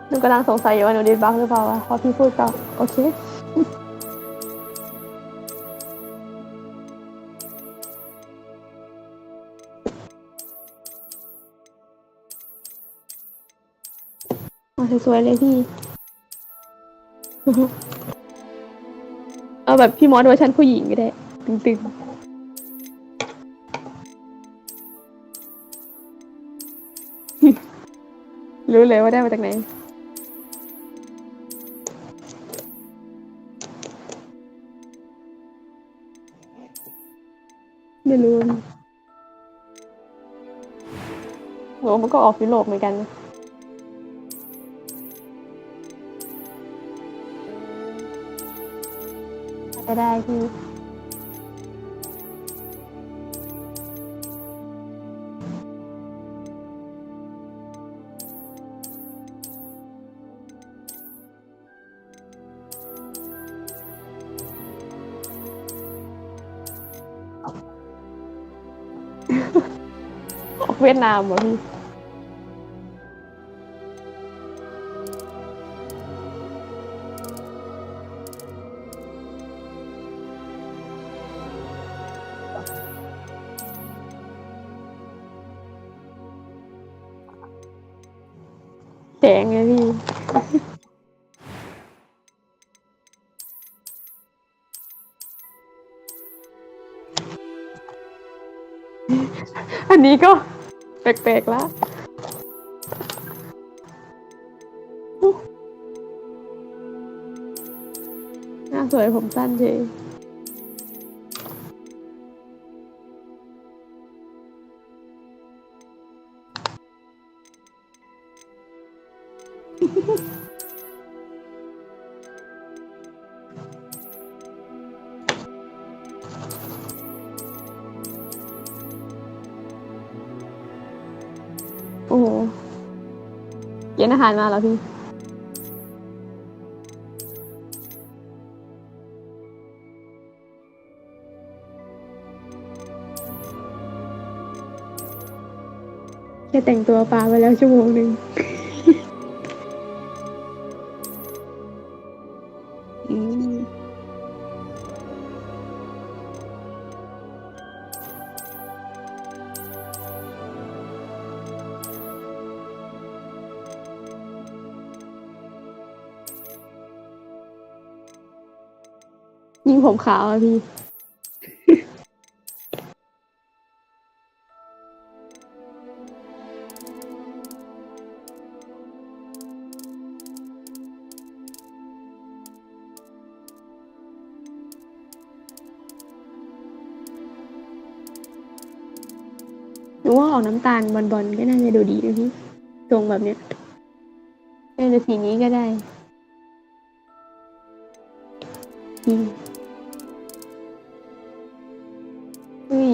หนูกำลังสงสัยอยู่ว่าหนูดิดบั๊กหรือเปล่าวะพอพี่พูดก็โอเคสวยๆเลยพี่เอาแบบพี่มอสเวอร์ชันผู้หญิงก็ได้ตึงๆรู้เลยว่าได้มาจากไหนไม่รู้โหมันก็ออกยุโรปเหมือนกันนะจะได้พี่ออกเวียดนามเหรอพี่แสงไงพี่อันนี้ก็แปลกๆแล้วหน้าสวยผมสั้นเฉยโอ้โหเกณฑ์อาหารมาแล้วพี่แค่แต่งตัวปลาไปแล้วชั่วโมงหนึ่งยิ่งผมขาวอะพี่หนูว่าออกน้ำตาลบอลๆก็น่าจะดูดีนะพี่ทรงแบบเนี้ยน่าจะสีนี้ก็ได้อุ้ย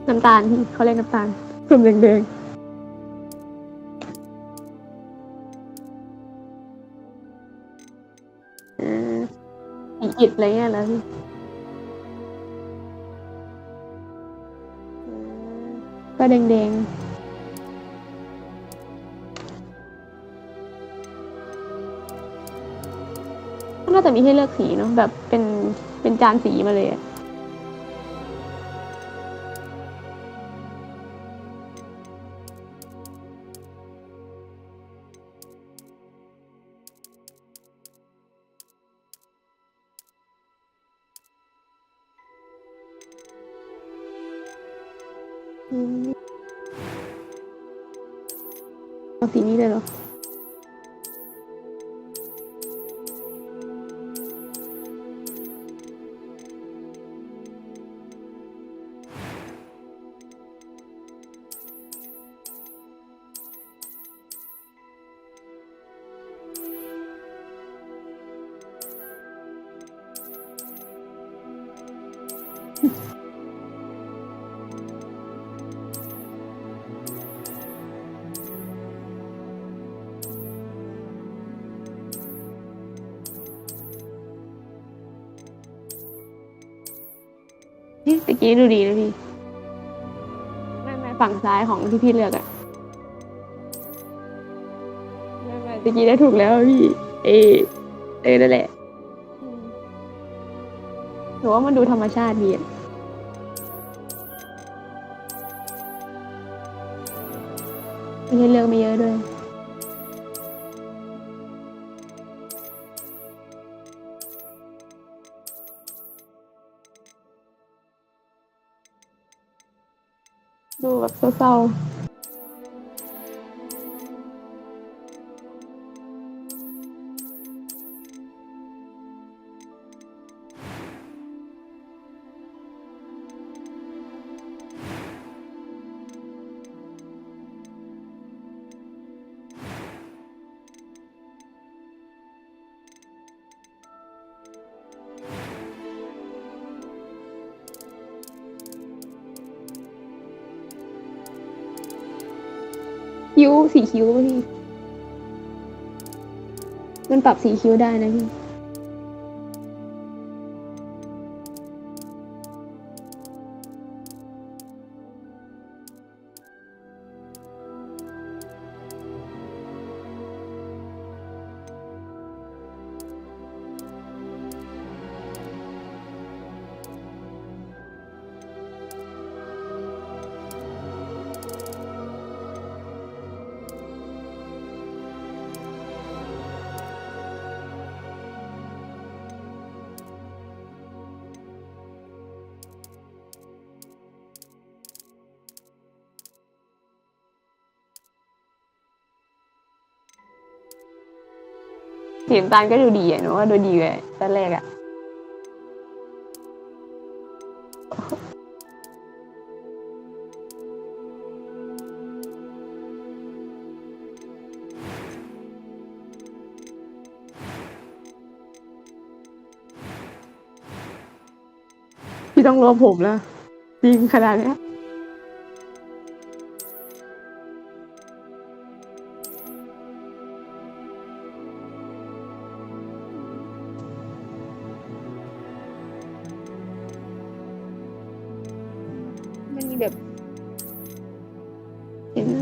น้ำตาลพี่เขาเรียกน้ำตาลสุ่มแดงๆสีอิฐอะไรเงี้ยเหรอพี่ก็แดงๆก็น่าจะมีให้เลือกสีเนาะแบบเป็นจานสีมาเลยอะเอาสีนี้เลยเหรอ ตะกี้ดูดีนะพี่ไม่ฝั่งซ้ายของที่พี่เลือกอะไม่ตะกี้ได้ถูกแล้วพี่เอนั่นแหละหนูว่ามันดูธรรมชาติดีอะไม่ใช่เลือกไม่เยอะด้วยดูแบบเศร้าๆคิ้วสีคิ้วป่ะพี่มันปรับสีคิ้วได้นะพี่สีน้ำตาลก็ดูดีอะหนูว่าดูดีเลยตอนแรกอะพี่ต้องรอผมแล้วจริงขนาดเนี้ยมันมีแบบเห็นไหม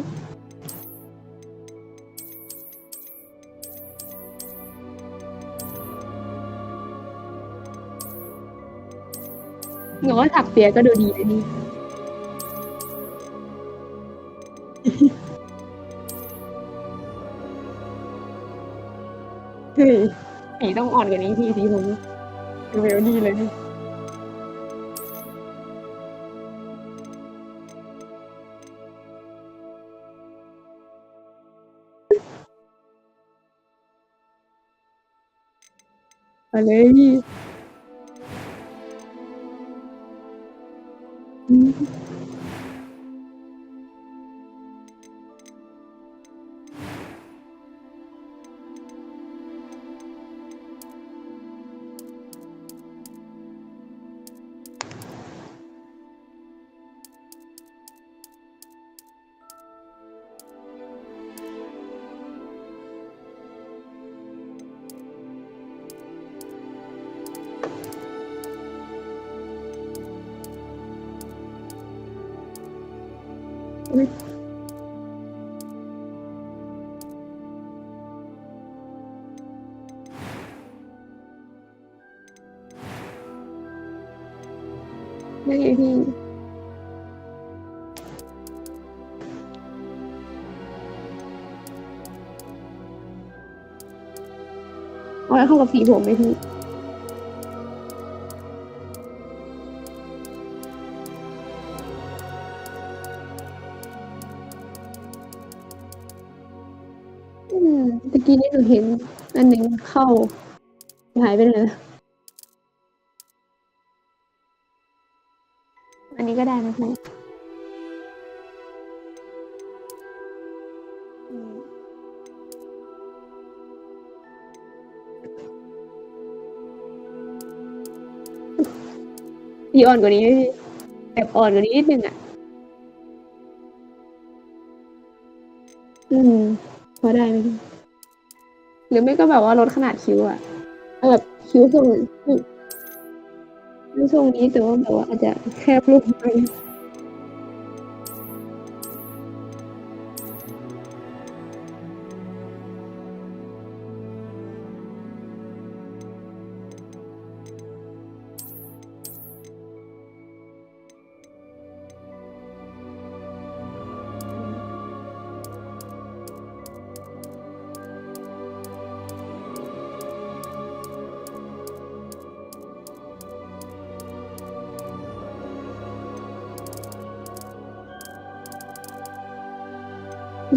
หนูว่าถักเปียก็ดูดีนะนี่เฮ้ยสีต้องอ่อนกว่านี้พี่สีผมดูเวลดีเลยนี่เอาเลยพี่อืมอุ๊ยไม่พี่เอาให้เข้ากับสีผมไหมพี่อืมตะกี้นี้หนูเห็นอันหนึ่งเข้าหายไปเลยอันนี้ก็ได้นะพี่อืมสีอ่อนกว่านี้ไหมพี่แบบอ่อนกว่านี้นิดนึงอ่ะอืมพอได้ไหมพี่หรือไม่ก็แบบว่าลดขนาดคิ้วอ่ะเอาแบบคิ้วทรง ไม่ทรงนี้แต่ว่าแบบว่าอาจจะแคบลงไป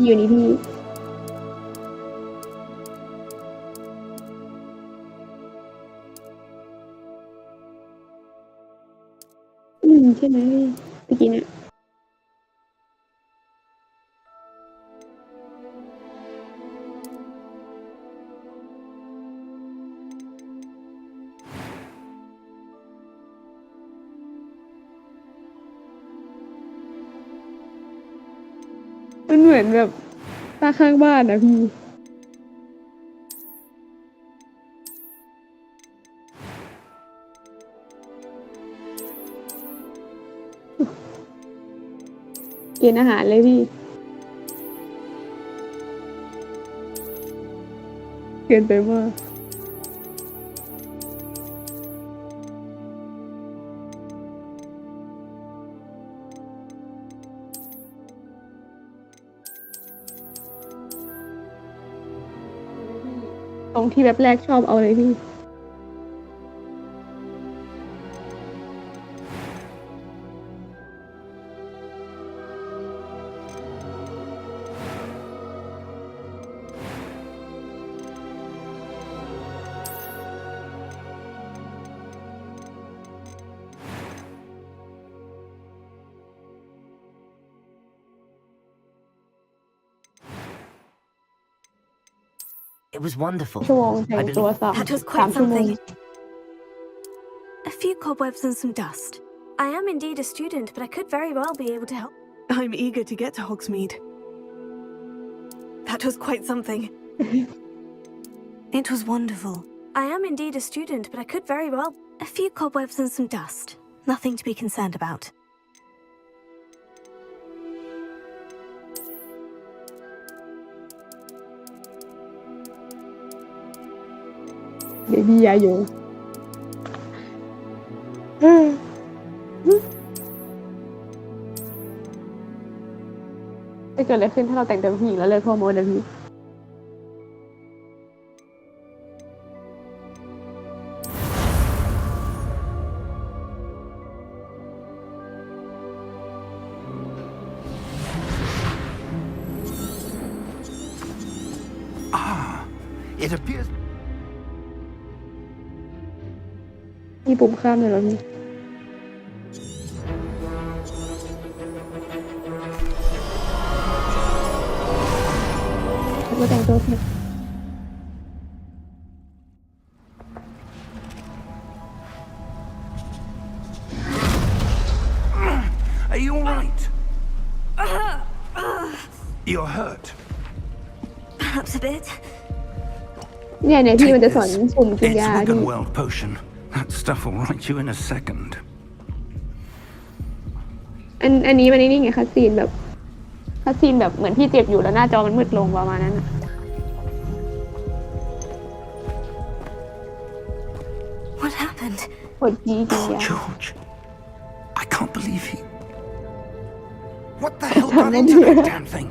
อยู่นี่พี่ใช่ไหมพี่เมื่อกี้เนี่ยมันเหมือนแบบตาข้างบ้านนะพี่กินอาหารเลยพี่เกินไปมากตรงที่แบบแรกชอบเอาเลยพี่It was wonderful. ชั่วโมงแต่งตัวThat was 3 quite ชั่วโมง something. A few cobwebs and some dust. I am indeed a student, but I could very well be able to help. I'm eager to get to Hogsmeade. That was quite something. It was wonderful. I am indeed a student, but I could very well. A few cobwebs and some dust. Nothing to be concerned about. เบบี้ยาโยจะเกิดอะไรขึ้นถ้าเราแต่งตัวเป็นผู้หญิงแล้วเลิกฮอร์โมนนะพี่It appears. มีปุ่มข้ามเลยเหรอพี่แล้วก็แต่งตัวผิด Are you all right? You're hurt. Perhaps a bit. เนี่ยพี่มันจะสอนปุ่มกิน It's ยาพี่ Wiggenweld potion. That stuff will right you in a second. อันนี้มันนี่ไงคัสซีนแบบเหมือนพี่เจ็บอยู่แล้วหน้าจอมันมืดลงประมาณนั้น What happened? กดจีกิน Poor ยา George. I can't believe he. What the hell got into that damn thing?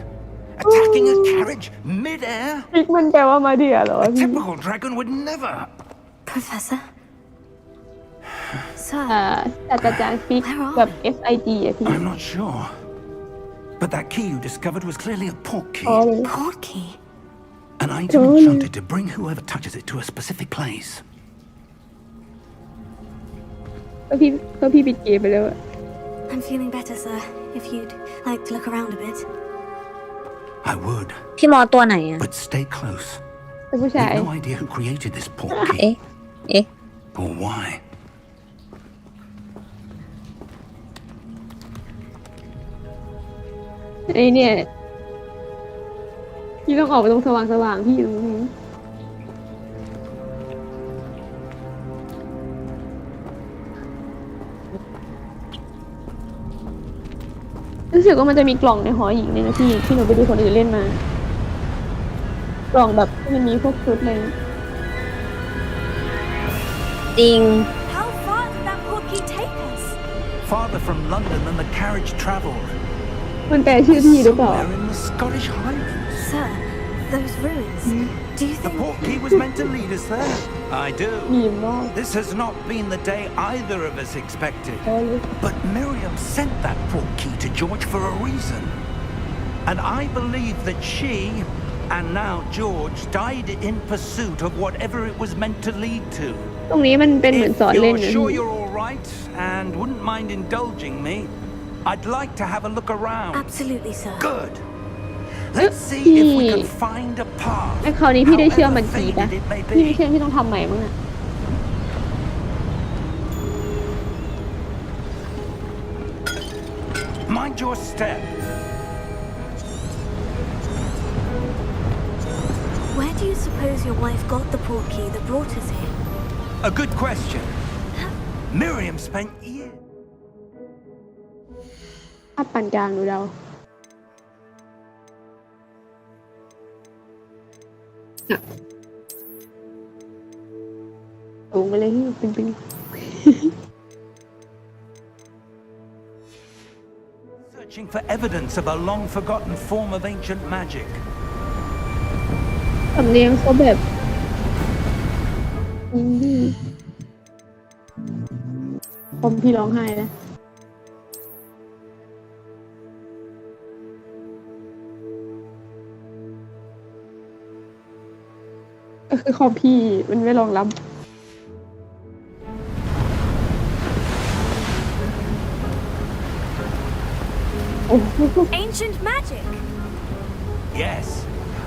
Attacking a carriage mid-air? ฟิกมันแปลว่ามาเดียเหรอ A พี่ typical dragon would never. Professor? Sir? ศาสตราจารย์ฟิกแบบ FIG อะพี่ I'm not sure. But that key you discovered was clearly a port key. อ๋อเลย Portkey? An item enchanted to bring whoever touches it to a specific place. ก็พี่ปิดเกมไปแล้วอะ I'm feeling better, sir. If you'd like to look around a bit. I would, พี่มอตัวไหนอ่ะ but stay close. เป็นผู้ชาย We've no idea who created this port เอ๊ะ key เอ๊ะ or why. ไอเนี่ยพี่ต้องออกไปตรงสว่างพี่ตรงนี้ รู้สึกว่ามันจะมีกล่องในหอหญิงเนี่ยนะพี่ที่หนูไปดูคนอื่นเล่นมากล่องแบบที่มันมีพวกชุดอะไร จริง How far did that portkey take us? Farther from London than the carriage travelled. มันแปลชื่อที่หรือเปล่า Somewhere in the Scottish Highlands. Sir, those ruins. Do you The think... portkey was meant to lead us there. I do. มีมาก This has not been the day either of us expected. เลย But Miriam sent that portkey to George for a reason. And I believe that she, and now George, died in pursuit of whatever it was meant to lead to. ตรงนี้มันเป็นเหมือน If สอนเล่น you're นะ sure you're all right and wouldn't mind indulging me, I'd like to have a look around. Absolutely, sir. Good. Let's see if we can find a path. ไอ้คราวนี้พี่ได้เชื่อมันกี่ปะ however faded it may พี่ไม่ be. เชื่อพี่ต้องทำใหม่มั้งอะ Mind your step. Where do you suppose your wife got the portkey that brought us here? A good question. Miriam spent years. ภาพปานกลางดูเดาน่ะสูงไปเลยที่เป็น Searching for evidence of a long-forgotten form of ancient magic. สำเนียงเขาแบบอินดี้ผมพี่ร้องไห้นะก็คือคอมพี่มันไม่รองรับโอ้โห Ancient magic! Yes,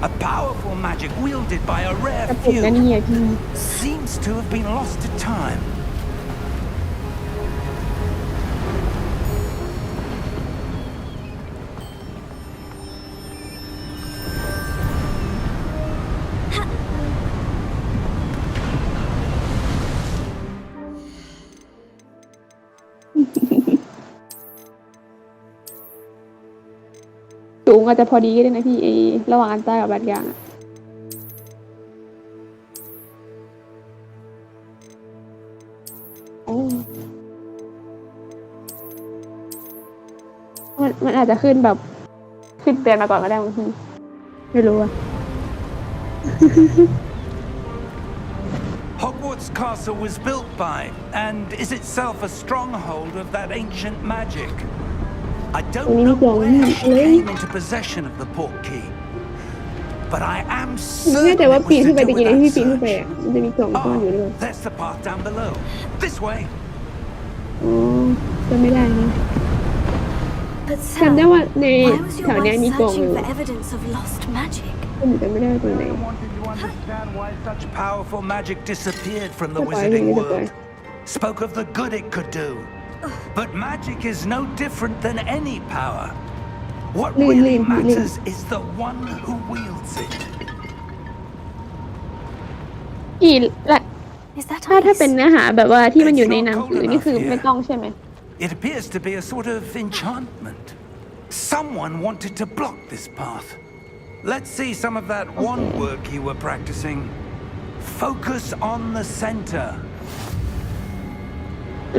a powerful magic wielded by a ก rare ระปุกนั่น few. เนี่ยพี่ Seems to have been lost to time.สูงอาจจะพอดีก็ได้นะพี่ระหว่างอันใต้กับอันกลางอะโอ้มันอาจจะขึ้นแบบขึ้นเตือนมาก่อนก็ได้บางทีไม่รู้อะ Hogwarts Castle was built by, and is itself a stronghold of that ancient magic. I don't know where she came into possession of the portkey, but I am แน่ certain ใจว่า it ปีน was ขึ้ to นไป do ตะ with กี้ that ที่พี่ปีนขึ้นไป search. อ่ะมันจะมีกล่องซ่อนอยู่ด้วย There's the path down below. This way. อ๋อจะไม่ได้นะ But จำได้ sir, ว่าใน why was แถ your วเนี้ย wife มีกล่องอ searching ยู่ for evidence of lost magic? แต่หนูจำไม่ได้ว่าตรงไหน Miriam wanted to understand why such powerful magic disappeared from the สปอยล์ wizarding พี่สปอย world. Spoke of the good it could do. But magic is no different than any power. What really matters is the one who wields it. อีละ Is that ถ้า ice? เป็นเนื้อหาแบบว่าที่มันอยู่ในหนังสือนี่คือไม่ต้องใช่ไหม It appears to be a sort of enchantment. Someone wanted to block this path. Let's see some of that wand work you were practicing. Focus on the center.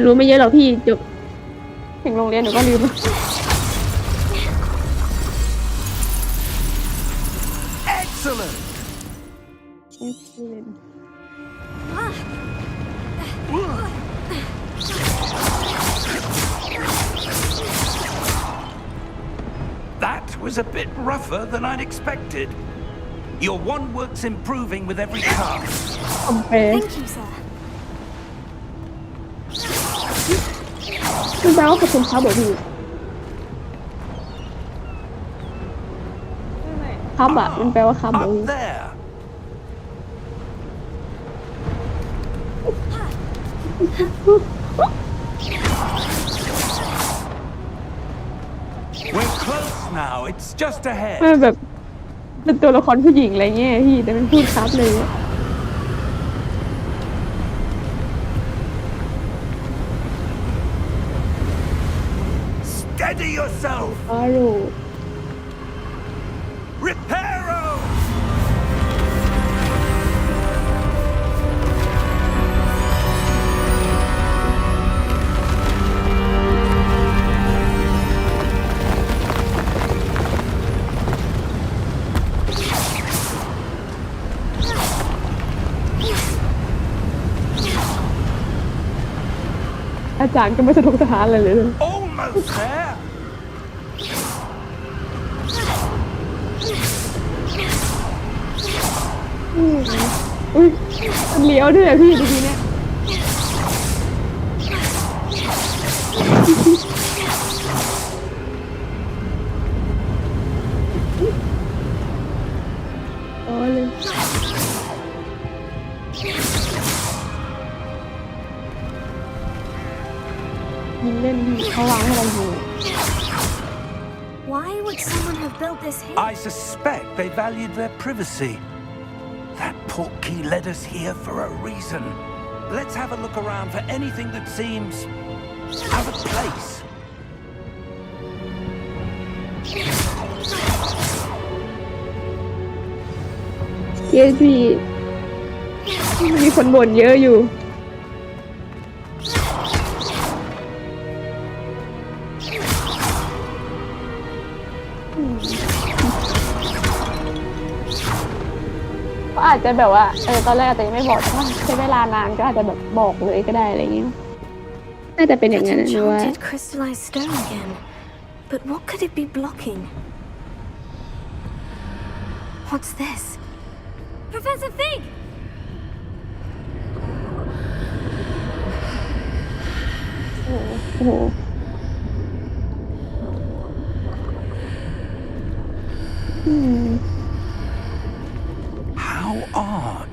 รู้ไม่เยอะหรอกพี่จบถึงโรงเรียนหนูก็ลืม Excellent. That was a bit rougher than I'd expected. Your wand work's improving with every cast. คอมเพล Thank you, sir. คุณแปลว่าขอบคุณครับบอกพี่ครับอ่ะมันแปลว่าครับบอกพี่ Up there. We're close now. It's just มัน ahead. แบบเป็นตัวละครผู้หญิงอะไรเงี้ยพี่แต่มันพูดครับเลยอะ Steady. Steady yourself. อ๋อรู้ Reparo. อาจารย์ก็ไม่สะทกสะท้านเลย Almost there. อุ้ยมันเลี้ยวด้วยอะพี่ดีๆเนี่ยอ๋อเลยยิงเล่นพี่เขาวางให้เราอยู่ Why would someone have built this here? I suspect they valued their privacy. That portkey led us here for a reason. Let's have a look around for anything that seems out of place. เยพี่มีคนบ่นเยอะอยู่ก็อาจจะแบบว่าตอนแรกอาจจะยังไม่บอกแต่ว่าใช้เวลานานก็อาจจะแบบบอกเลยก็ได้อะไรเงี้ยน่าจะเป็นอย่างนั้นนะว่า Enchanted crystallized stone again. But what could it be blocking? What's this? Professor Fig! Oh. How odd.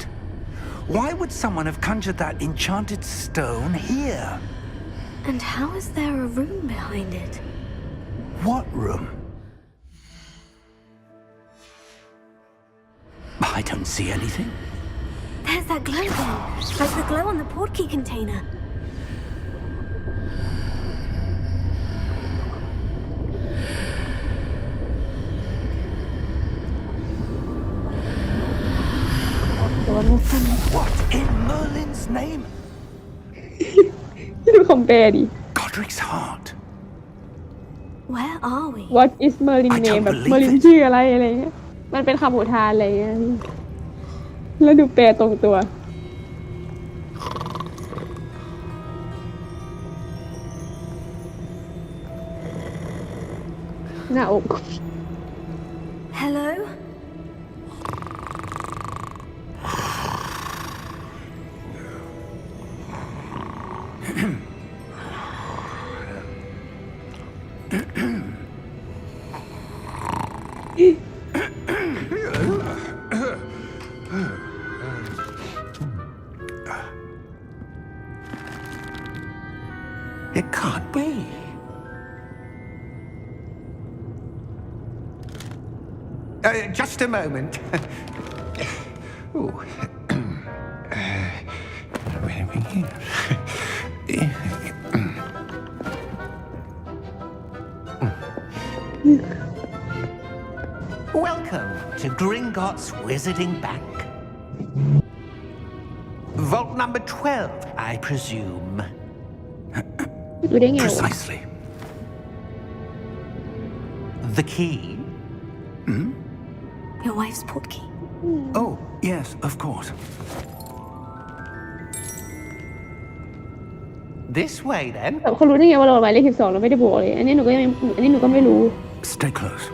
Why would someone have conjured that enchanted stone here? And how is there a room behind it? What room? I don't see anything. There's that glow there, like the glow on the portkey container. What in Merlin's name? ดูคอมแปร์ดิ Godric's heart. Where are we? What is Merlin I don't name แบบ believe Merlin it. ชื่ออะไรอะไรเงี้ยมันเป็นคำอุทานอะไรเงี้ยแล้วดูแปลตรงตัวหน้าอก Hello? It can't be. Just a moment. Ooh. Where are we here? Welcome to Gringotts Wizarding Bank. Vault number 12, I presume. ดูได้ไงวะ Precisely. The key? Your wife's portkey. Oh, yes, of course. This way, then. แบบเขารู้ได้ไงว่าเราหมายเลข12เราไม่ได้บอกเลยอันนี้หนูก็ไม่รู้ Stay close.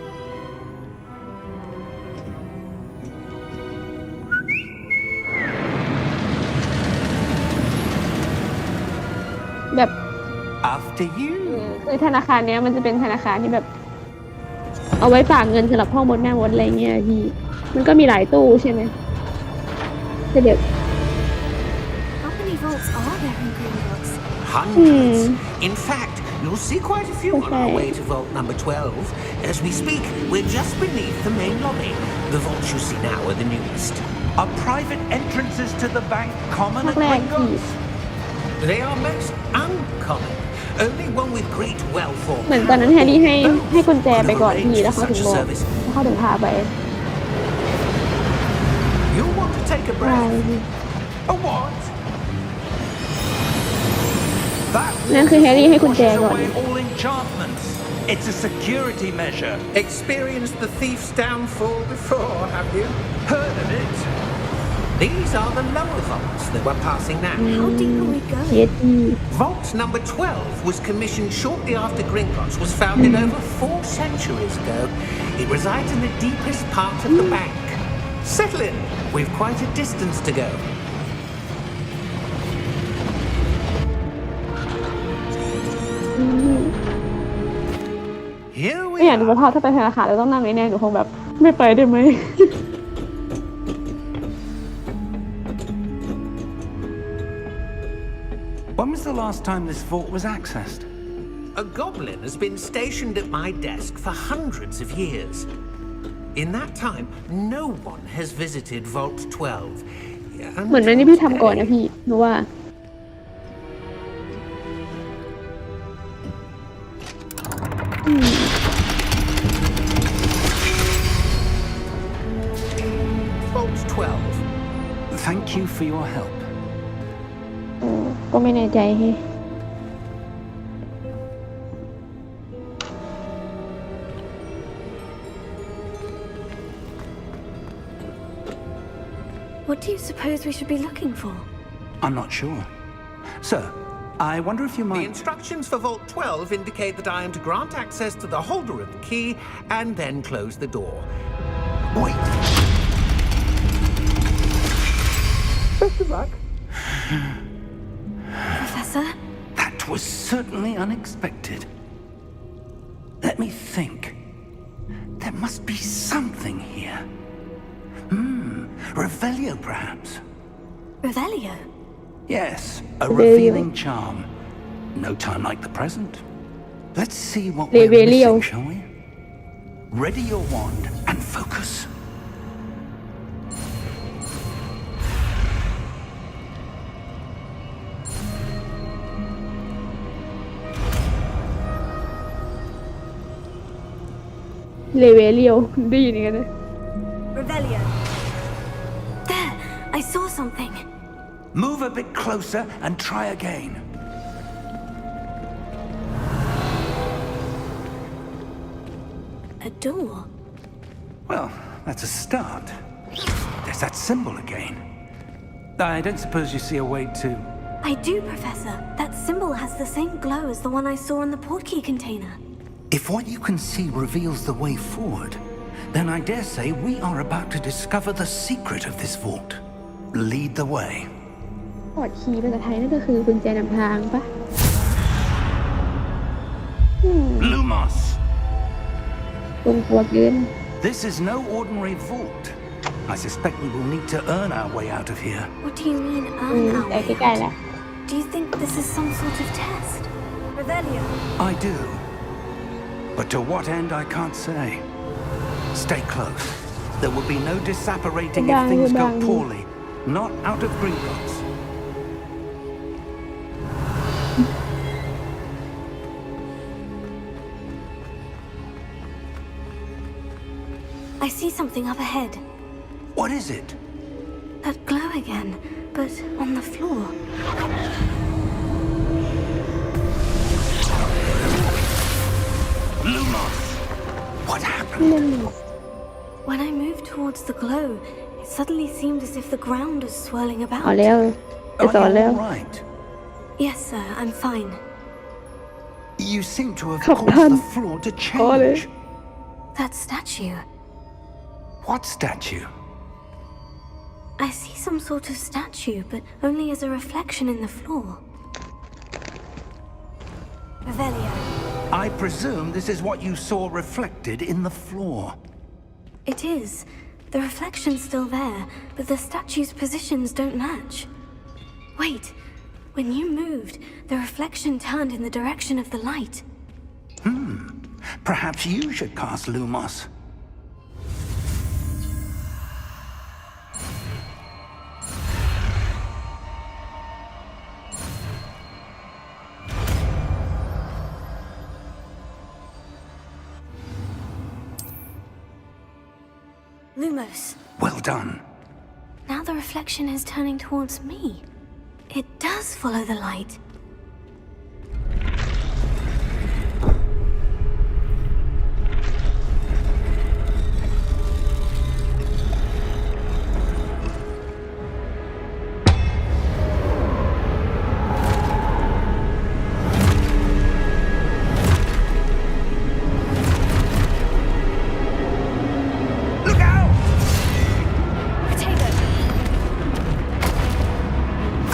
แบบ After you. คือธนาคารเนี้ยมันจะเป็นธนาคารที่แบบ เอาไว้ฝากเงินสำหรับพ่อมดแม่มดอะไรเงี้ยพี่มันก็มีหลายตู้ใช่ไหมแต่แบบ How many vaults are there in Gringotts? Hundreds. In fact, you'll see quite a few on our way to vault number 12. As we speak, we're just beneath the main lobby. The vaults you see now are the newest. Are private entrances to the bank common ภา at คแรกพี่ Gringotts? They are most uncommon. Only one with great wealth or เหมือนตอนนั้นแฮร์รี่ให้กุญแจไปก่อนพี่แล้วเขาถึงบอกแล้วเขาถึงพาไป You'll want to take a ใช่ breath. A what? That นั่นคือแฮร์รี่ให้กุญแจ washes ก่อน away all enchantments. It's a security measure. Experienced the thief's downfall before, have you? Heard of it? These are the lower vaults that we're passing now. How deep are we เย going? ตี้ Vault number 12 was commissioned shortly after Gringotts was founded over 4 centuries ago. It resides in the deepest part of the bank. Settle in. We've quite a distance to go. ไม่อยากดูสภาพถ้าไปธนาคารแล้วต้องนั่งแน่ๆหนูคงแบบไม่ไปได้ไหม When was the last time this vault was accessed? A goblin has been stationed at my desk for hundreds of years. In that time, no one has visited Vault 12. เหมือนนั้นที่พี่ทำก่อนนะพี่หนูว่า Vault 12. Thank you for your help. ก็ไม่แน่ใจให้ What do you suppose we should be looking for? I'm not sure. Sir, I wonder if you The might... instructions for Vault 12 indicate that I am to grant access to the holder of the key and then close the door. Wait. Best of luck. Professor? That was certainly unexpected. Let me think. There must be something here. Revelio, perhaps? Revelio? Yes, a revealing charm. No time like the present. Let's see what we're Revelio. missing, shall we? Ready your wand and focus. Revelio ได้ยินกันเลย Revelio. There! I saw something. Move a bit closer and try again. A door. Well, that's a start. There's that symbol again. I don't suppose you see a way to... I do, Professor. That symbol has the same glow as the one I saw in the portkey container. If what you can see reveals the way forward, then I dare say we are about to discover the secret of this vault. Lead the way. พอร์ตคีย์ภาษาไทยนั่นก็คือกุญแจนำทางปะ Lumos! ตรงตัวเกิน This is no ordinary vault. I suspect we will need to earn our way out of here. What do you mean, earn our แต่ way ใกล้ out? ๆแล้ว Do you think this is some sort of test? Revelio. I do. But to what end, I can't say. Stay close. There will be no disapparating if things go poorly. Not out of Gringotts. I see something up ahead. What is it? That glow again, but on the floor. Lumos! What happened? When I moved towards the glow, it suddenly seemed as if the ground was swirling เอา about. แล้วจะสอน Are แล้ you ว all right? Yes, sir, I'm fine. You seem to have Come caused on. the floor to Ollie. change. That statue. What statue? I see some sort of statue, but only as a reflection in the floor. Revelio. I presume this is what you saw reflected in the floor. It is. The reflection's still there, but the statue's positions don't match. Wait. When you moved, the reflection turned in the direction of the light. Perhaps you should cast Lumos. Lumos. Well done. Now the reflection is turning towards me. It does follow the light. Look out! Potato.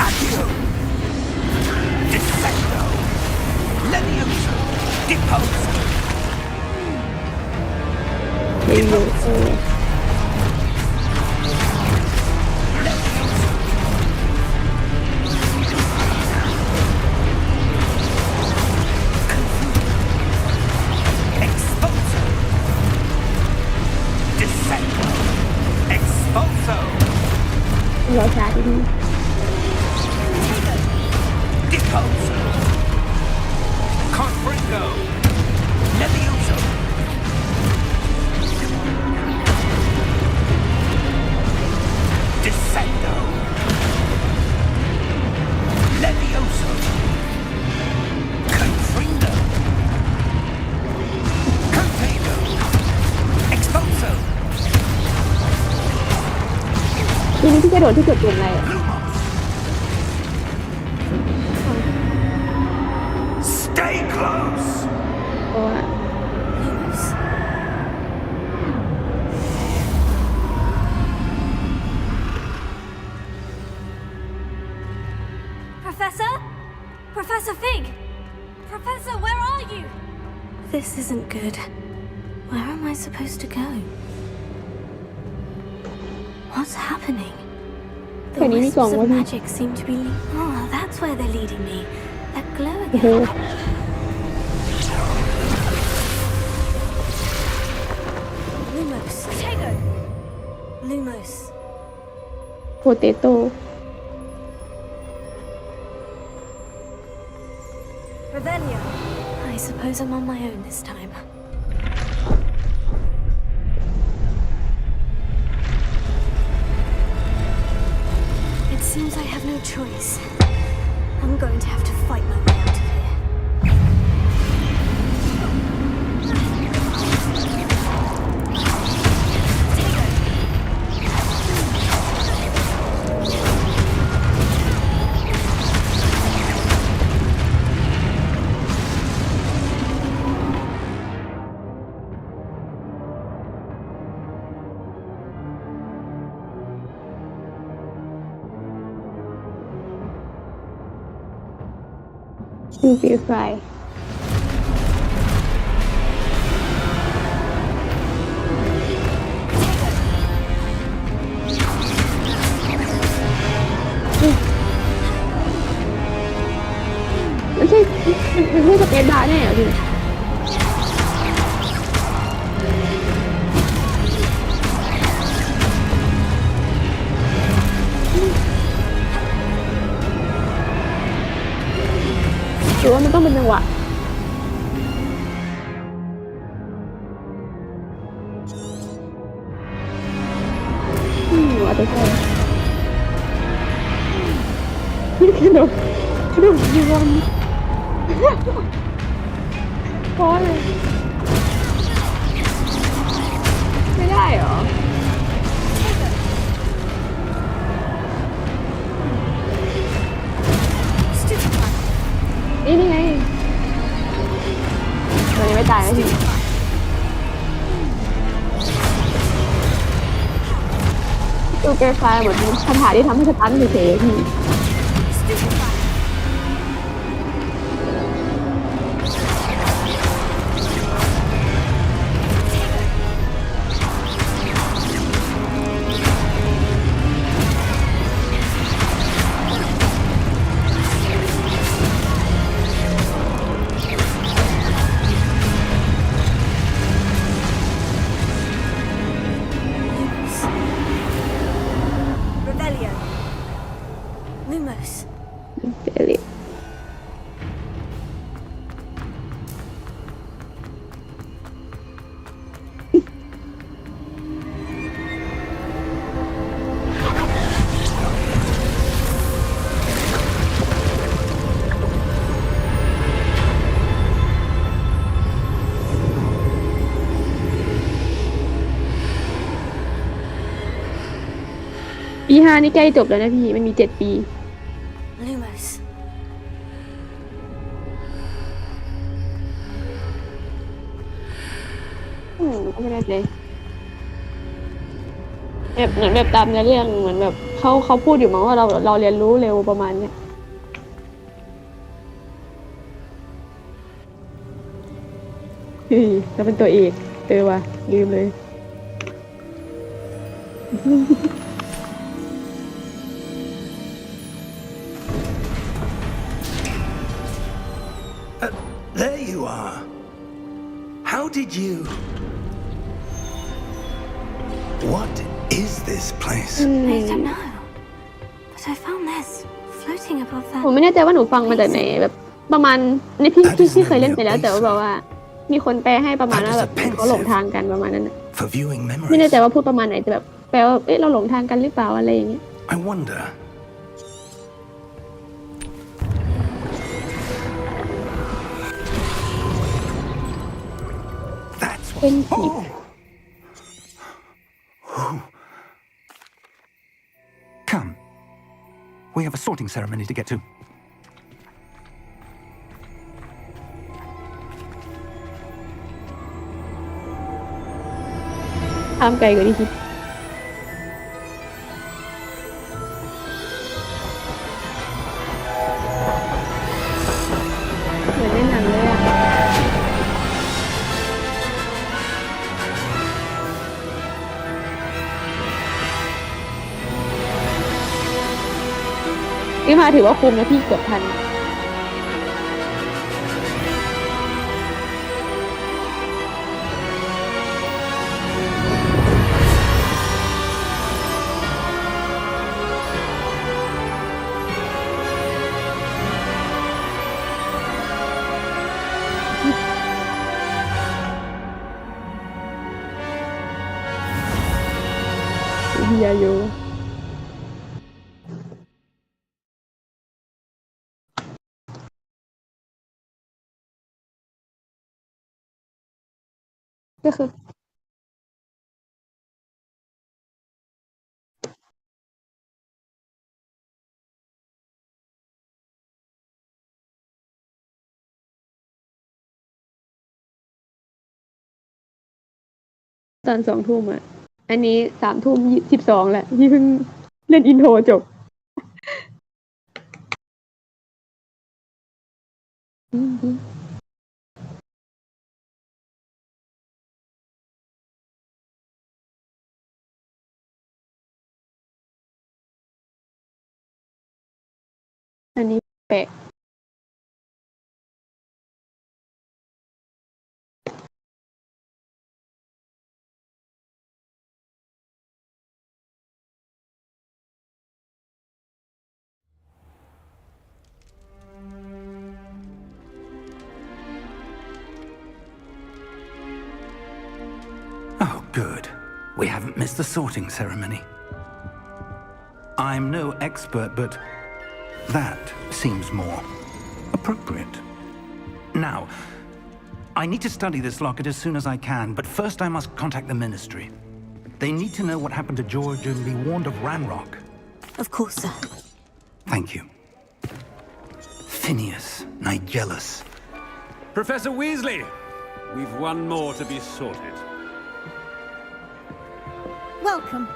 Accio! Dissecto! Levioso! Depost! เรียนรู้ Expulso! Dissecto! Expulso! รอช้าทีนี้ Deposo! Confringo! Levioso! Descendo! Levioso! Confringo! Contago! Expulso! ทีนี้ที่กระโดดที่กดปุ่มอะไรอะ Lumos! Stay close! เพราะว่า Lumos. Professor? Professor Fig? Professor, where are you? This isn't good. Where am I supposed to go? What's happening? The แค่นี้มีกล่อง wisps วะ of พี่ magic seem to be Oh, that's where they're leading me. That glow โอ้โห again. Lumos. Potato. Lumos. โปเตโต้ Revelio. I suppose I'm on my own this time. It seems I have no choice. I'm going to have to fight my way out of here. Simplify ไม่ใช่มันไม่สเปซบาร์แน่เหรอพี่หรือว่ามันต้องเป็นจังหวะอาจจะใช่พี่กระโดดยืนพอเลยไม่ได้เหรอนี่ไงตัวนี้ไม่ตายนะพี่ตัวแกไฟเหมือนคาถาที่ทำให้สตันเฉยๆพี่Lumos. เปลี่ยน 5นี่ใกล้จบแล้วนะพี่มันมี7 ปี Lumos. ก็ไม่แน่ใจแบบเหมือนแบบตามในเรื่องเหมือนแบบเขาพูดอยู่มั้งว่าเราเรียนรู้เร็วประมาณเนี้ยเราเป็นตัวเอกว่ะลืมเลย There you are. How did you... What is this place? I don't know. But I found this floating above ผม that. ไม่แน่ใจว่าหนูฟังมาจากไหนแบบประมาณในที่เคยเล่นไปแล้วแต่ว่าแบบว่า มีคนแปลให้ประมาณว่าแบบเขาหลงทางกันประมาณนั้นน่ะ For viewing ไม่แน่ใจ memories. ว่าพูดประมาณไหนแต่แบบแปลว่าเอ๊ะเราหลงทางกันหรือเปล่าอะไรอย่างเงี้ย I wonder. That's what... เป็นผี Come. We have a sorting ceremony to get to. ข้ามไกลกว่าที่คิดเหมือนในหนังเลยอ่ะนี่มาถือว่าคุ้มนะพี่เกือบทันเฮียอยู่ก็คือตอน2 ทุ่มอ่ะอันนี้3 ทุ่ม 12แหละที่เพิ่งเล่นอินโทรจบอันนี้แปลก Oh, good. We haven't missed the sorting ceremony. I'm no expert, but that seems more appropriate. Now, I need to study this locket as soon as I can, but first I must contact the Ministry. They need to know what happened to George and be warned of Ranrock. Of course, sir. Thank you. Phineas, Nigellus. Professor Weasley, we've one more to be sorted. Welcome.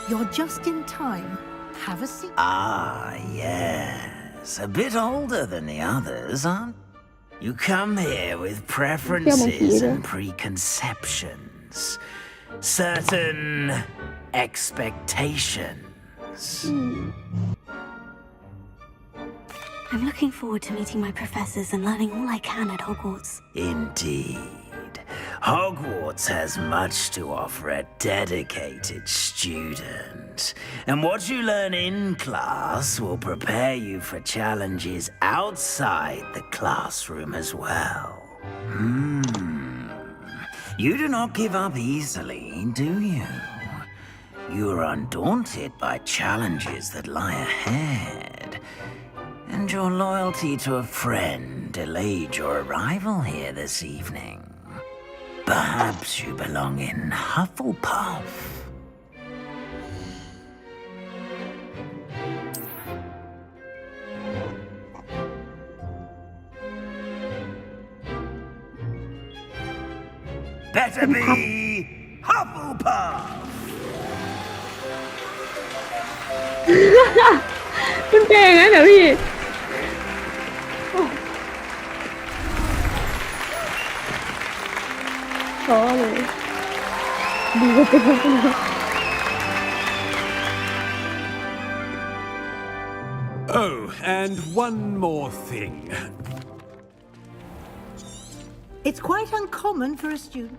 You're just in time. Have a seat. Ah, yes. A bit older than the others, aren't you? You come here with preferences and preconceptions. Certain expectations. I'm looking forward to meeting my professors and learning all I can at Hogwarts. Indeed. Hogwarts has much to offer a dedicated student. And what you learn in class will prepare you for challenges outside the classroom as well. You do not give up easily, do you? You are undaunted by challenges that lie ahead. And your loyalty to a friend delayed your arrival here this evening. Perhaps you belong in Hufflepuff. Better be Hufflepuff. คุณเก่งนะเดี๋ยวพี่ท้อเลยดีกว่าเป็นคนอื่น Oh, and one more thing. It's quite uncommon for a student.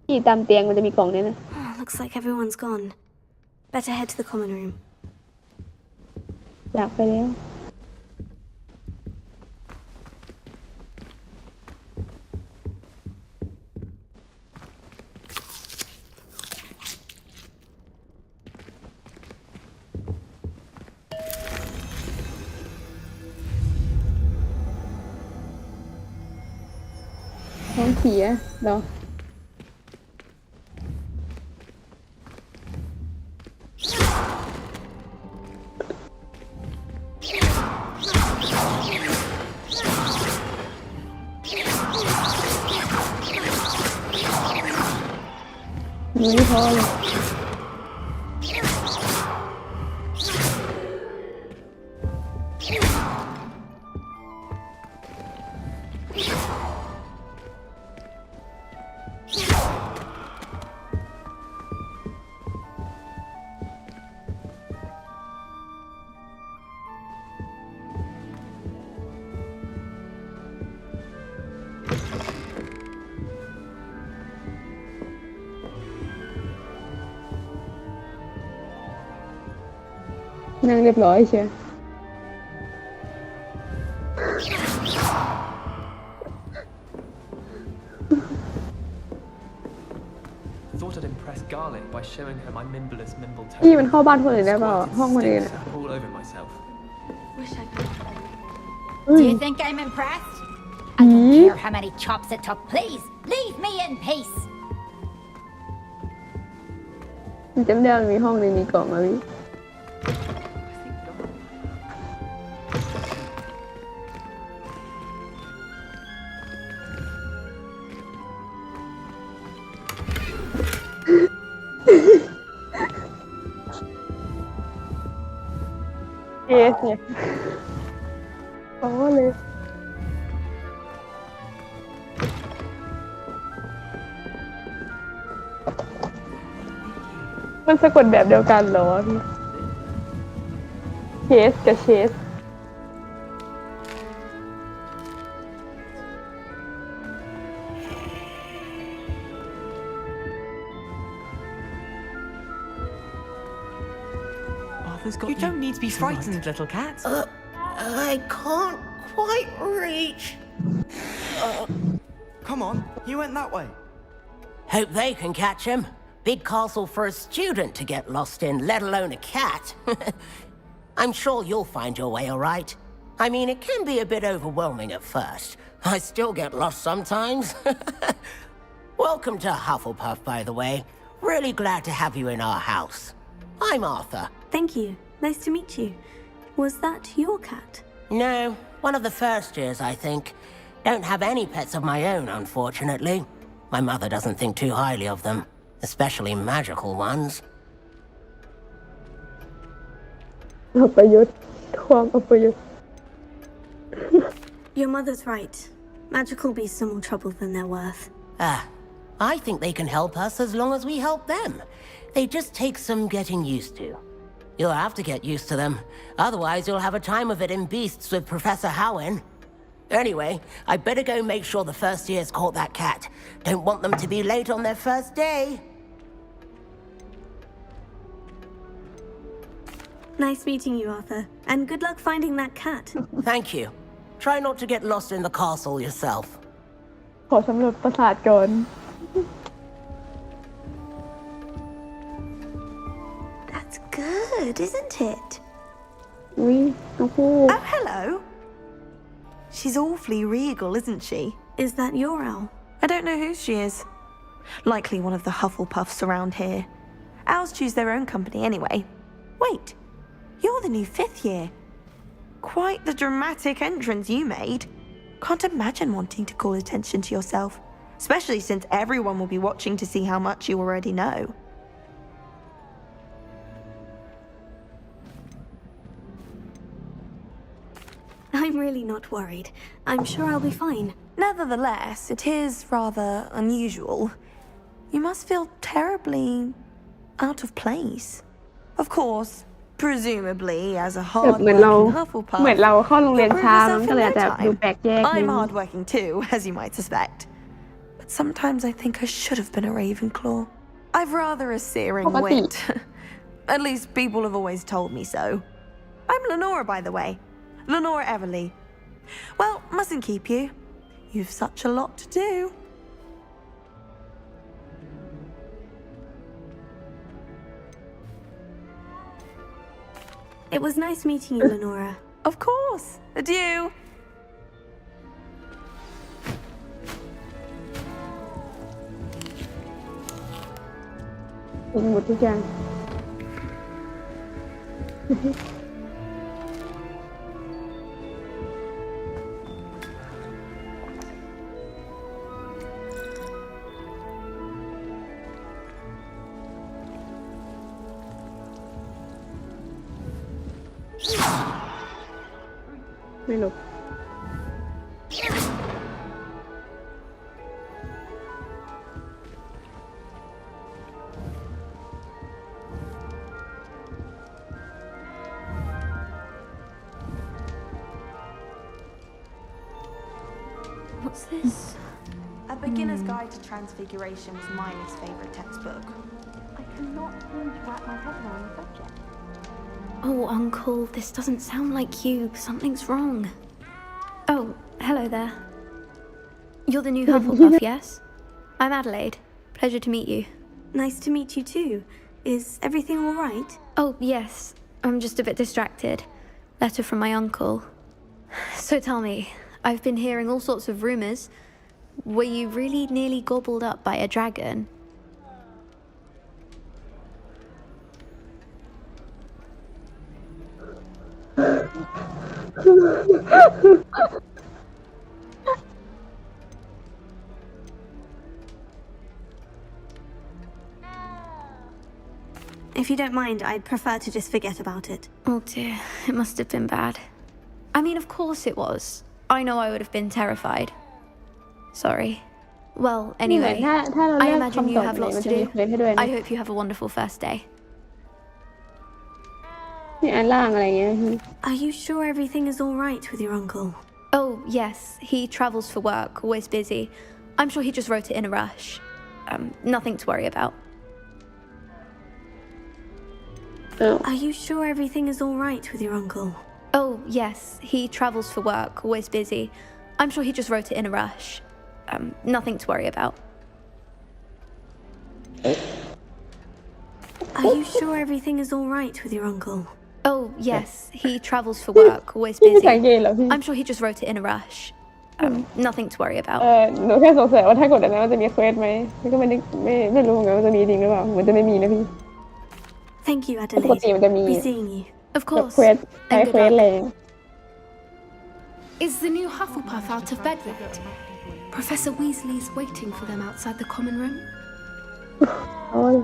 ที่ตามเตียงมันจะมีกล่องเนี่ยนะ Looks like everyone's gone. Better head to the common room. อยากไปแล้วท้องเสียเหรอไม่พอเลยนั่งเรียบร้อยเชียว Thought I'd impress Garlic by showing her my Mimbleless Mimble token. นี่มันเข้าบ้านคนอื่นได้เปล่าห้องคนอื่น All over myself. Wish I could. Do you think I'm impressed? I don't care how many chops it took. Please, leave me in peace. จำได้มันมีห้องนึงมีกล่องอะพี่เอสเนี่ยอ๋อเลยมันสะกดแบบเดียวกันเหรอพี่เคสกับเชสYou don't need to be frightened, little cat. I can't quite reach. Come on, you went that way. Hope they can catch him. Big castle for a student to get lost in, let alone a cat. I'm sure you'll find your way all right. I mean, it can be a bit overwhelming at first. I still get lost sometimes. Welcome to Hufflepuff, by the way. Really glad to have you in our house. I'm Arthur. Thank you. Nice to meet you. Was that your cat? No, one of the first years, I think. Don't have any pets of my own, unfortunately. My mother doesn't think too highly of them, especially magical ones. อัปยศความอัปยศ Your mother's right. Magical beasts are more trouble than they're worth. I think they can help us as long as we help them. They just take some getting used to. You'll have to get used to them. Otherwise, you'll have a time of it in Beasts with Professor Howin. Anyway, I better go make sure the first years caught that cat. Don't want them to be late on their first day. Nice meeting you, Arthur. And good luck finding that cat. Thank you. Try not to get lost in the castle yourself. ขอสำรวจปราสาทก่อน That's good, isn't it? อุ้ยน้องผู้ Oh, hello. She's awfully regal, isn't she? Is that your owl? I don't know who she is. Likely one of the Hufflepuffs around here. Owls choose their own company anyway. Wait, you're the new 5th year. Quite the dramatic entrance you made. Can't imagine wanting to call attention to yourself, especially since everyone will be watching to see how much you already know. I'm really not worried. I'm sure I'll be fine. Nevertheless, it is rather unusual. You must feel terribly out of place. Of course, presumably as a แบบเหมือนเรา hard-working Hufflepuff. เหมือนเราเข้าโรงเรียน you'll ช้า prove มัน yourself ก็ in เลย no อาจจะดู time. แปลกแยกนึ I'm ง hardworking too, as you might suspect. But sometimes I think I should have been a Ravenclaw. I've rather a searing ปกติ wit. At least people have always told me so. I'm Lenora, by the way. Lenora Everly. Well, mustn't keep you. You've such a lot to do. It was nice meeting you, Lenora. Of course. Adieu. เห็นหมดทุกอย่าง ไม่รู้ What's this? A Beginner's Guide to Transfiguration was Miley's favourite textbook. I cannot seem to wrap my head around the subject. Oh, Uncle, this doesn't sound like you. Something's wrong. Oh, hello there. You're the new Hufflepuff, yes? I'm Adelaide. Pleasure to meet you. Nice to meet you too. Is everything all right? Oh, yes. I'm just a bit distracted. Letter from my uncle. So tell me, I've been hearing all sorts of rumours. Were you really nearly gobbled up by a dragon? If you don't mind, I'd prefer to just forget about it. Oh dear, it must have been bad. I mean, of course it was. I know I would have been terrified. Sorry. Well, นี่แหละ anyway, ถ้าเรา I เลือก imagine คำ you ตอบ have ไหน lots มัน to จะมี do. เควสให้ด้วยนะ I hope you have a wonderful first day. นี่อันล่างอะไรเงี้ย Are you sure everything is all right with your uncle? Oh, yes. He travels for work, always busy. I'm sure he just wrote it in a rush. Nothing to worry about. Are you sure everything is all right with your uncle? Oh, yes. He travels for work, always busy. I'm sure he just wrote it in a rush. Nothing to worry about. Are you sure everything is all right with your uncle? Oh, yes. He travels for work, always พี่ busy. สังเกตเหรอพี่ I'm sure he just wrote it in a rush. Nothing to worry about. หนูแค่สงสัยว่าถ้ากดอันนั้นมันจะมีเควสไหมมันก็ไม่รู้เหมือนกันว่าจะมีจริงหรือเปล่าเหมือนจะไม่มีนะพี่ Thank you, ปกติ Adelaide. มันจะมี Be seeing you. Of แบบ course. เควสใช้ And เคว good สอะไร luck. Is the new Hufflepuff out of bed yet? Professor Weasley's waiting for them outside the common room. โอ้ย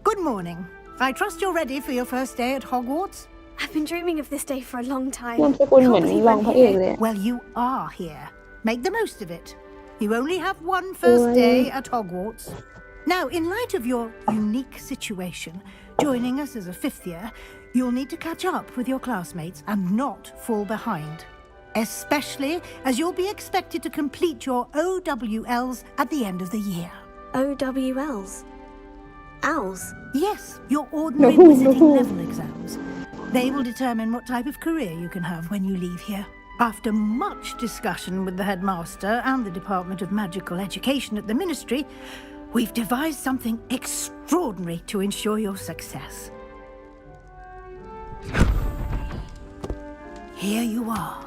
Good morning. I trust you're ready for your first day at Hogwarts? I've been dreaming of this day for a long time. นามสกุลเหมือน Can't believe รอง I'm พระเอก here. เลย Well, you are here. Make the most of it. You only have one first day at Hogwarts. Now, in light of your unique situation, joining us as a 5th year, you'll need to catch up with your classmates and not fall behind. Especially as you'll be expected to complete your OWLs at the end of the year. OWLs. Owls. Yes, your ordinary No. visiting level exams. They will determine what type of career you can have when you leave here. After much discussion with the headmaster and the Department of Magical Education at the Ministry, we've devised something extraordinary to ensure your success. Here you are.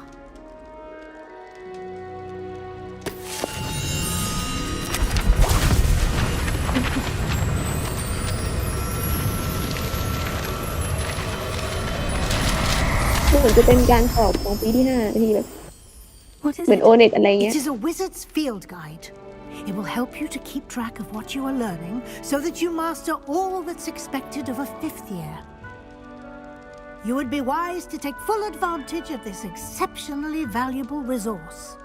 It is a wizard's field guide. It will help you to keep track of what you are learning so that you master all that's expected of a 5th year. You would be wise to take full advantage of this exceptionally valuable resource.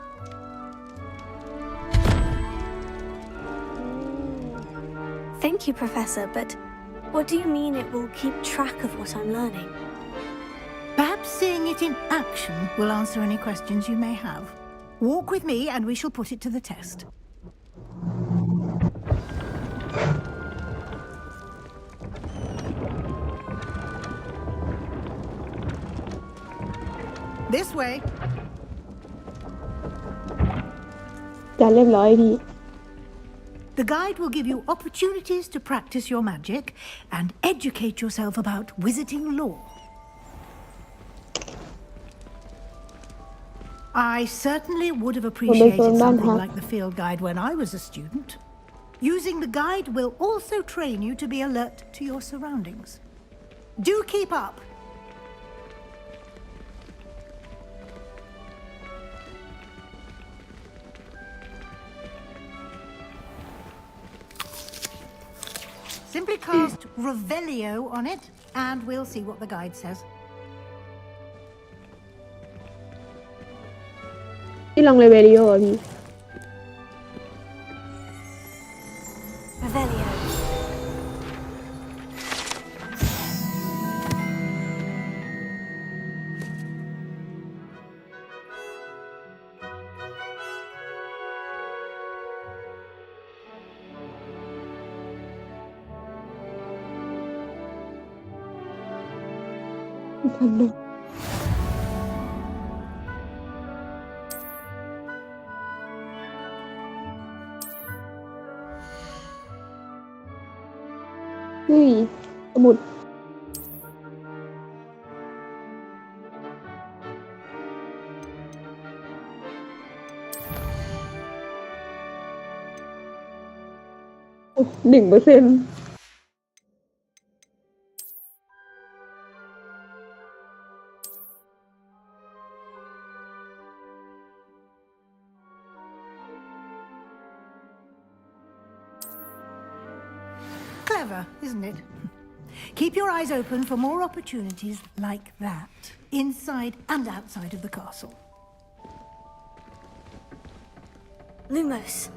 Thank you, Professor, but what do you mean it will keep track of what I'm learning? Perhaps seeing it in action will answer any questions you may have. Walk with me and we shall put it to the test. This way. จะเรียบร้อยพี่ The guide will give you opportunities to practice your magic and educate yourself about wizarding lore. I certainly would have appreciated something like the field guide when I was a student. Using the guide will also train you to be alert to your surroundings. Do keep up. Simply cast Revelio on it, and we'll see what the guide says. ที่ลองเลเวลิโอพี่ Revelio.เฮ้ยสมุด1% Clever, isn't it? Keep your eyes open for more opportunities like that, inside and outside of the castle. Lumos.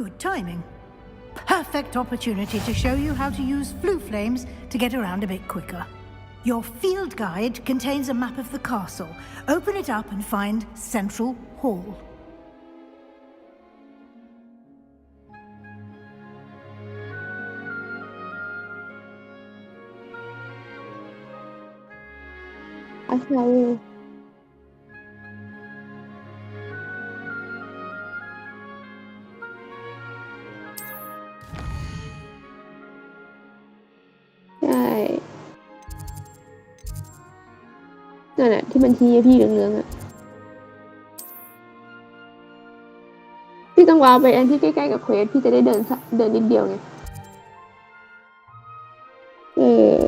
Good timing. Perfect opportunity to show you how to use flue flames to get around a bit quicker. Your field guide contains a map of the castle. Open it up and find Central Hall. Asal.นั่นแหละที่มันชี้พี่เหลืองๆอ่ะพี่ต้องวางไปอันที่ใกล้ๆกับเควสพี่จะได้เดินนิดเดียวไง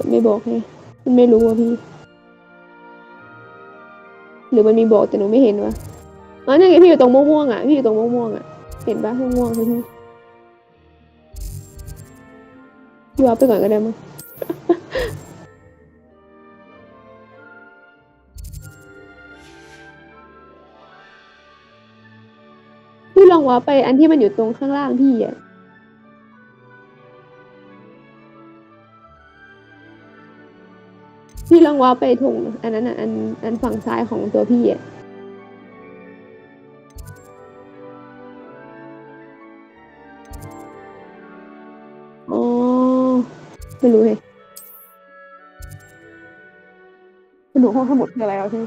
ไม่บอกไงมันไม่รู้อ่ะพี่หรือมันมีบอกแต่หนูไม่เห็นวะอ๋อนี่ไงพี่อยู่ตรงม่วงๆอ่ะพี่อยู่ตรงม่วงๆอ่ะเห็นปะม่วงๆพี่วางไปก่อนก็ได้มั้งพี่ ลองว่าไปอันที่มันอยู่ตรงข้างล่างพี่อ่ะพี่ลองว่าไปตรงอันนั้นอ่ะอันฝั่งซ้ายของตัวพี่อ่ะอ๋อไม่รู้เลยหนูห้องสมุดคืออะไรเอาใช่ไหม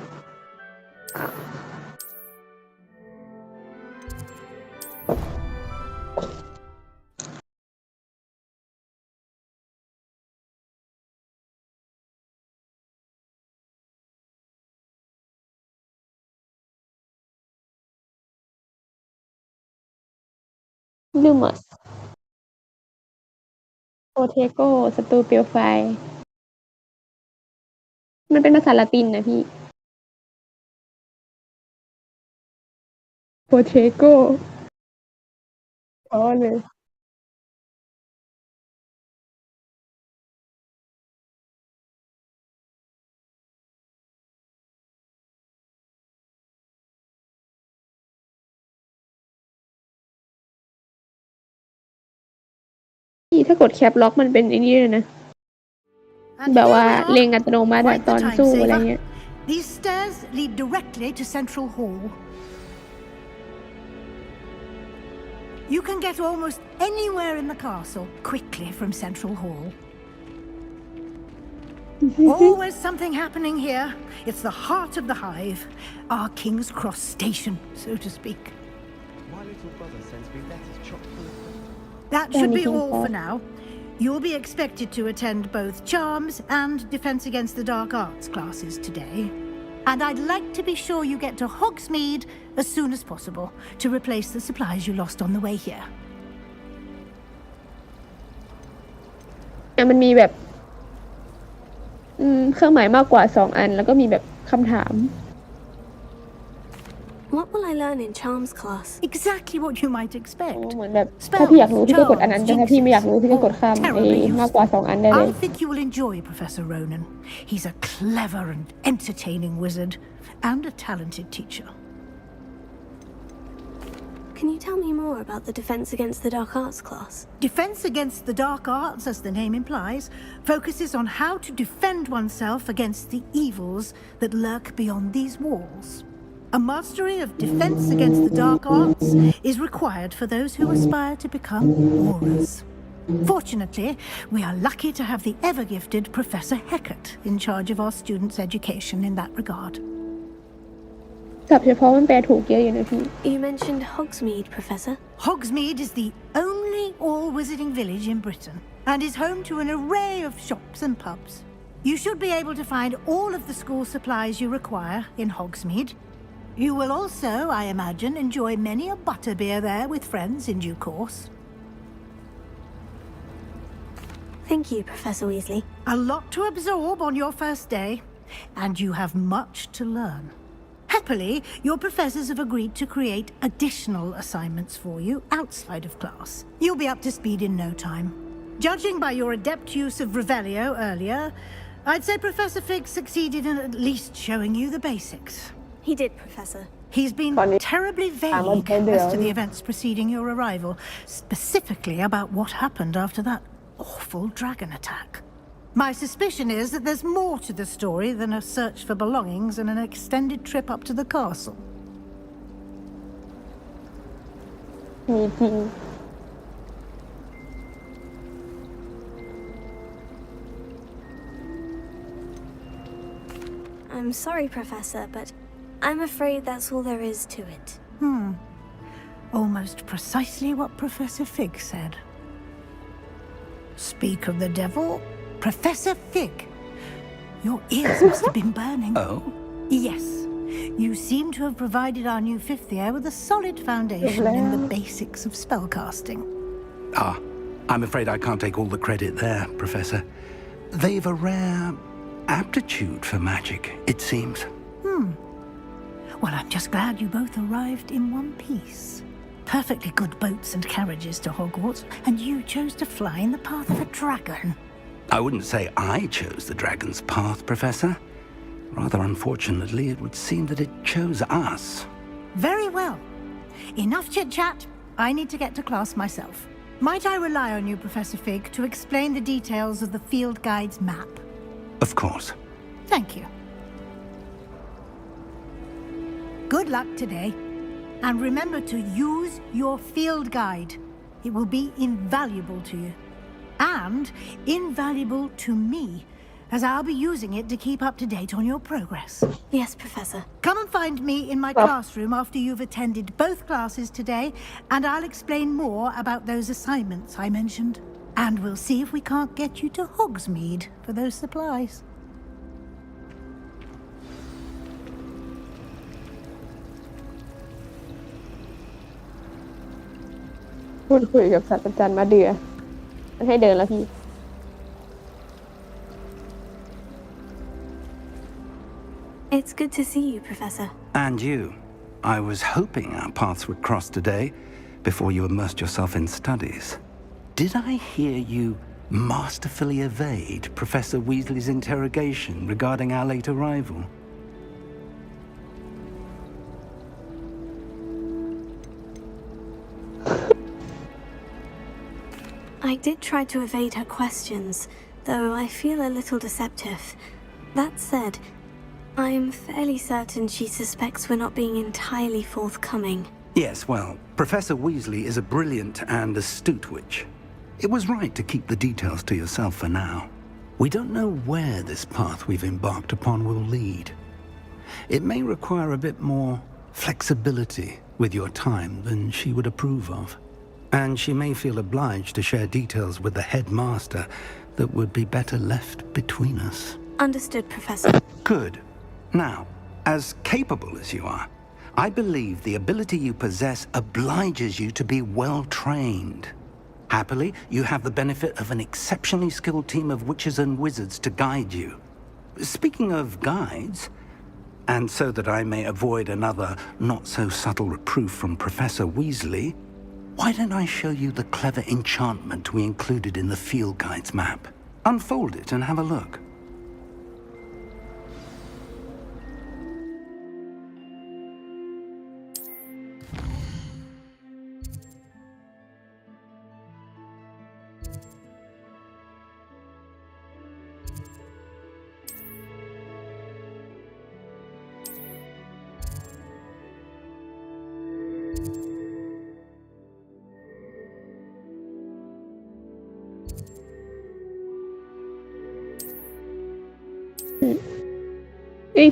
ลืมอ่ะโปเทโกศัตรูเปลวไฟมันเป็นภาษาละตินนะพี่โปเทโกอ๋อเลยพี่ถ้ากดแคปล็อกมันเป็นไอ้นี่เลยนะ And แบบ here ว่า we เล็ are. งอัตโนมัติอะ Quite ต the อน time สู้อะไร saver. เงี้ย These stairs lead directly to Central Hall. You can get almost anywhere in the castle quickly from Central Hall. Always something happening here. It's the heart of the hive, our King's Cross station, so to speak. My little brother sends me letters chock full of questions. That should be all for now. You'll be expected to attend both Charms and Defense Against the Dark Arts classes today. And I'd like to be sure you get to Hogsmeade as soon as possible to replace the supplies you lost on the way here. มันมีแบบเครื่องหมายมากกว่า2 อันแล้วก็มีแบบคำถาม What will I learn in Charms class? Exactly what you might expect. เหมือนแบบถ้าพี่อยากรู้พี่ก็กดอันนั้นแต่ถ้าพี่ไม่อยากรู้พี่ก็กดข้ามมากกว่า2 อันได้เลย I think you will enjoy Professor Ronan. He's a clever and entertaining wizard and a talented teacher. Can you tell me more about the Defense Against the Dark Arts class? Defense Against the Dark Arts, as the name implies, focuses on how to defend oneself against the evils that lurk beyond these walls. A mastery of Defense Against the Dark Arts is required for those who aspire to become aurors. Fortunately, we are lucky to have the ever-gifted Professor Heckert in charge of our students' education in that regard. ศัพท์เฉพาะมันแปลถูกเยอะอยู่นะพี่ You mentioned Hogsmeade, Professor. Hogsmeade is the only all-wizarding village in Britain and is home to an array of shops and pubs. You should be able to find all of the school supplies you require in Hogsmeade. You will also, I imagine, enjoy many a butterbeer there with friends in due course. Thank you, Professor Weasley. A lot to absorb on your first day, and you have much to learn. Happily, your professors have agreed to create additional assignments for you outside of class. You'll be up to speed in no time. Judging by your adept use of Revelio earlier, I'd say Professor Fig succeeded in at least showing you the basics. He did, Professor. He's been terribly vague as to the events preceding your arrival, specifically about what happened after that awful dragon attack. My suspicion is that there's more to the story than a search for belongings and an extended trip up to the castle. มีจริง I'm sorry, Professor, but I'm afraid that's all there is to it. Almost precisely what Professor Fig said. Speak of the devil, Professor Fig. Your ears must have been burning. Oh? Yes. You seem to have provided our new fifth year with a solid foundation in the basics of spellcasting. Ah, I'm afraid I can't take all the credit there, Professor. They've a rare aptitude for magic, it seems. Well, I'm just glad you both arrived in one piece. Perfectly good boats and carriages to Hogwarts, and you chose to fly in the path of a dragon. I wouldn't say I chose the dragon's path, Professor. Rather unfortunately, it would seem that it chose us. Very well. Enough chit-chat. I need to get to class myself. Might I rely on you, Professor Fig, to explain the details of the field guide's map? Of course. Thank you. Good luck today. And remember to use your field guide. It will be invaluable to you. And invaluable to me, as I'll be using it to keep up to date on your progress. Yes, Professor. Come and find me in my classroom after you've attended both classes today, and I'll explain more about those assignments I mentioned. And we'll see if we can't get you to Hogsmeade for those supplies. พูดคุยกับศาสตราจารย์มาเดือมันให้เดินแล้วพี่ It's good to see you, Professor. And you. I was hoping our paths would cross today before you immersed yourself in studies. Did I hear you masterfully evade Professor Weasley's interrogation regarding our late arrival? I did try to evade her questions, though I feel a little deceptive. That said, I'm fairly certain she suspects we're not being entirely forthcoming. Yes, well, Professor Weasley is a brilliant and astute witch. It was right to keep the details to yourself for now. We don't know where this path we've embarked upon will lead. It may require a bit more flexibility with your time than she would approve of. And she may feel obliged to share details with the headmaster that would be better left between us. Understood, Professor. Good. Now, as capable as you are, I believe the ability you possess obliges you to be well trained. Happily, you have the benefit of an exceptionally skilled team of witches and wizards to guide you. Speaking of guides, and so that I may avoid another not-so-subtle reproof from Professor Weasley, why don't I show you the clever enchantment we included in the field guide's map? Unfold it and have a look.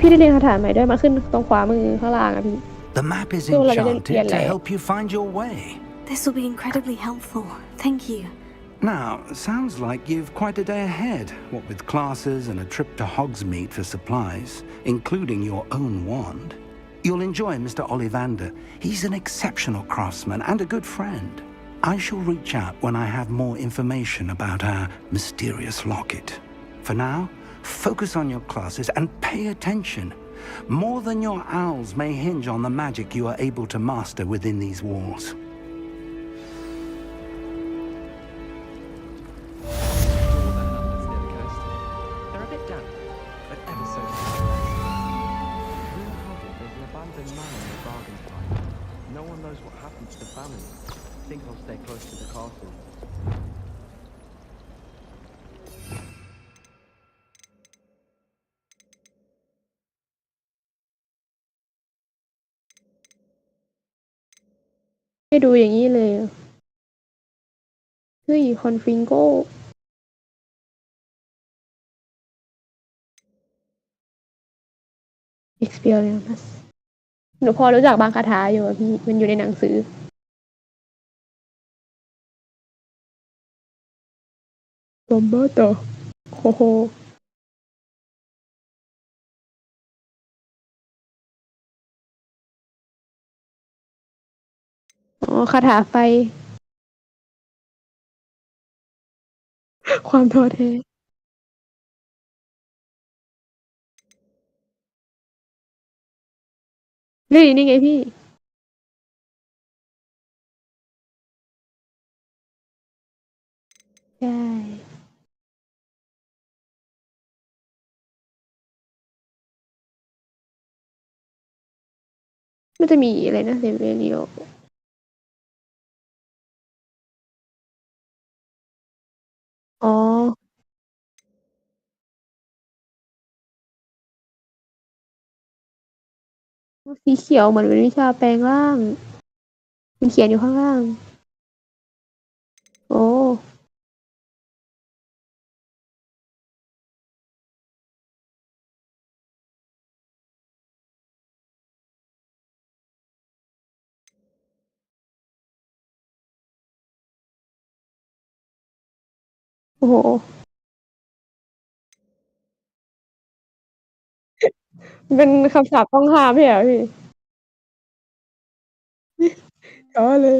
พี่ได้เรียนคาถาใหม่ด้วยมาขึ้นตรงขวามือข้างล่างอะพี่ The map is enchanted to help you find your way. This will be incredibly helpful. Thank you. Now, sounds like you've quite a day ahead, what with classes and a trip to Hogsmeade for supplies, including your own wand. You'll enjoy Mr. Ollivander. He's an exceptional craftsman and a good friend. I shall reach out when I have more information about our mysterious locket. For now, focus on your classes and pay attention. More than your owls may hinge on the magic you are able to master within these walls. They're a bit damp, but ever so there's an abandoned man in the bargain pile. No one knows what happened to the family. I think I'll stay close to the castle.ให้ดูอย่างนี้เลยเฮ้ยคอนฟิงโก้ experience หนูพอรู้จักบางคาถาอยู่อะพี่มันอยู่ในหนังสือบอมเบอร์ต่อโฮโฮอ๋อคาถาไฟความท้อแท้นี่ไงพี่ใช่มันจะมีอะไรนะเซเวเรียล อ๋อสีเขียวเหมือนเป็นวิชาแปลงร่างมันเขียนอยู่ข้างล่างโอ้โอ้โหมันเป็นคำสาปต้องห้ามไม่ใช่เหรอพี่อ๋อเลย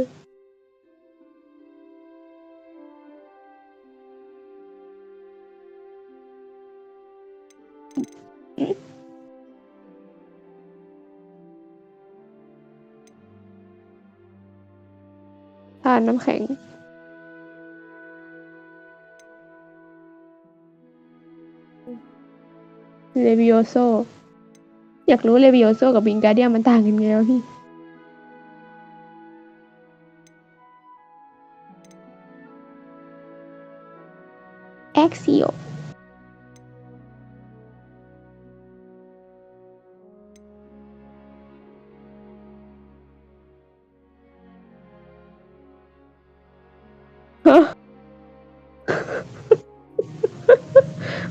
ทานน้ำแข็งเลวิโอโซอยากรู้เลวิโอโซกับวิงการเดียมมันต่างกันไงวะพี่แอ็กซิโอฮะ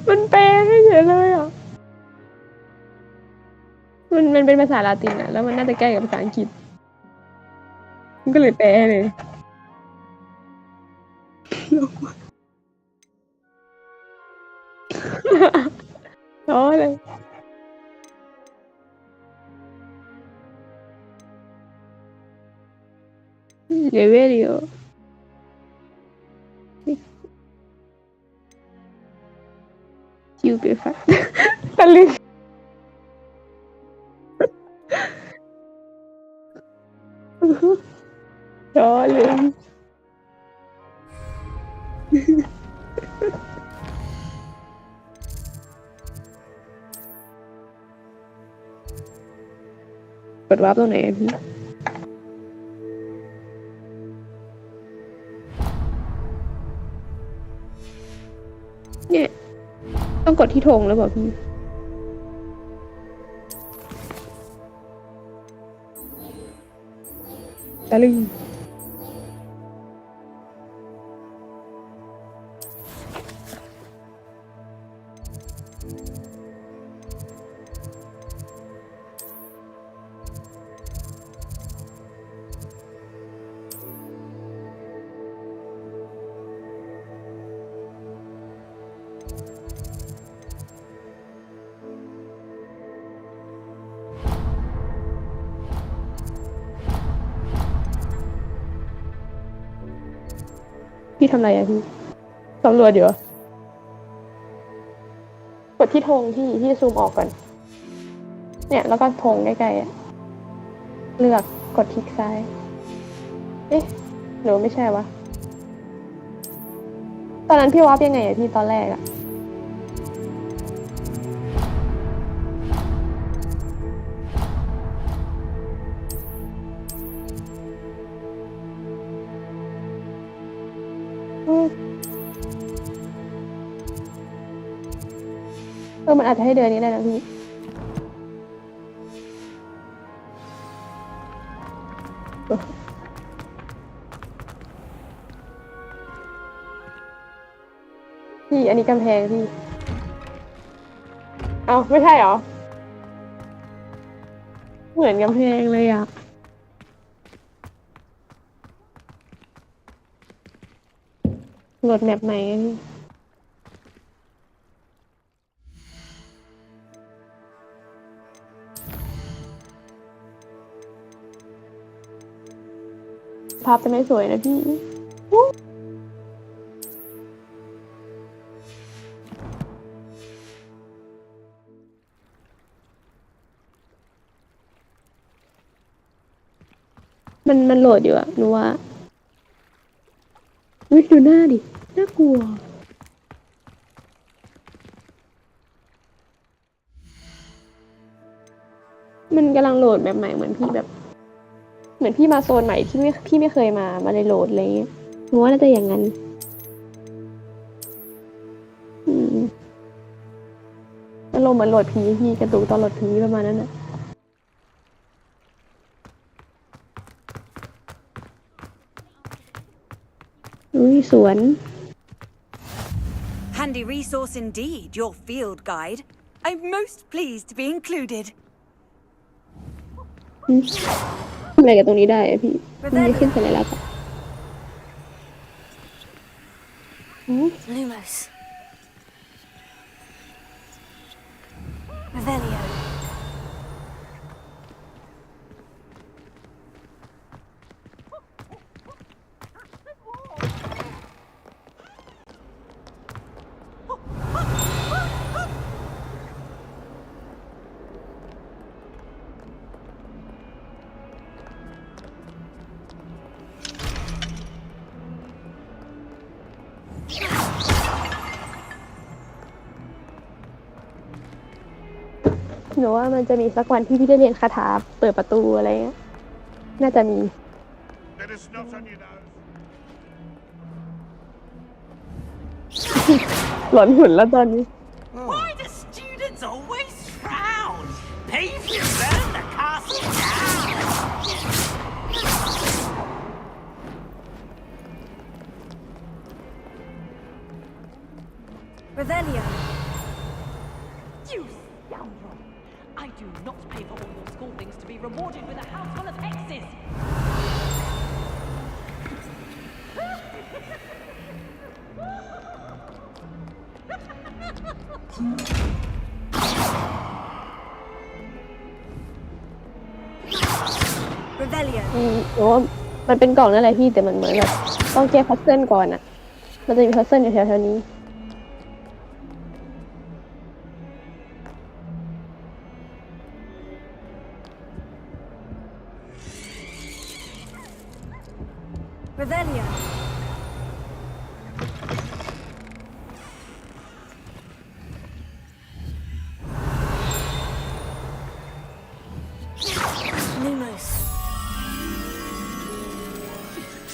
มันแปลให้เฉยเลยอ่ะมันเป็นภาษาลาตินอ่ะแล้วมันน่าจะใกล้กับภาษาอังกฤษมันก็เลยแปลให้เลยอ๋อเลยเลเวลิโอคิวเปฟัสตะลึงอ๋อเลยกดวาร์ปตรงไหนอะพี่เนี่ยต้องกดที่ธงแล้วบอกพี่ตะลึงพี่ทำอะไรอะพี่สำรวจอยู่กดที่ธงที่ซูมออกก่อนเนี่ยแล้วก็ธงใกล้ๆอะเลือกกดคลิกซ้ายเอ๊ะหรือไม่ใช่วะตอนนั้นพี่วาร์ปยังไงอะพี่ตอนแรกอะมันอาจจะให้เดินนี้ได้นะพี่อันนี้กำแพงพี่เอาไม่ใช่เหรอเหมือนกำแพงเลยอะโหลดแมปใหม่นี่ภาพจะไม่สวยนะพี่มันโหลดอยู่อะหนูว่าดูหน้าดิน่ากลัวมันกำลังโหลดแบบใหม่เหมือนพี่มาโซนใหม่ที่พี่ไม่เคยมาเลยโหลดอะไรเงี้ยหนูว่าน่าจะอย่างนั้น ารมณ์เหมือนโหลดผีพี่กระตุกตอนโหลดผีประมาณนั้นน่ะอุ้ยสวน Handy resource indeed, your field guide. I'm most pleased to be included. อะไรกับตรงนี้ได้อะพี่มันไม่ขึ้นสัญลักษณ์ Lumos. Revelio.หนูว่ามันจะมีสักวันที่พี่ได้เรียนคาถาเปิดประตูอะไรเงี้ยน่าจะมีหลอนหุ่นแล้วตอนนี้ Why do students always frown? Pave and burn the castle down! Revelio. You scoundrel! I do not pay for all your school things to be rewarded with a house full of hexes! Revelio. หนูว่ามันเป็นกล่องนั่นแหละพี่แต่มันเหมือนแบบต้องแก้พัซเซิลก่อนอ่ะมันจะมีพัซเซิลอยู่แถวๆนี้ Revelio. Lumos.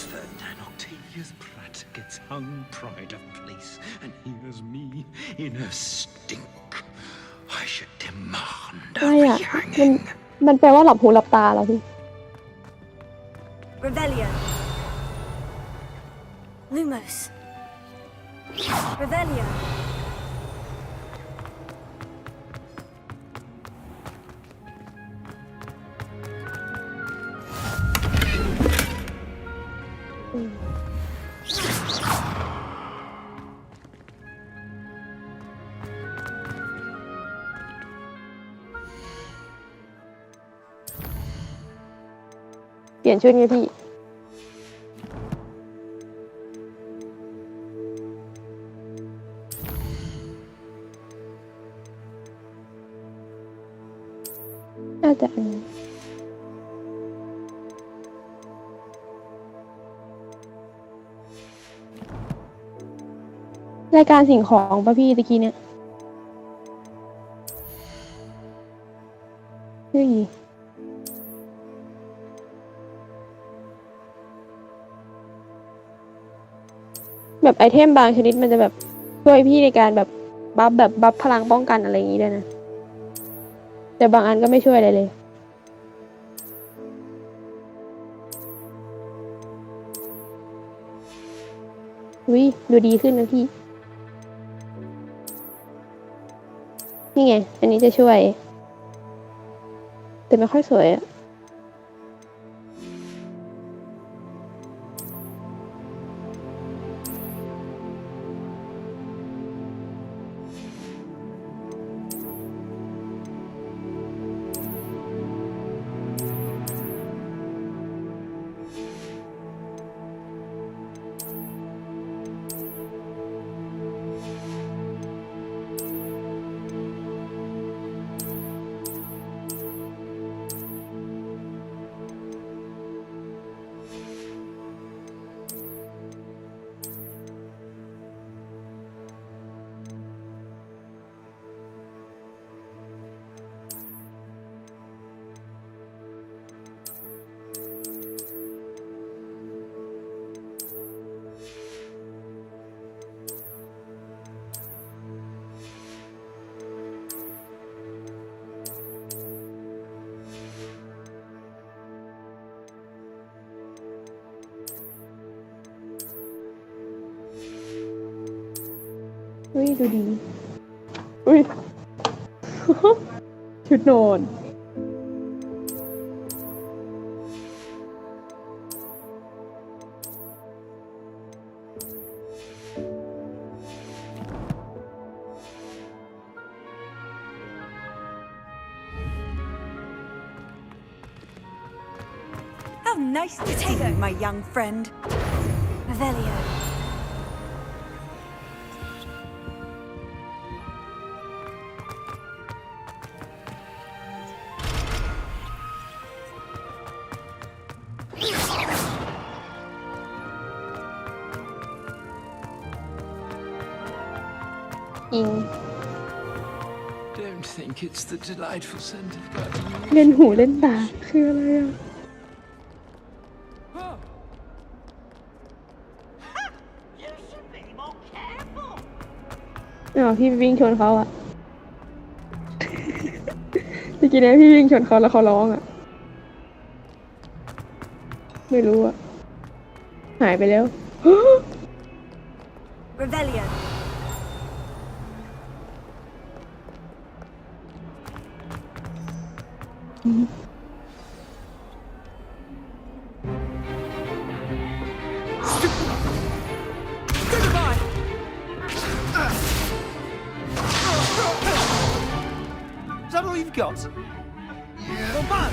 Ferdinand Octavius Pratt gets hung pride of place, and here's me in a stink. I should demand อะไร a อ่ะ hanging. มันแปลว่าหลับหูหลับตาเหรอพี่ Revelio. Lumos. Revelio. Ừ. เปลี่ยนชุดไงพี่น่าจะอันนี้รายการสิ่งของป่ะพี่ตะกี้เนี่ยเฮ้ยแบบไอเทมบางชนิดมันจะแบบช่วยพี่ในการแบบบัฟพลังป้องกันอะไรอย่างงี้ด้วยนะแต่บางอันก็ไม่ช่วยอะไรเลยวิดูดีขึ้นนะพี่นี่ไงอันนี้จะช่วยแต่ไม่ค่อยสวยอะ อุ้ยดูดีอุ้ย ชุดนอน How nice to see you, my young friend. Revelio. Don't think it's the delightful scent of garden. เล่นหูเล่นตาคืออะไรอ่ะ You should be more careful. อ๋อพี่วิ่งชนเขาอ่ะ เมื่อกี้เนี่ยพี่วิ่งชนเขาแล้วเขาร้องอ่ะ ไม่รู้อ่ะ หายไปแล้ว Revelio. Goodbye! Is that all you've got? Come on!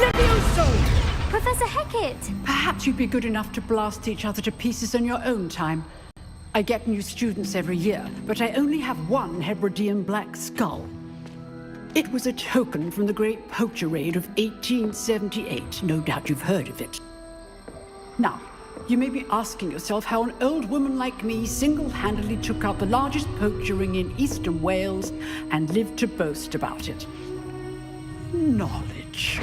Levioso! Professor Hecat! Perhaps you'd be good enough to blast each other to pieces on your own time. I get new students every year, but I only have one Hebridean black skull. It was a token from the Great Poacher Raid of 1878. No doubt you've heard of it. Now, you may be asking yourself how an old woman like me single-handedly took out the largest poacher ring in eastern Wales and lived to boast about it. Knowledge.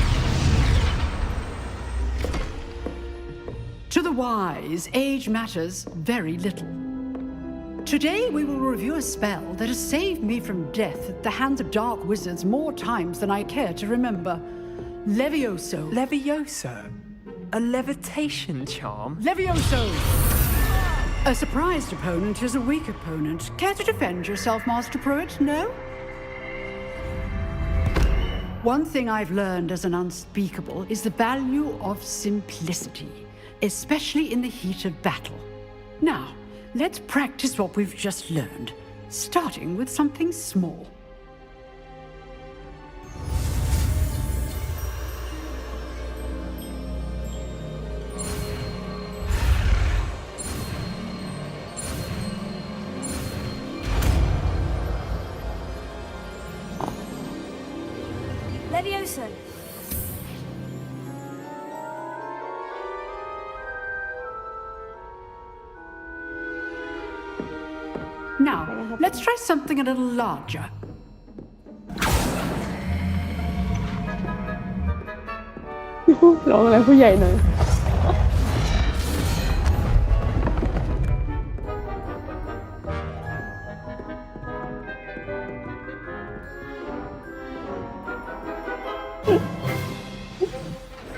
To the wise, age matters very little. Today we will review a spell that has saved me from death at the hands of dark wizards more times than I care to remember. Levioso. Levioso? A levitation charm? Levioso! A surprised opponent is a weak opponent. Care to defend yourself, Master Pruitt? No? One thing I've learned as an unspeakable is the value of simplicity, especially in the heat of battle. Now, let's practice what we've just learned, starting with something small. Levioso. Now, let's try something a little larger.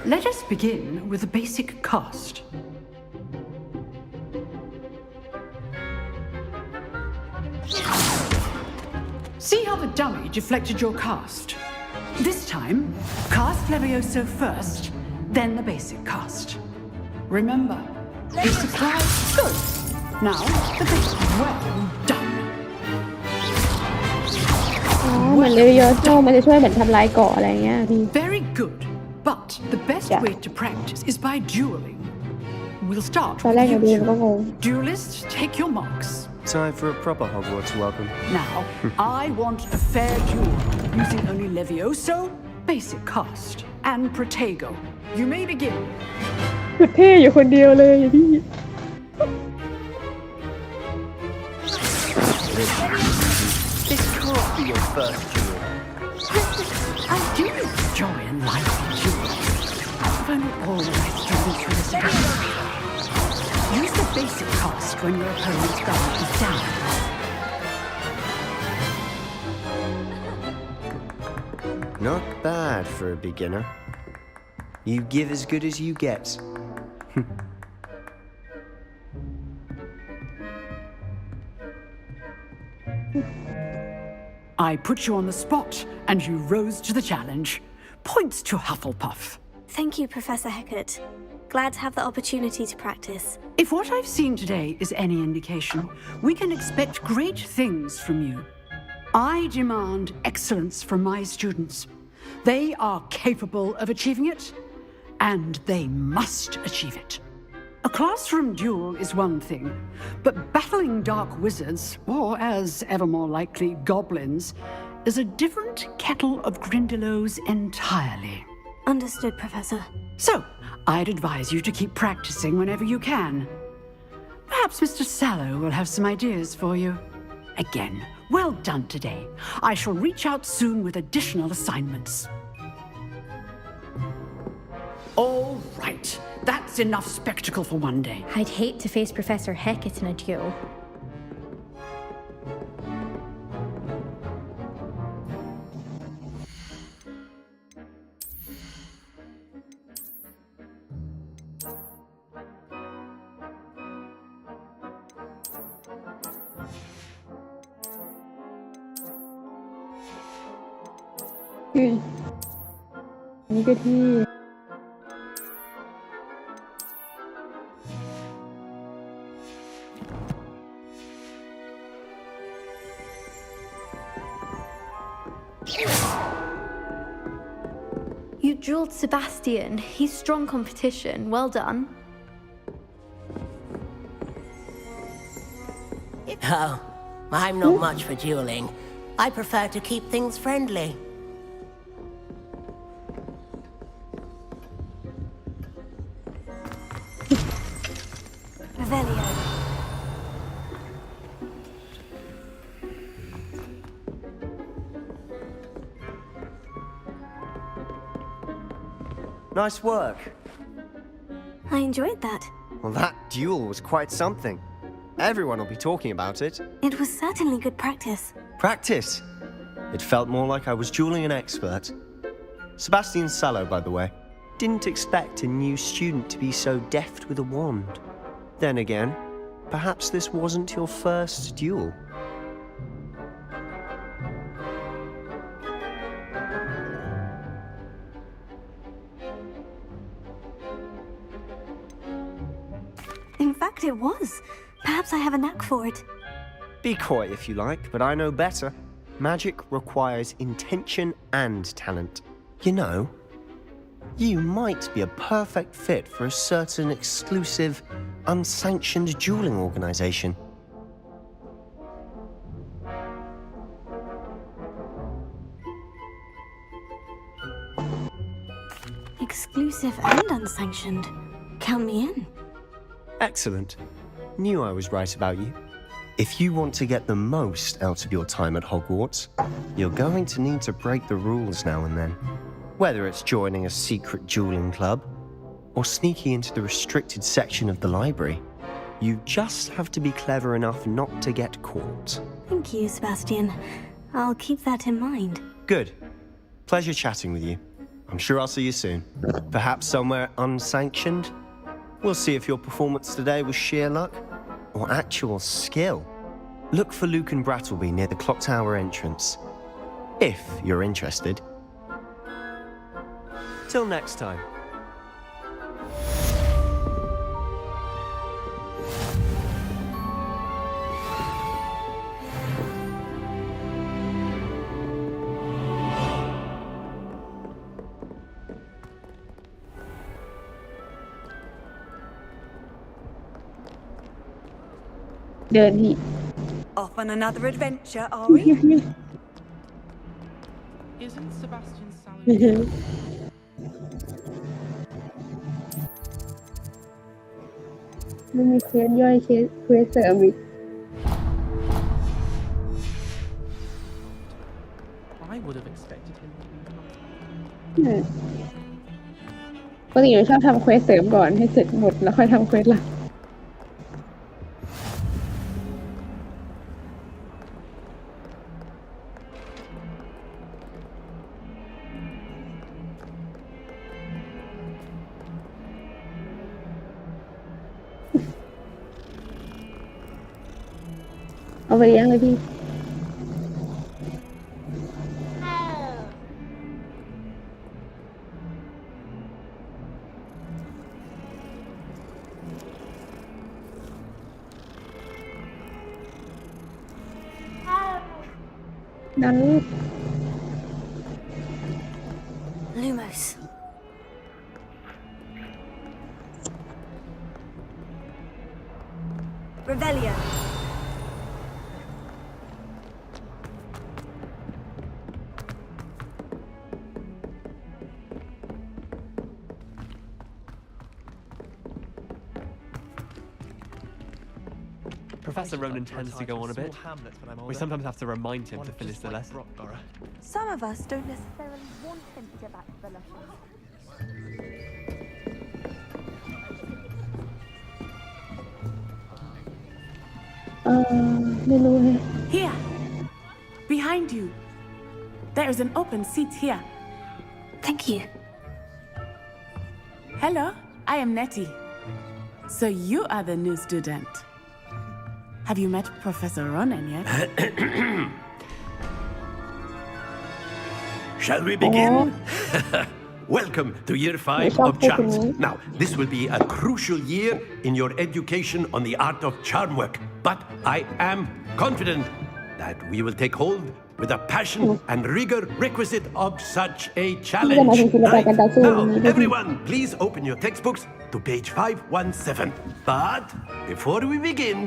Let us begin with a basic cast. See how the dummy deflected your cast? This time, cast Levioso first, then the basic cast. Remember, a surprise. Good. Now, the basic. Well done. เหมือนเลวิโอโซมันจะช่วยเหมือนทำลายเกาะอะไรเงี้ยพี่ Very good. But the best way to practice is by dueling. We'll start with you two. Duelists, take your marks. Time for a proper Hogwarts welcome. Now, I want a fair duel using only Levioso, basic cast, and Protego. You may begin. สุดเท่อยู่คนเดียวเลยพี่ This can't be your first duel. I do enjoy a lively duel. If only all of my students were this good. Use the basic cast when your opponent's guard is down. Not bad for a beginner. You give as good as you get. I put you on the spot, and you rose to the challenge. Points to Hufflepuff. Thank you, Professor Hecat. Glad to have the opportunity to practice. If what I've seen today is any indication, we can expect great things from you. I demand excellence from my students. They are capable of achieving it, and they must achieve it. A classroom duel is one thing, but battling dark wizards, or as ever more likely, goblins, is a different kettle of Grindylows entirely. Understood, Professor. So, I'd advise you to keep practicing whenever you can. Perhaps Mr. Sallow will have some ideas for you. Again, well done today. I shall reach out soon with additional assignments. All right. That's enough spectacle for one day. I'd hate to face Professor Hecat in a duel. You drilled Sebastian. He's strong competition. Well done. Oh, I'm not much for dueling. I prefer to keep things friendly. Revelio. Nice work. I enjoyed that. Well, that duel was quite something. Everyone will be talking about it. It was certainly good practice. Practice? It felt more like I was dueling an expert. Sebastian Sallow, by the way. Didn't expect a new student to be so deft with a wand. Then again, perhaps this wasn't your first duel. In fact, it was. Perhaps I have a knack for it. Be coy if you like, but I know better. Magic requires intention and talent. You know, you might be a perfect fit for a certain exclusive, unsanctioned dueling organization. Exclusive and unsanctioned. Count me in. Excellent. Knew I was right about you. If you want to get the most out of your time at Hogwarts, you're going to need to break the rules now and then. Whether it's joining a secret dueling club or sneaking into the restricted section of the library, you just have to be clever enough not to get caught. Thank you, Sebastian. I'll keep that in mind. Good. Pleasure chatting with you. I'm sure I'll see you soon. Perhaps somewhere unsanctioned? We'll see if your performance today was sheer luck or actual skill. Look for Luke and Brattleby near the clock tower entrance, if you're interested. Till next time. Off on another adventure, are we? Isn't Sebastian Sallow? ไม่มีเคสย่อยเคสเสริมอีก I would have expected him to be. ปกติเราชอบทำเควสเสริมก่อนให้เสร็จหมดแล้วค่อยทำเควสหลักเอาไปเลี้ยงเลยพี่ นั้น Lumos. Revelio. Professor Ronan tends to go on a bit. We sometimes have to remind him to finish the lesson. Some of us don't necessarily want him to get back to the lessons. ไม่รู้เลย Here, behind you. There is an open seat here. Thank you. Hello, I am Nettie. So you are the new student. Have you met Professor Ronan yet? Shall we begin? Welcome to year 5 of charms. Now, this will be a crucial year in your education on the art of charm work. But I am confident that we will take hold with the passion and rigor requisite of such a challenge. Right? Now, everyone, please open your textbooks to page 517. But before we begin,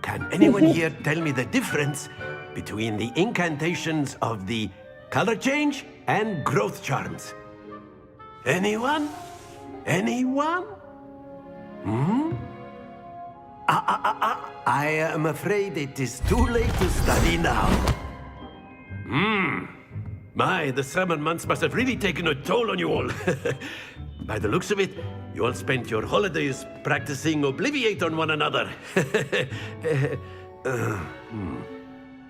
can anyone here tell me the difference between the incantations of the color change and growth charms? Anyone? Anyone? I am afraid it is too late to study now. My, the summer months must have really taken a toll on you all. By the looks of it, you all spent your holidays practicing Obliviate on one another.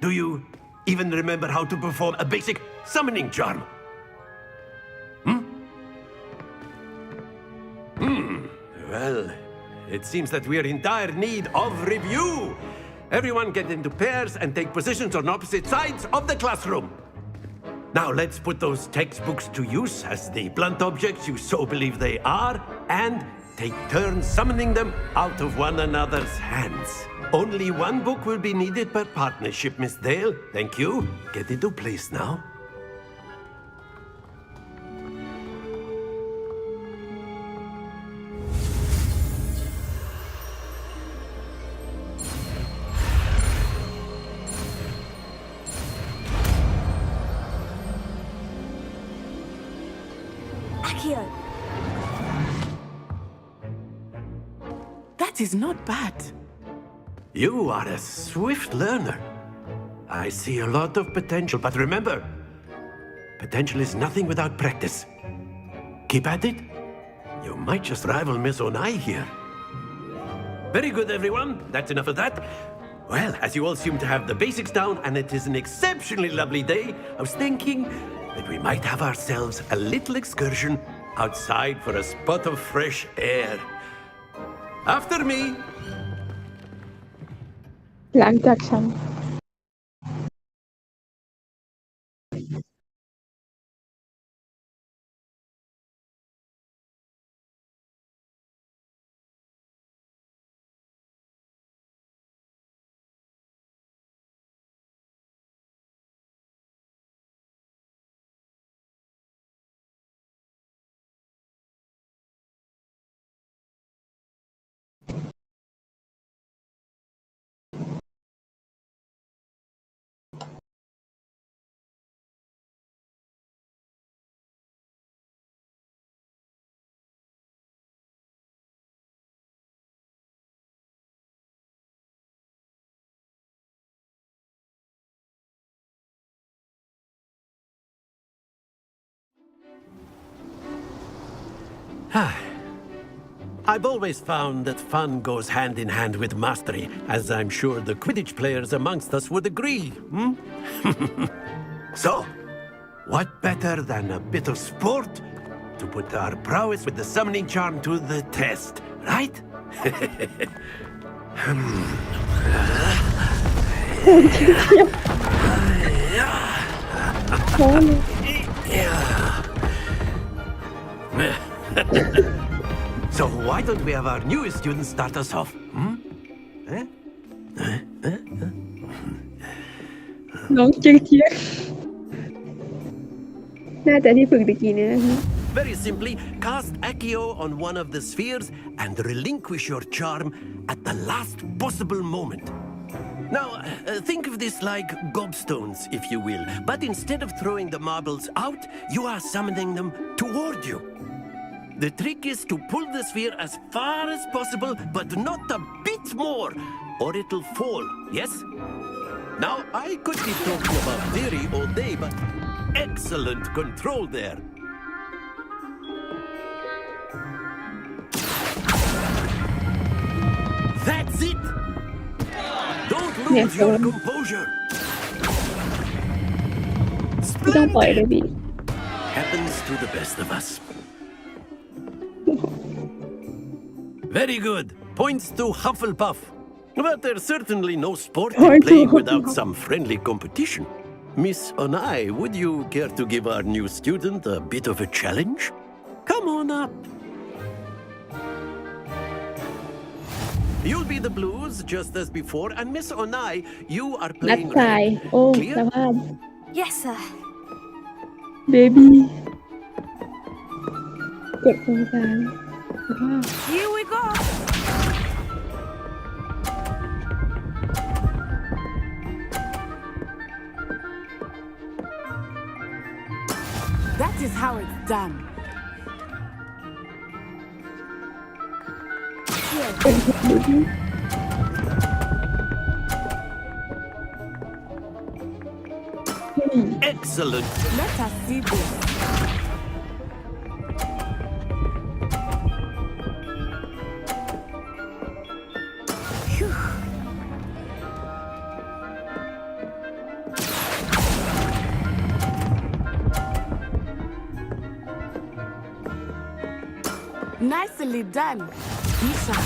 Do you even remember how to perform a basic summoning charm? Well, it seems that we are in dire need of review. Everyone get into pairs and take positions on opposite sides of the classroom. Now let's put those textbooks to use as the blunt objects you so believe they are, and take turns summoning them out of one another's hands. Only one book will be needed per partnership, Miss Dale. Thank you. Get into place now. Accio. That is not bad. You are a swift learner. I see a lot of potential, but remember, potential is nothing without practice. Keep at it. You might just rival Miss Onai here. Very good, everyone. That's enough of that. Well, as you all seem to have the basics down, and it is an exceptionally lovely day, I was thinking that we might have ourselves a little excursion outside for a spot of fresh air. After me. หลังจากฉัน I've always found that fun goes hand in hand with mastery, as I'm sure the Quidditch players amongst us would agree. So, what better than a bit of sport to put our prowess with the summoning charm to the test, right? So why don't we have our newest student start us off? น้องเจี๊ยกเจี๊ยกน่าจะที่ฝึกตะกี้เนี่ยนะพี่ Very simply, cast Accio on one of the spheres and relinquish your charm at the last possible moment. Now, think of this like gobstones, if you will, but instead of throwing the marbles out, you are summoning them toward you. The trick is to pull the sphere as far as possible, but not a bit more, or it'll fall, yes? Now, I could be talking about theory all day, but excellent control there. That's it! Don't lose your composure. ไม่ต้องปล่อยเลยพี่ Happens to the best of us. Very good. Points to Hufflepuff. But there's certainly no sport in playing without some friendly competition. Miss Onai, would you care to give our new student a bit of a challenge? Come on up. You'll be the Blues just as before, and Miss Onai, you are นัด playing ทราย red. โอ้ Clear? สภาพ Yes, sir. เบบี้กดสงสารสภาพ Here we go. That is how it's done. เป็นเบบี้ Excellent. Let us see this. Phew. Nicely done. Be sharp.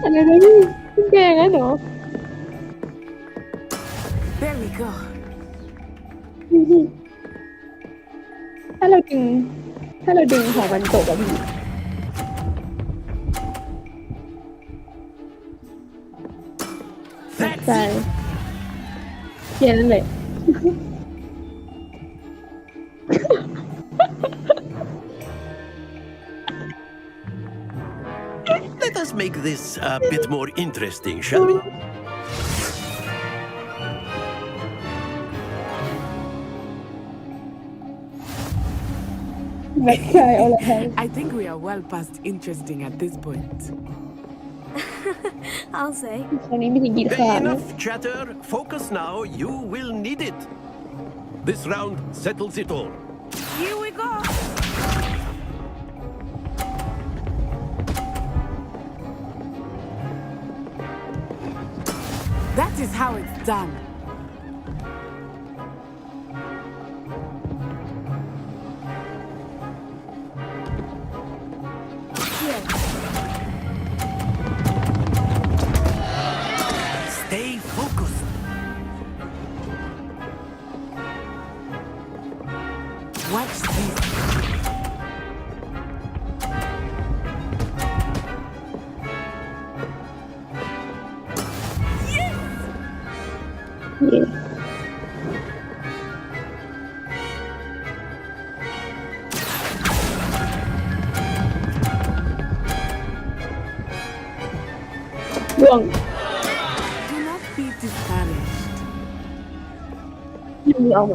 อะไรนะพี่พี่แกงั้นเหรอ There we go. ถ้าเราดึงของมันตกอะพี่ใช่แค่นั้นแหละ Let us make this a bit more interesting, shall we? I think we are well past interesting at this point. I'll say. ตอนนี้มีถึงกี่ครั้ง Enough chatter. Focus now. You will need it. This round settles it all. Here we go. That is how it's done. ร่วง Do not be discouraged. ยังมีเอาไหม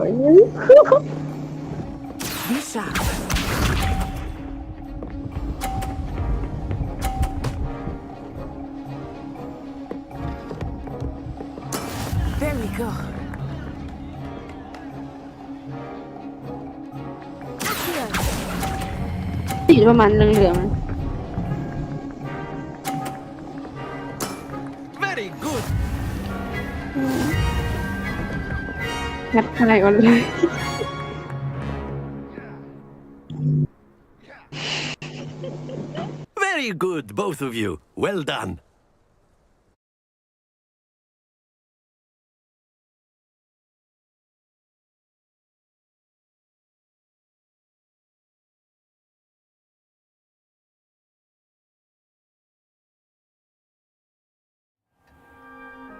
Be sharp. There we go. สีประมาณเหลือง Very good. ๆงัดอะไรก่อนเลย Very good, both of you. Well done.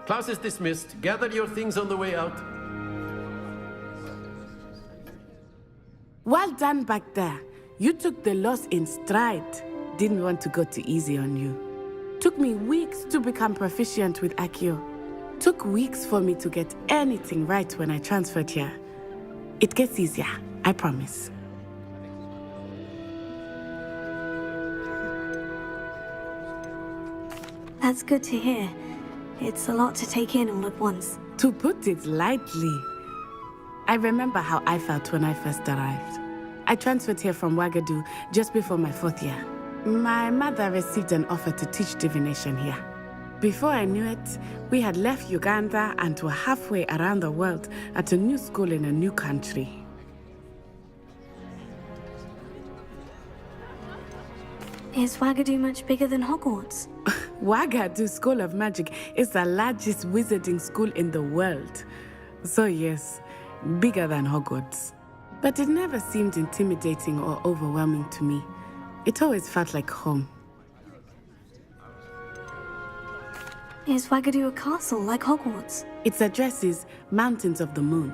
class is dismissed. Gather your things on the way out. Well done back there. You took the loss in stride. Didn't want to go too easy on you. Took me weeks to become proficient with Accio. Took weeks for me to get anything right when I transferred here. It gets easier, I promise. That's good to hear. It's a lot to take in all at once. To put it lightly, I remember how I felt when I first arrived. I transferred here from Ouagadougou just before my 4th year. My mother received an offer to teach divination here. Before I knew it, we had left Uganda and were halfway around the world at a new school in a new country. Is Ouagadougou much bigger than Hogwarts? Ouagadougou School of Magic is the largest wizarding school in the world. So yes, bigger than Hogwarts. But it never seemed intimidating or overwhelming to me. It always felt like home. Is Ouagadougou a castle like Hogwarts? Its address is Mountains of the Moon.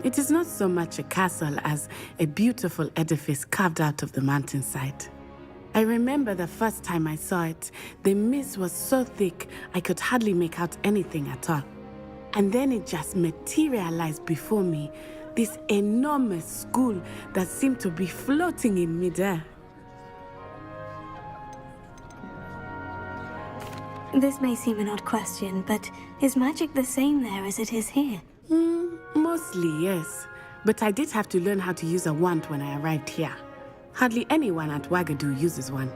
It is not so much a castle as a beautiful edifice carved out of the mountainside. I remember the first time I saw it, the mist was so thick I could hardly make out anything at all. And then it just materialized before me, this enormous school that seemed to be floating in midair. This may seem an odd question, but is magic the same there as it is here? Mostly, yes. But I did have to learn how to use a wand when I arrived here. Hardly anyone at Ouagadougou uses one.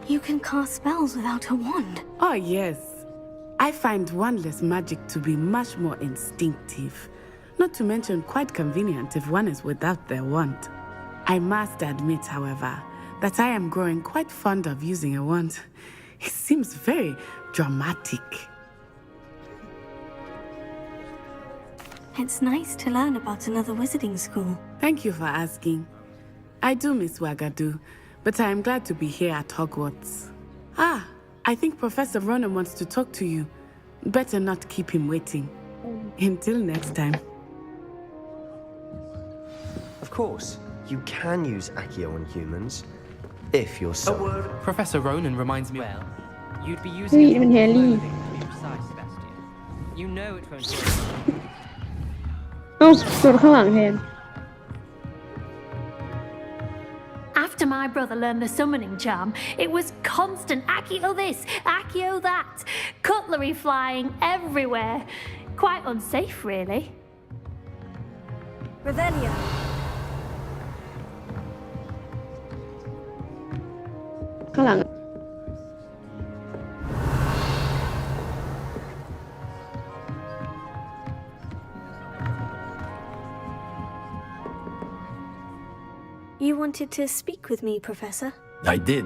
You can cast spells without a wand. Oh, yes. I find wandless magic to be much more instinctive. Not to mention quite convenient if one is without their wand. I must admit, however, that I am growing quite fond of using a wand. It seems very dramatic. It's nice to learn about another wizarding school. Thank you for asking. I do miss Ouagadougou, but I am glad to be here at Hogwarts. Ah, I think Professor Ronan wants to talk to you. Better not keep him waiting. Until next time. Of course, you can use Accio on humans, if you're so. Professor Ronan reminds me. Well, you'd be using it even Harry. to be precise, Sebastian. You know it won't work. เอาส่วนข้างหลังแทน After my brother learned the summoning charm, it was constant Accio this, Accio that, cutlery flying everywhere. Quite unsafe, really. Revelio. You wanted to speak with me, Professor? I did.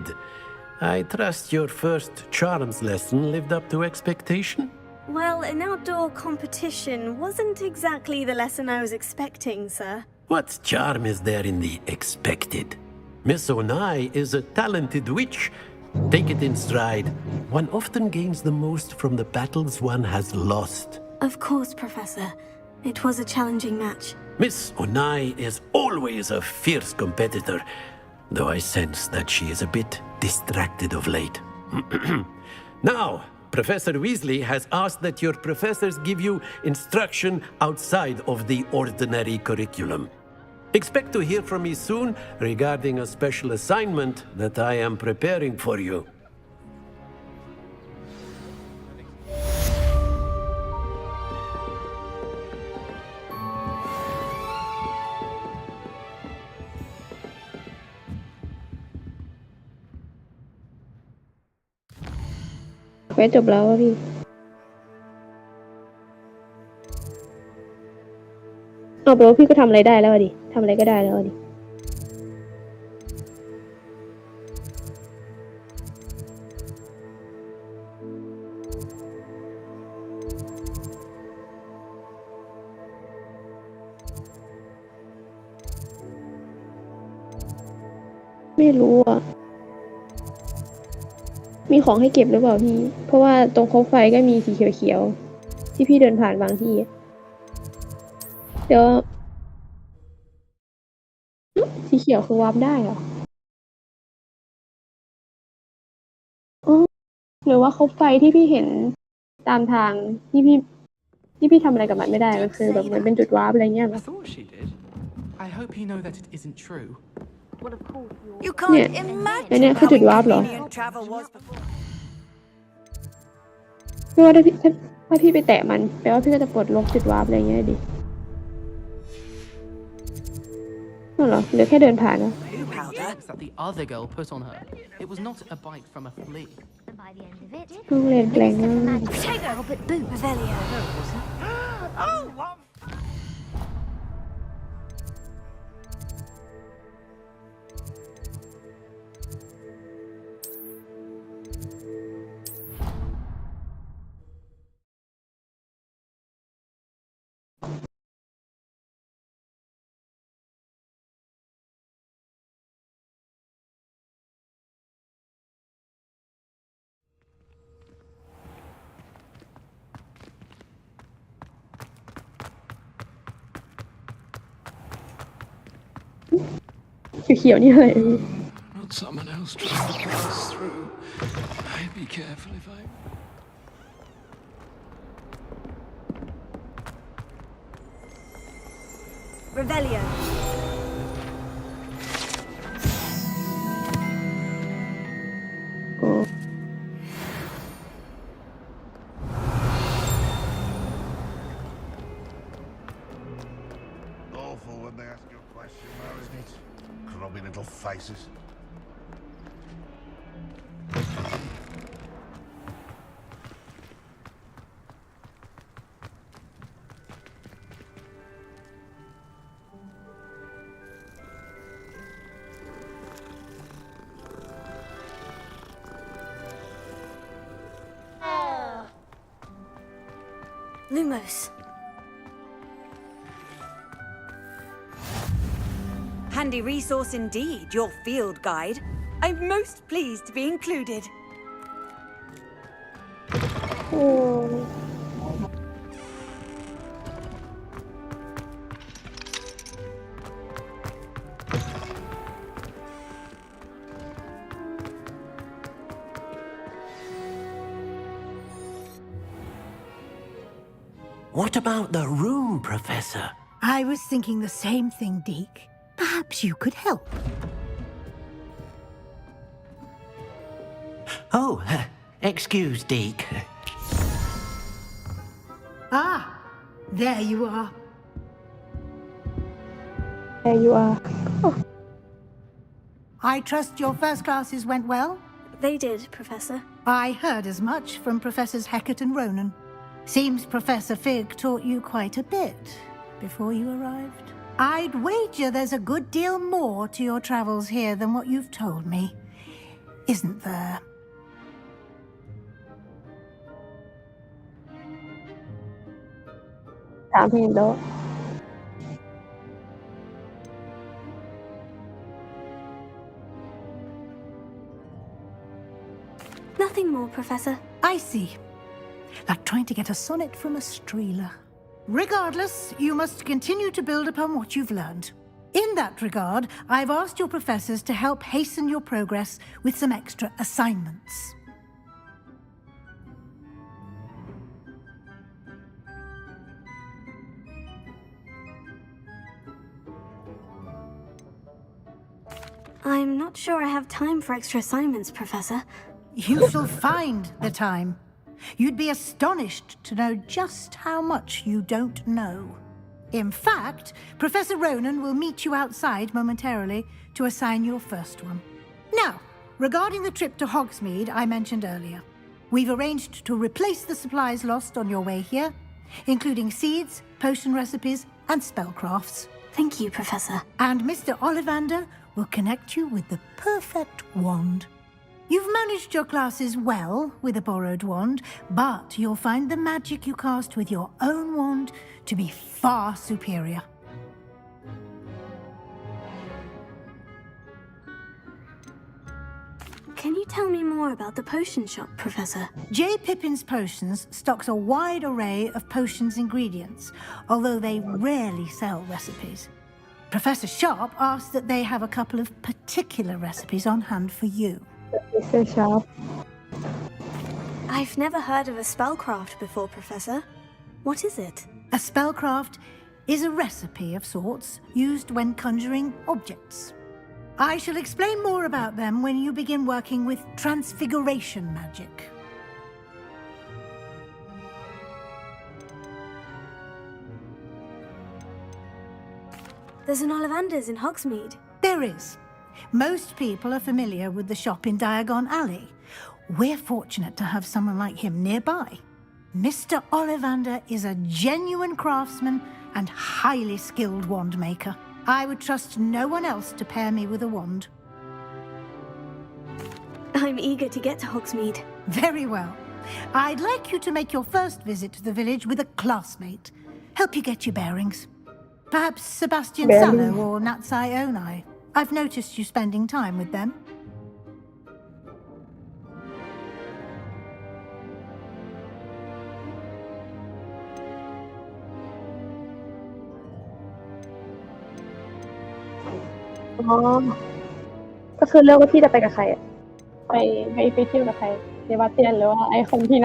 I trust your first charms lesson lived up to expectation? Well, an outdoor competition wasn't exactly the lesson I was expecting, sir. What charm is there in the expected? Miss Onai is a talented witch. Take it in stride. One often gains the most from the battles one has lost. Of course, Professor. It was a challenging match. Miss Onai is always a fierce competitor, though I sense that she is a bit distracted of late. Now, Professor Weasley has asked that your professors give you instruction outside of the ordinary curriculum. Expect to hear from me soon regarding a special assignment that I am preparing for you. Quét จบแล้วอะพี่เอาไปว่าพี่ก็ทำอะไรได้แล้วอะดิทำอะไรก็ได้แล้วอะดิ ไม่รู้อ่ะมีของให้เก็บหรือเปล่าพี่เพราะว่าตรงคบไฟก็มีสีเขียวๆที่พี่เดินผ่านบางที่เดี๋ยวสีเขียวคือวาร์ปได้เหรออ๋อหรือว่าคบไฟที่พี่เห็นตามทางที่พี่ทำอะไรกับมันไม่ได้มันคือแบบเหมือนเป็นจุดวาร์ปอะไรเงี้ยเหรอ I thought she did. I hope you know that it isn't true. You เนี่ย can't แล้วเนี่ยคือ imagine จุด how วาร์ปเหรอ inconvenient travel was before. ไม่ว่าถ้าพี่ไปแตะมันแปลว่าพี่ก็จะปลดล็อกจุดวาร์ปอะไรเงี้ยดินั่นเหรอหรือแค่เดินผ่านนะ That the other girl put on her. It was not a bite from a flea. โรงเรียนแปลงมาก Albert Boot. Revelio. Oh, what? เขียวๆนี่อะไร Not someone else trying to pass through. I'd be careful if I... Revelio. Awful when they ask you a question, though, isn't it? Grubby little faces. Lumos. Handy resource indeed, your field guide. I'm most pleased to be included. โอ้ What about the room, Professor? I was thinking the same thing, Deke. Perhaps you could help. Oh, excuse, Deke. Ah, there you are. There you are. I trust your first classes went well? They did, Professor. I heard as much from Professors Hecat and Ronan. Seems Professor Fig taught you quite a bit before you arrived. I'd wager there's a good deal more to your travels here than what you've told me, isn't there? Nothing more, Professor. I see. Like trying to get a sonnet from a streeler. Regardless, you must continue to build upon what you've learned. In that regard, I've asked your professors to help hasten your progress with some extra assignments. I'm not sure I have time for extra assignments, Professor. You shall find the time. You'd be astonished to know just how much you don't know. In fact, Professor Ronan will meet you outside momentarily to assign your first one. Now, regarding the trip to Hogsmeade I mentioned earlier, we've arranged to replace the supplies lost on your way here, including seeds, potion recipes, and spellcrafts. Thank you, Professor. And Mr. Ollivander will connect you with the perfect wand. You've managed your classes well with a borrowed wand, but you'll find the magic you cast with your own wand to be far superior. you tell me more about the potion shop, Professor? J. Pippin's Potions stocks a wide array of potions ingredients, although they rarely sell recipes. Professor Sharp asked that they have a couple of particular recipes on hand for you. Professor Sharp. I've never heard of a spellcraft before, Professor. What is it? A spellcraft is a recipe of sorts used when conjuring objects. I shall explain more about them when you begin working with transfiguration magic. There's an Ollivander's in Hogsmeade. There is. Most people are familiar with the shop in Diagon Alley. We're fortunate to have someone like him nearby. Mr. Ollivander is a genuine craftsman and highly skilled wand maker. I would trust no one else to pair me with a wand. I'm eager to get to Hogsmeade. Very well. I'd like you to make your first visit to the village with a classmate. Help you get your bearings. Perhaps Sebastian Sallow or Natsai Onai. I've noticed you spending time with them.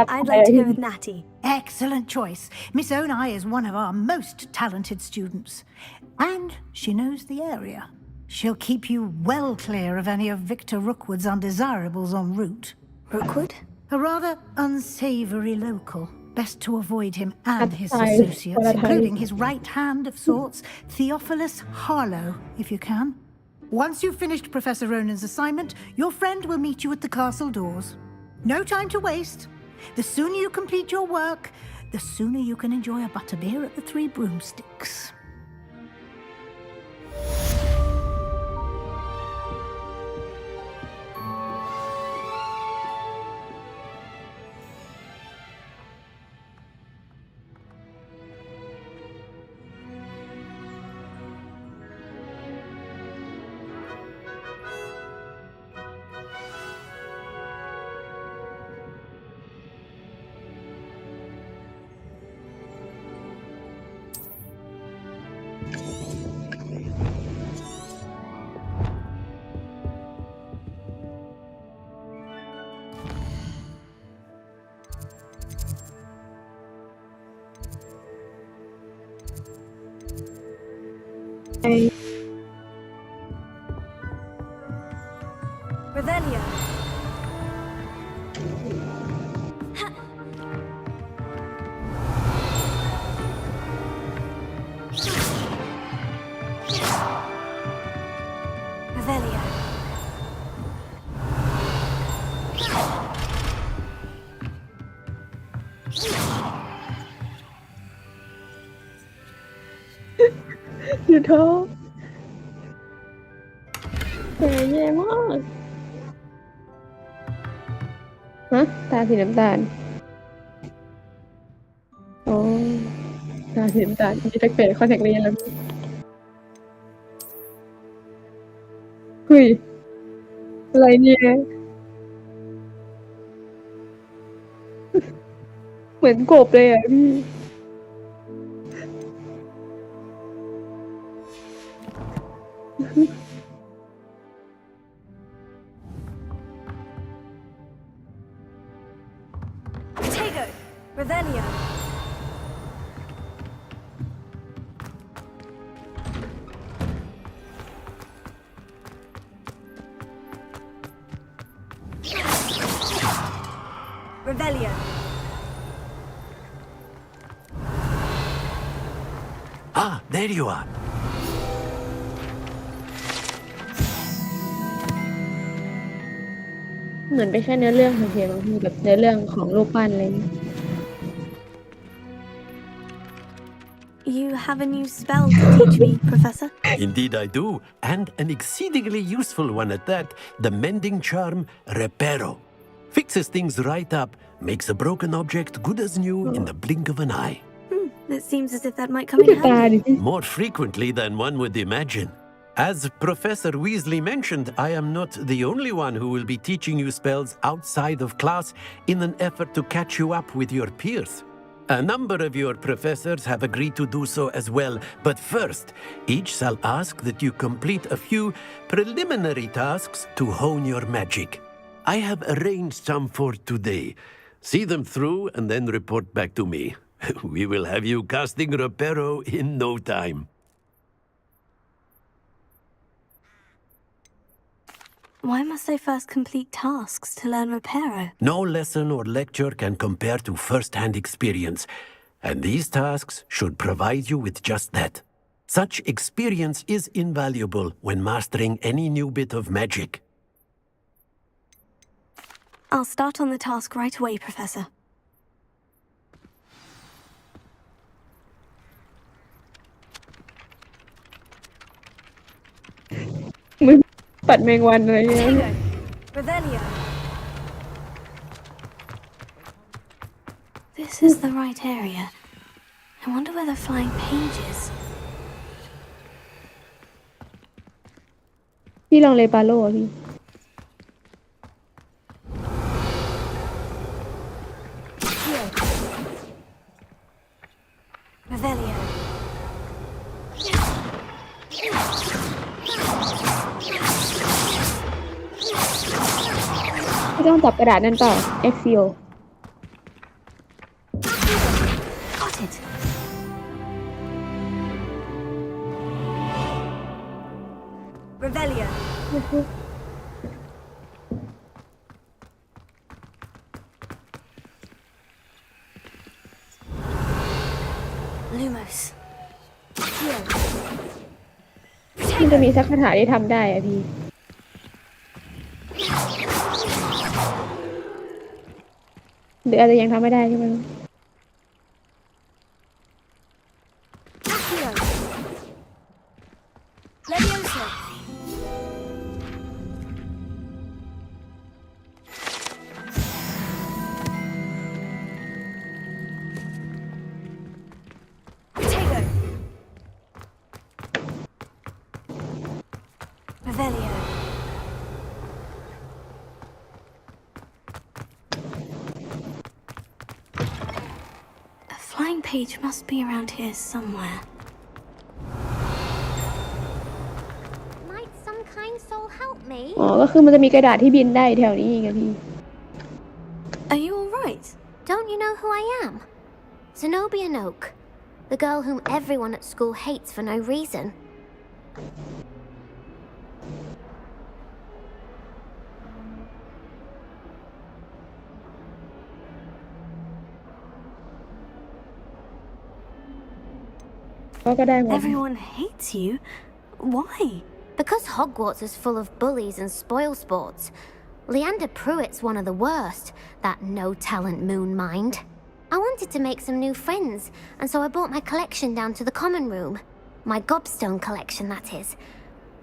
I'd like to go with Natty. Excellent choice. Miss Onai is one of our most talented students. And she knows the area. She'll keep you well clear of any of Victor Rookwood's undesirables en route. Rookwood? A rather unsavory local. Best to avoid him and his associates, including his right hand of sorts, Theophilus Harlow, if you can. Once you've finished Professor Ronan's assignment, your friend will meet you at the castle doors. No time to waste. The sooner you complete your work, the sooner you can enjoy a butterbeer at the Three Broomsticks. Revelio. Revelio. You know? แย่มากฮะตาสีน้ำตาลโอ้ตาสีน้ำตาลมีตั้งแต่คอนแทคเลนส์แล้วพี่เฮ้ยอะไรเนี่ยเหมือนกบเลยอ่ะพี่ Revelio. Revelio. Ah, there you are. เหมือนไม่ใช่เนื้อเรื่องของเพลงบางทีแบบเนื้อเรื่องของรูปปั้นอะไรนี่ You have a new spell to teach me, Professor? Indeed I do, and an exceedingly useful one at that, the mending charm Reparo. Fixes things right up, makes a broken object good as new in the blink of an eye. That seems as if that might come in handy. More frequently than one would imagine. As Professor Weasley mentioned, I am not the only one who will be teaching you spells outside of class in an effort to catch you up with your peers. A number of your professors have agreed to do so as well, but first, each shall ask that you complete a few preliminary tasks to hone your magic. I have arranged some for today. See them through and then report back to me. We will have you casting Reparo in no time. Why must I first complete tasks to learn Reparo? No lesson or lecture can compare to first-hand experience, and these tasks should provide you with just that. Such experience is invaluable when mastering any new bit of magic. I'll start on the task right away, Professor. มึงปัดแมงวันอะไรเงี้ย Revelio. This is the right area. I wonder where the flying page is. พี่ลองเลปาโลอ่ะพี่ Revelio. ไม่ต้องจับกระดาษนั่นเปล่า Exio Got it. Revelio. Lumos. มันจะมีสักคาถาที่ทำได้อะพี่หรืออาจจะยังทำไม่ได้ใช่ไหม Leviosa. Potato. Revelio. A flying page must be around here somewhere. Might some kind soul help me? อ๋อก็คือมันจะมีกระดาษที่บินได้แถวนี้ไงพี่ Are you alright? Don't you know who I am? Zenobia Noak, the girl whom everyone at school hates for no reason. Everyone hates you? Why? Because Hogwarts is full of bullies and spoilsports. Leander Pruitt's one of the worst, that no-talent moon mind. I wanted to make some new friends, and so I brought my collection down to the common room. My gobstone collection, that is.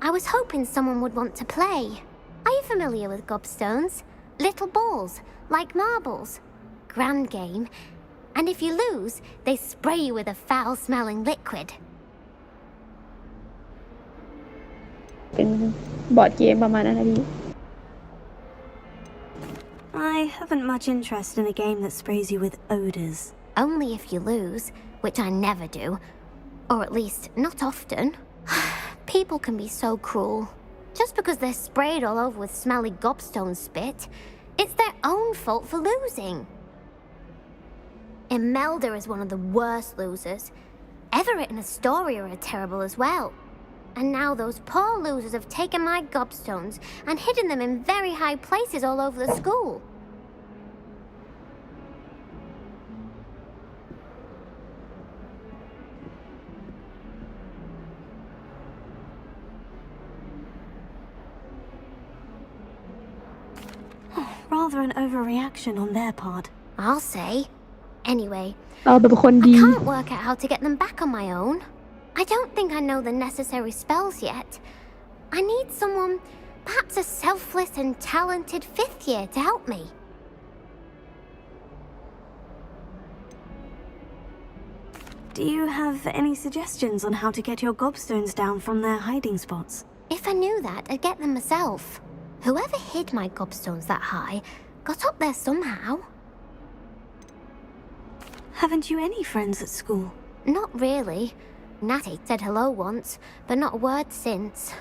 I was hoping someone would want to play. Are you familiar with gobstones? Little balls, like marbles. Grand game. And if you lose, they spray you with a foul-smelling liquid. เป็นบอร์ดเกมประมาณนั้นนะพี่ I haven't much interest in a game that sprays you with odors. Only if you lose, which I never do. Or at least, not often. People can be so cruel. Just because they're sprayed all over with smelly gobstone spit, it's their own fault for losing. Imelda is one of the worst losers. Everett and Astoria are terrible as well. And now those poor losers have taken my gobstones and hidden them in very high places all over the school. Rather an overreaction on their part. I'll say. Anyway, เราเป็นคน I ดี can't work out how to get them back on my own. I don't think I know the necessary spells yet. I need someone, perhaps a selfless and talented fifth year to help me. Do you have any suggestions on how to get your gobstones down from their hiding spots? If I knew that, I'd get them myself. Whoever hid my gobstones that high got up there somehow. Haven't you any friends at school? Not really. Natty said hello once, but not a word since.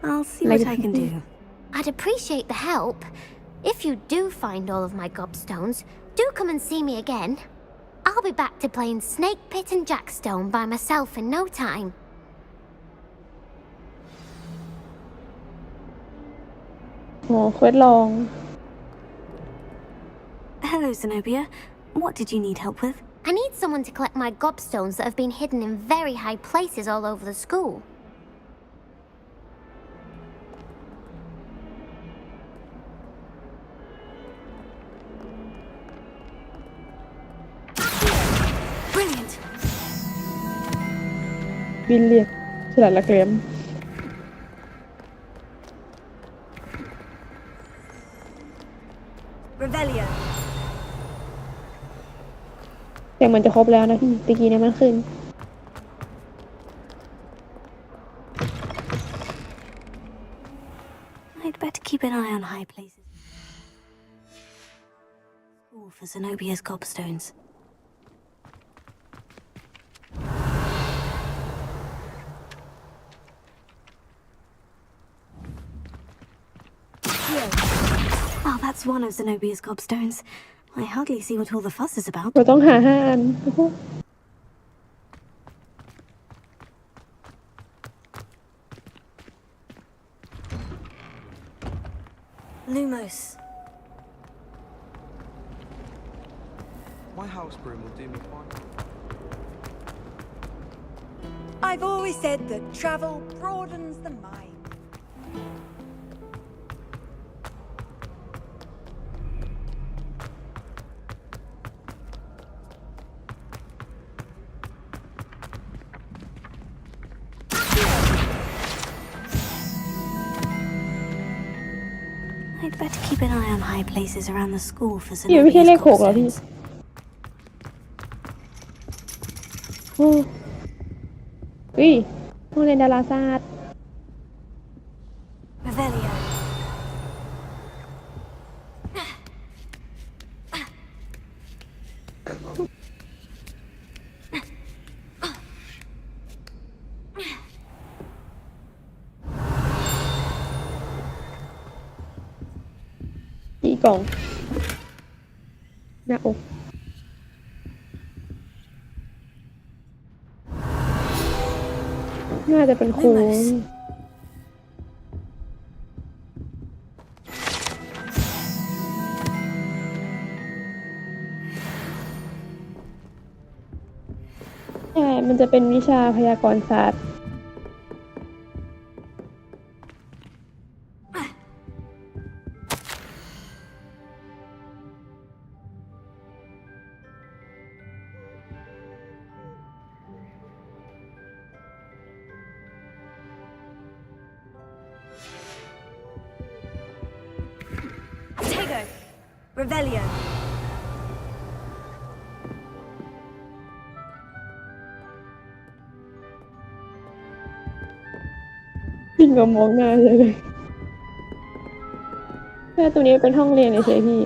I'll see what I can do. I'd appreciate the help. If you do find all of my gobstones, do come and see me again. I'll be back to playing Snake Pit and Jackstone by myself in no time. Oh, เควสลอง Hello, Zenobia. What did you need help with? I need someone to collect my gobstones that have been hidden in very high places all over the school. Brilliant. บิลเลียดฉลาดละเกม Revelio. แต่มันจะครบแล้วนะพี่ตะกี้เนี่ยมันขึ้น I'd better keep an eye on high places. School for Zenobia's gobstones. Oh, that's one of Zenobia's gobstones. I hardly see what all the fuss is about. เราต้องหา5 อัน Lumos. My house broom will do me fine. I've always said that travel broadens the mind. I'd better keep an eye on high places around the school for นี่ไม่ใช่ Zenobia's เลข6เหรอพี่ gobstones. โอ้อุ้ยห้องเรียนดาราศาสตร์ Revelio. กี่กล่องหน้าอกน่าจะเป็นครู ใช่ มันจะเป็นวิชาพยากรณ์ศาสตร์ Tego. Revelio. พี่ก็มองหน้าเลยแค่ตรงนี้เป็นห้องเรียนเฉยๆพี่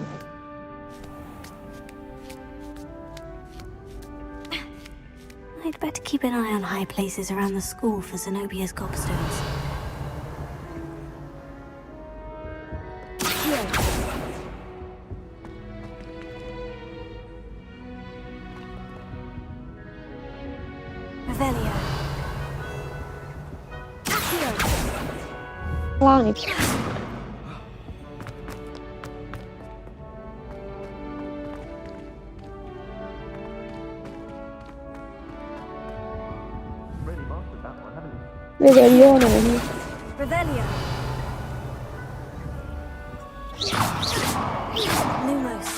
I'd better keep an eye on high places around the school for Zenobia's gobstones. Revelio. ล่างนี่ Really mastered that one, haven't you? เรียนโยหน่อยพี่ Revelio. Lumos.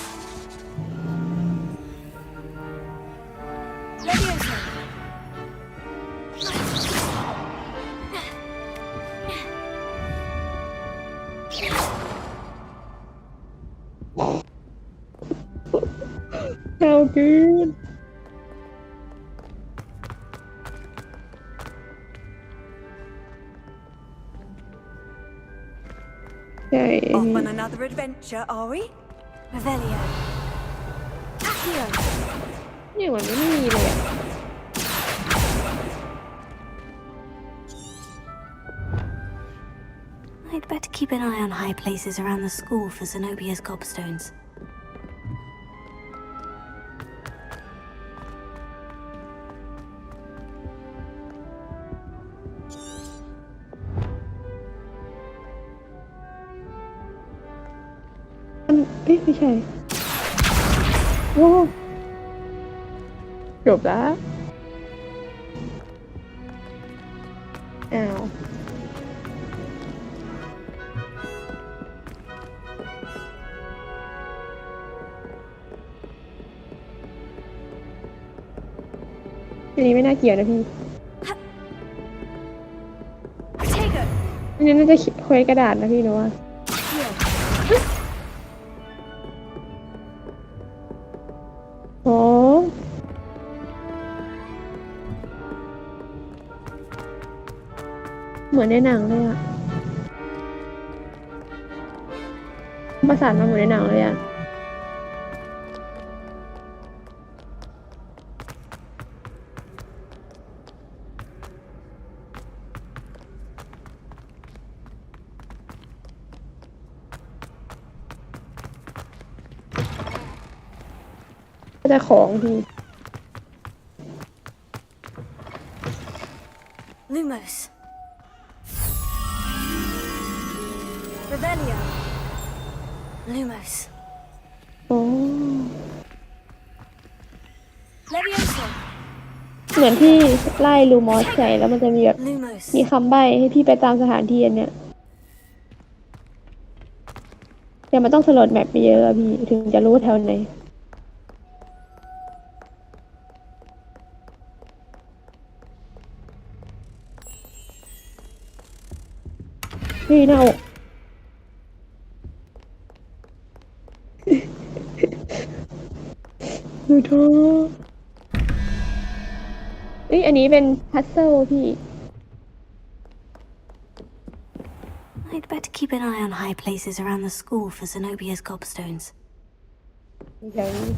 Levioso. กินใช่ Off on another adventure, are we? Revelio. Accio. เนี่ยมันไม่มีเลยอ่ะ I'd better keep an eye on high places around the school for Zenobia's gobstones. เอ๊ะไม่ใช่โอ้จบแล้วอ้าวอันนี้ไม่น่าเกี่ยวนะพี่อันนี้น่าจะคุยกระดาษนะพี่หนูว่าโอ้เหมือนในหนังเลยอะประสานมาเหมือนในหนังเลยอะก็จะของพี่ Lumos. Revelio. Lumos. โอ้ Levioso. เหมือนที่ไล่ลูมอสใส่แล้วมันจะมีแบบมีคำใบ้ให้พี่ไปตามสถานที่อันเนี้ยแต่มันต้องสโลดแมปไปเยอะอะพี่ถึงจะรู้แถวไหนพี่หน้าอกดูท้อเอ้ยอันนี้เป็นพัซเซิลพี่ I'd better keep an eye on high places around the school for Zenobia's gobstones. แถวนี้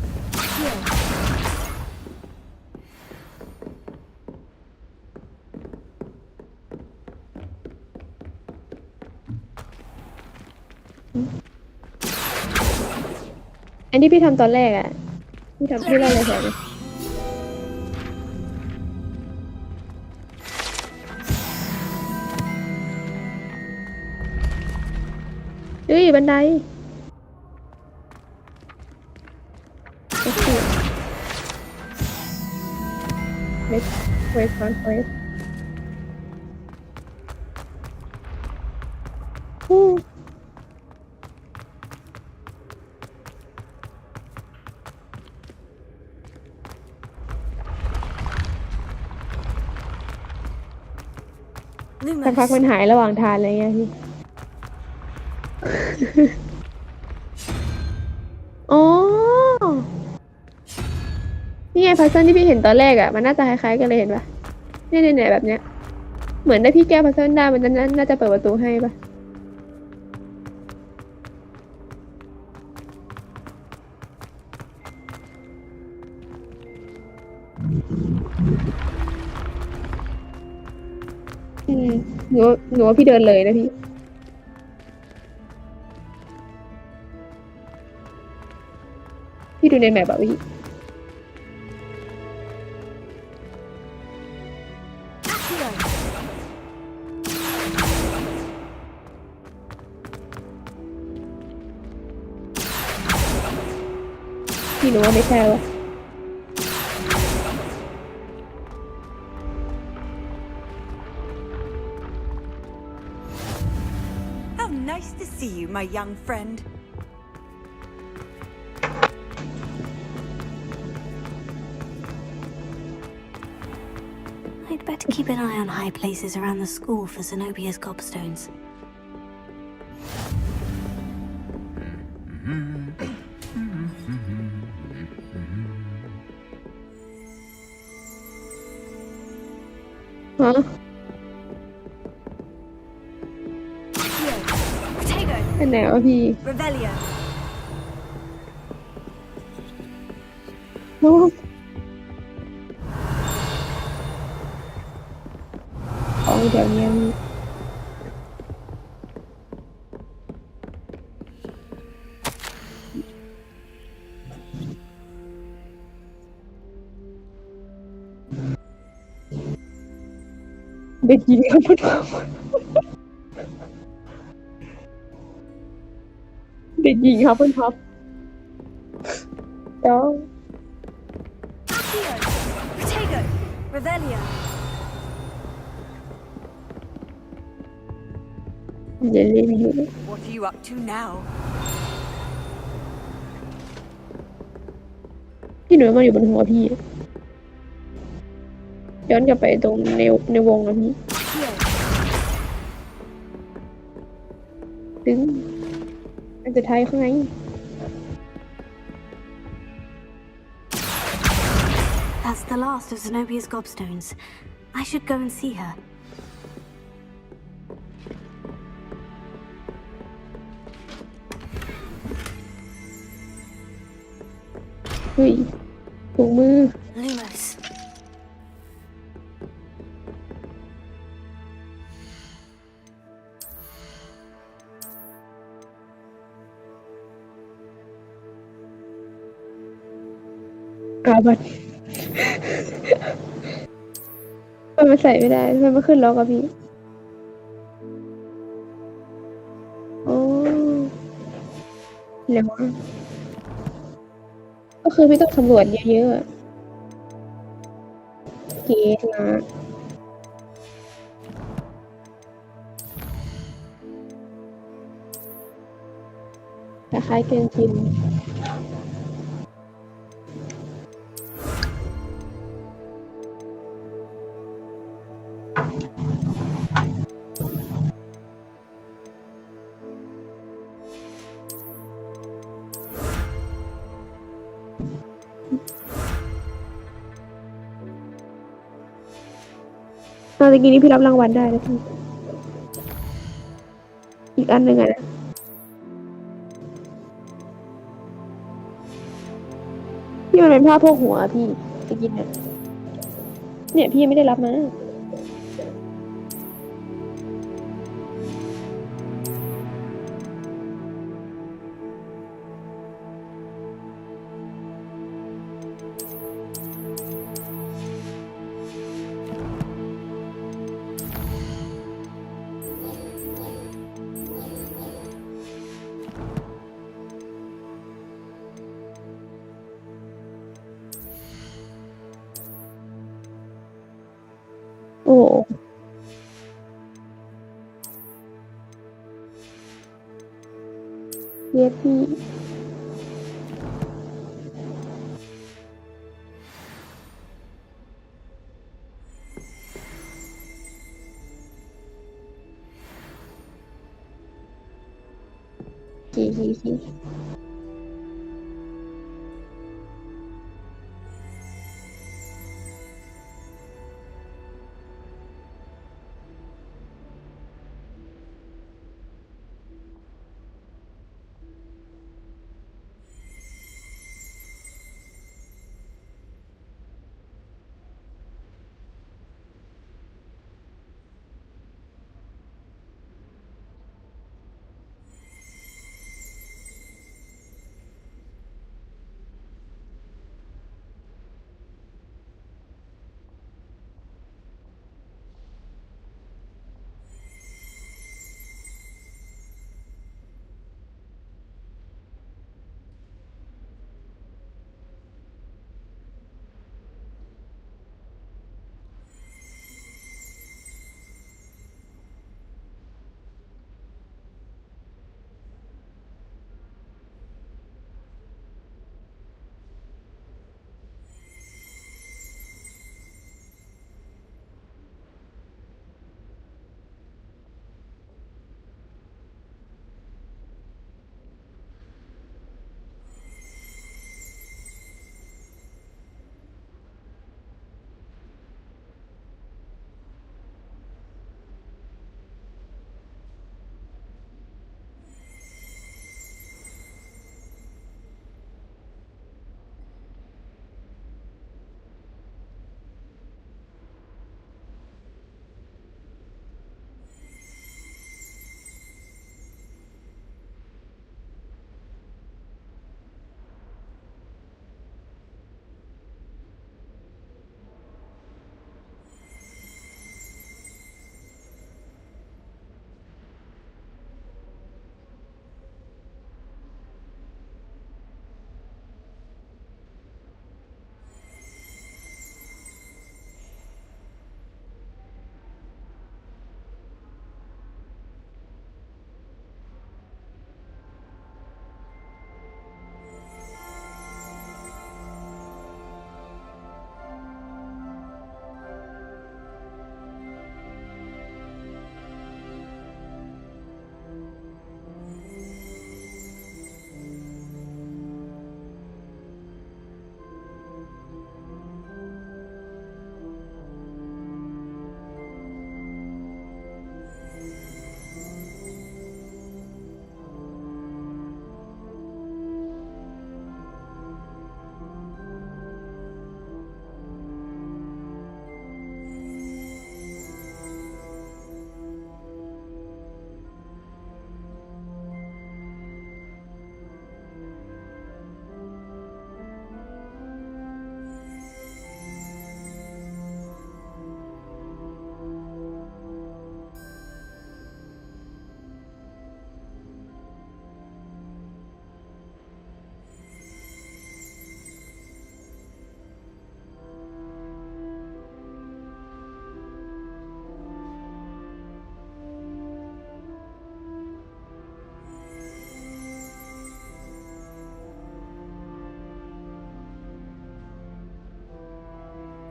อันที่พี่ทำตอนแรกอะพี่ทำที่เราเลยแถวนี้เฮ้ยบันไดเวทก่อนเวทสักพักมันหายระหว่างทางอะไรเงี้ยพี่ อ๋อ นี่ไงพัซเซิลที่พี่เห็นตอนแรกอะมันน่าจะคล้ายๆกันเลยเห็นปะเนี่ยแบบเนี้ยเหมือนได้พี่แก้พัซเซิลได้มันน่าจะเปิดประตูให้ปะหนูว่าพี่เดินเลยนะพี่ดูในแมปอะพี่พี่รู้ว่าไม่ใช่วะNice to see you, my young friend. I'd better keep an eye on high places around the school for Zenobia's gobstones. ฮะ Potato. เป็นไหนวะพี่ Revelio. โอ้ของแถวเนี้ยมีเด็กหญิงครับคุณพ่อเด็กหญิงครับคุณพ่อแล้ว Accio. Potato. Revelio. อย่าเล่นอยู่ What are you up to now? พี่หนูมาอยู่บนหัวพี่ย้อนกลับไปตรงในวงนะพี่ Accio. ดึงอันสุดท้ายข้างใน That's the last of Zenobia's gobstones. I should go and see her. เฮ้ยถุงมือ Lumos. อาบัตมันใส่ไม่ได้มันไม่ขึ้นล็อกอะพี่โอ้แล้วอะก็คือพี่ต้องสำรวจเยอะๆเกตนะคล้ายๆเกมจิมตอนนี้พี่รับรางวัลได้แล้วพี่อีกอันหนึ่งอะนะพี่มันเป็นผ้าโพกหัวพี่จะกินเนี่ยพี่ยังไม่ได้รับมาโอ้เรียกพี่กี่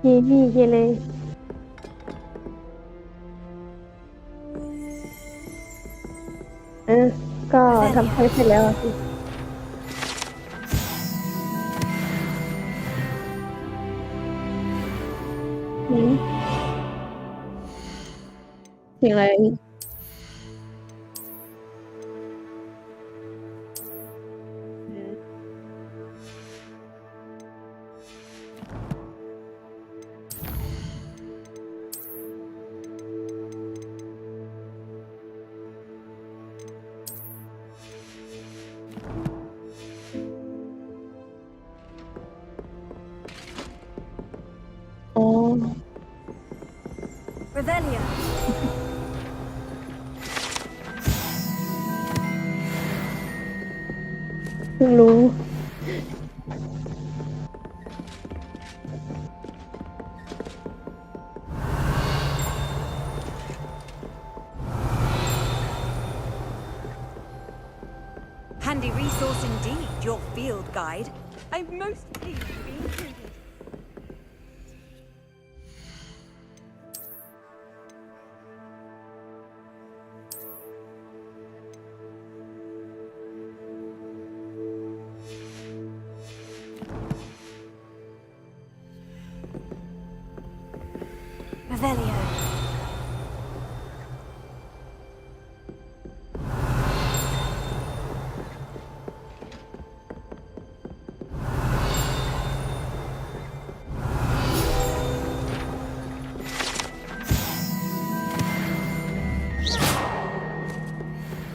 เยเลยก็ทำให้เสร็จแล้วอะสิเสียงอะไรอ๋อ Revelio. เพิ่งรู้ Handy resource indeed, your field guide. I'm most pleased to be included. Revelio.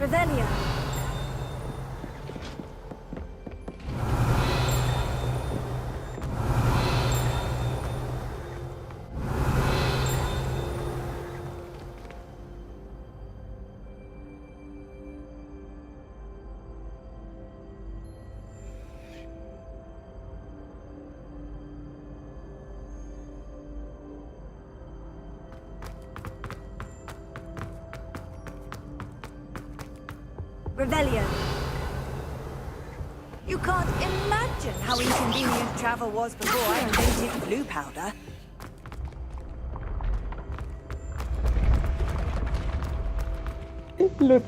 Revelio. Revelio. You can't imagine how inconvenient travel was before I invented blue powder. หลุด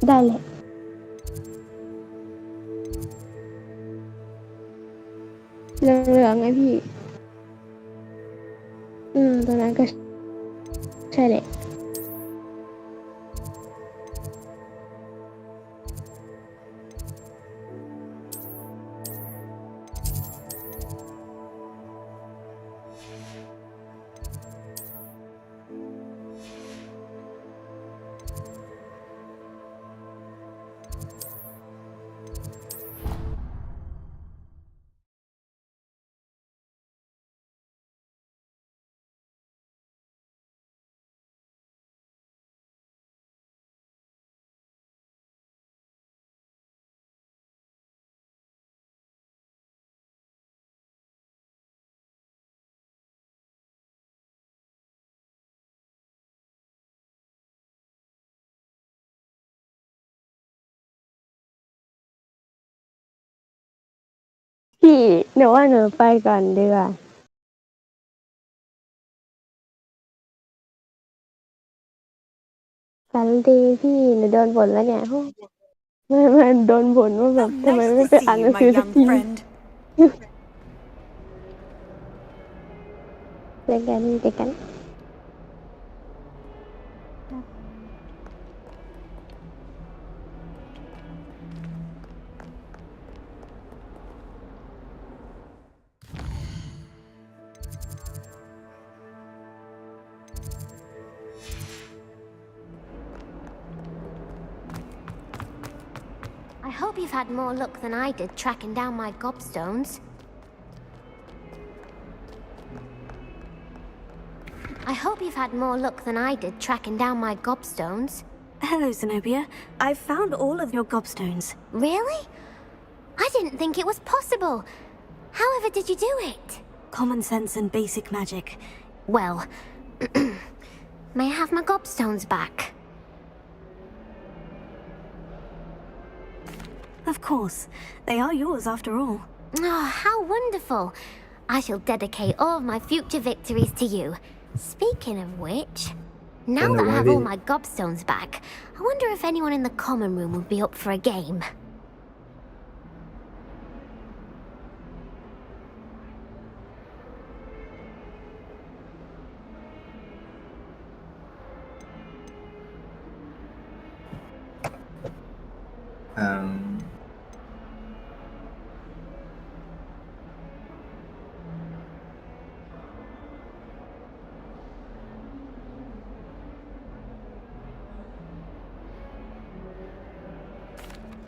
ได้เลยเหลืองๆไงพี่ตรงนั้นก็ใช่แหละ พี่หนูว่าหนูไปก่อนดีกว่าฝันดีพี่หนูโดนบ่นแล้วเนี่ยมันโดนบ่นว่าแบบทำไมไม่ไปอ่านหนังสือสักทีเจอกัน I hope you've had more luck than I did tracking down my gobstones. I hope you've had more luck than I did tracking down my gobstones. Hello, Zenobia. I've found all of your gobstones. Really? I didn't think it was possible. However did you do it? Common sense and basic magic. Well, may I have my gobstones back? Of course. They are yours after all. Oh, how wonderful. I shall dedicate all of my future victories to you. Speaking of which, now that I have all my gobstones back, I wonder if anyone in the common room would be up for a game.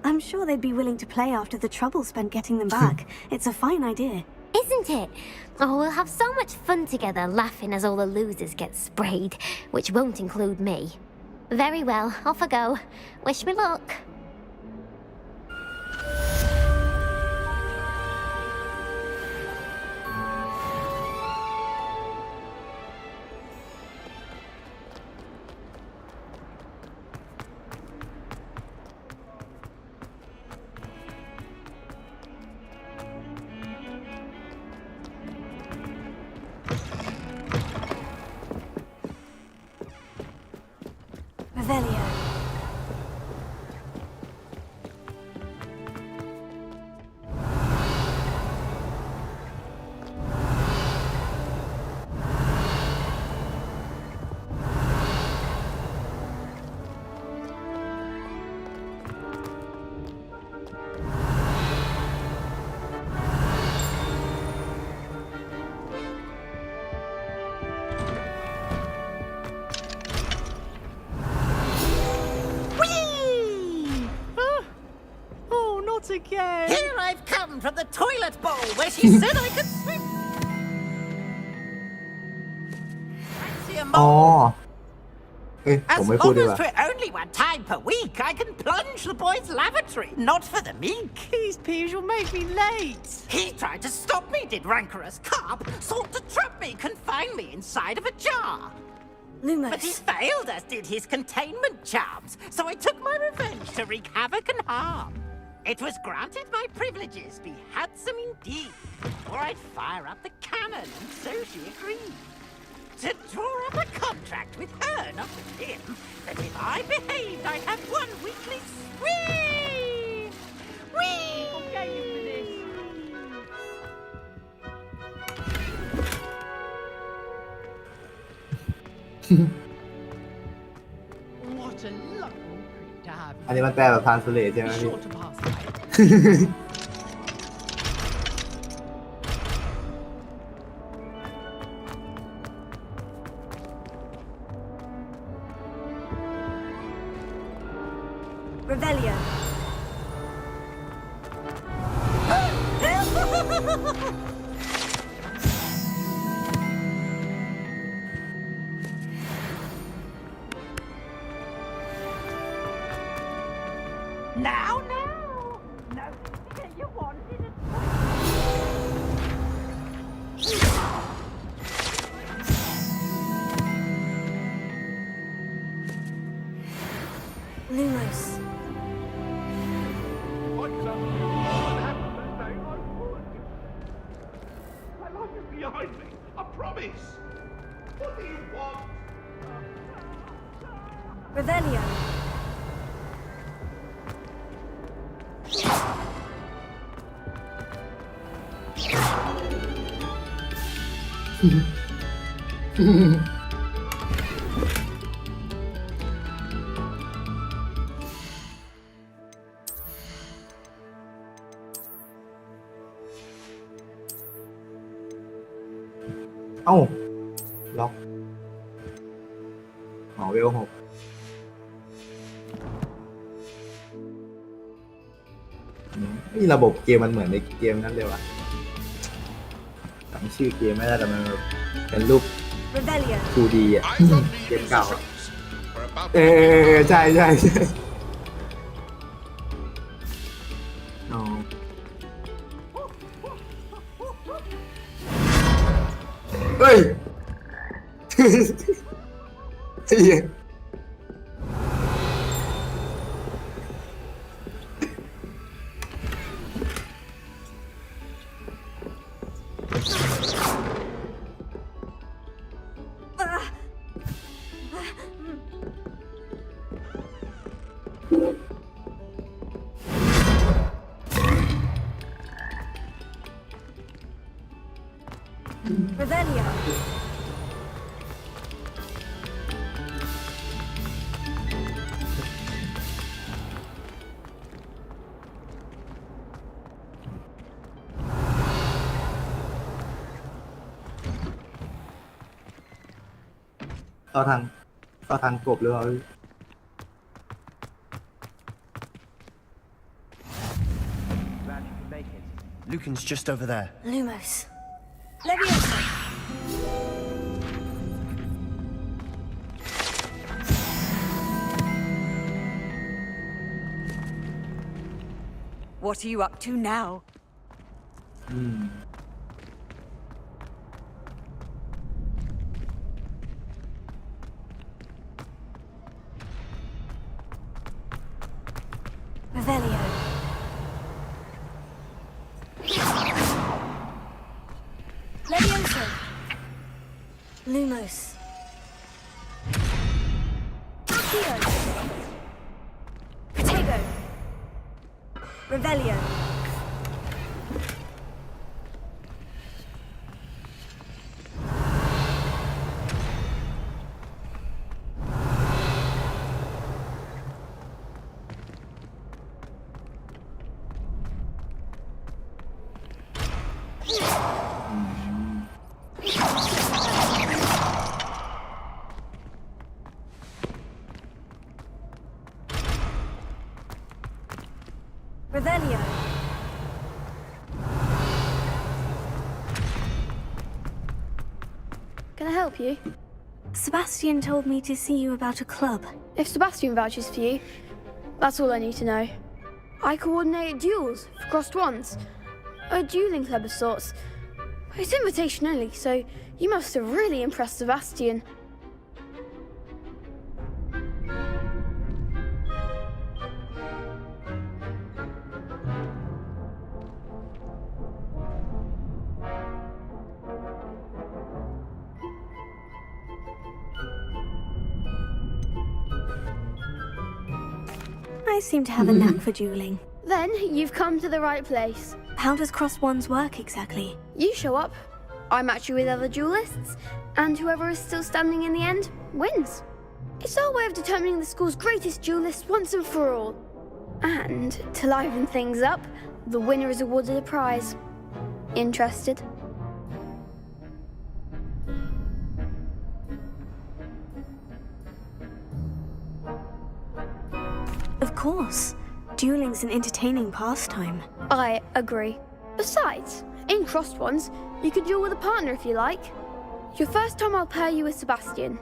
I'm sure they'd be willing to play after the trouble spent getting them back. It's a fine idea. Isn't it? Oh, we'll have so much fun together, laughing as all the losers get sprayed, which won't include me. Very well, off I go. Wish me luck. Revelio. Again. Here I've come from the toilet bowl where she said I could swim. Fancy a อ๋อ mole? เอ้ย ผม As ไม่ long พูดดีก as ว่า we're only one time per week, I can plunge the boys' lavatory. Not for the meek. These peeves will make me late. He tried to stop me, did rancorous carp. Sought to trap me, confine me inside of a jar. Lumos. But he failed, as did his containment charms. So I took my revenge to wreak havoc and harm. It was granted my privileges be handsome indeed, or I'd fire up the cannon, and so she agreed. To draw up a contract with her, not with him, that if I behaved, I'd have one weekly swing! Whee! Okay, for this. What a lovely treat to have อันนี้มันแปลแบบทานสเลทใช่ไหม Be พี่ sure to pass by. Revelio. Now, now! No, you wanted it. Lumos. My life is behind me. I promise. What do you want? Revelio. Mm-hmm. เอ้าล็อกหอเวล 6นี่ระบบเกมมันเหมือนในเกมนั้นเลยว่ะจำชื่อเกมไม่ได้แต่มันเป็นรูป 2D อ่ะเกมเก่าใช่ใช่ใช่อ๋อเฮ้ย Revelio. เข้าทางกบหรือเปล่า Lucan's just over there. Lumos. Leviosa. What are you up to now? Revelio. Leviosa. Lumos. Accio. Protego. Revelio. Revelio. Can I help you? Sebastian told me to see you about a club. If Sebastian vouches for you, that's all I need to know. I coordinate duels for crossed wands. A dueling club of sorts. It's invitation only, so you must have really impressed Sebastian. I seem to have a knack for dueling. Then you've come to the right place. How does cross wands work exactly? You show up, I match you with other duelists, and whoever is still standing in the end wins. It's our way of determining the school's greatest duelist once and for all. And to liven things up, the winner is awarded a prize. Interested? Of course. Dueling's an entertaining pastime. I agree. Besides, in crossed ones, you could duel with a partner if you like. Your first time I'll pair you with Sebastian.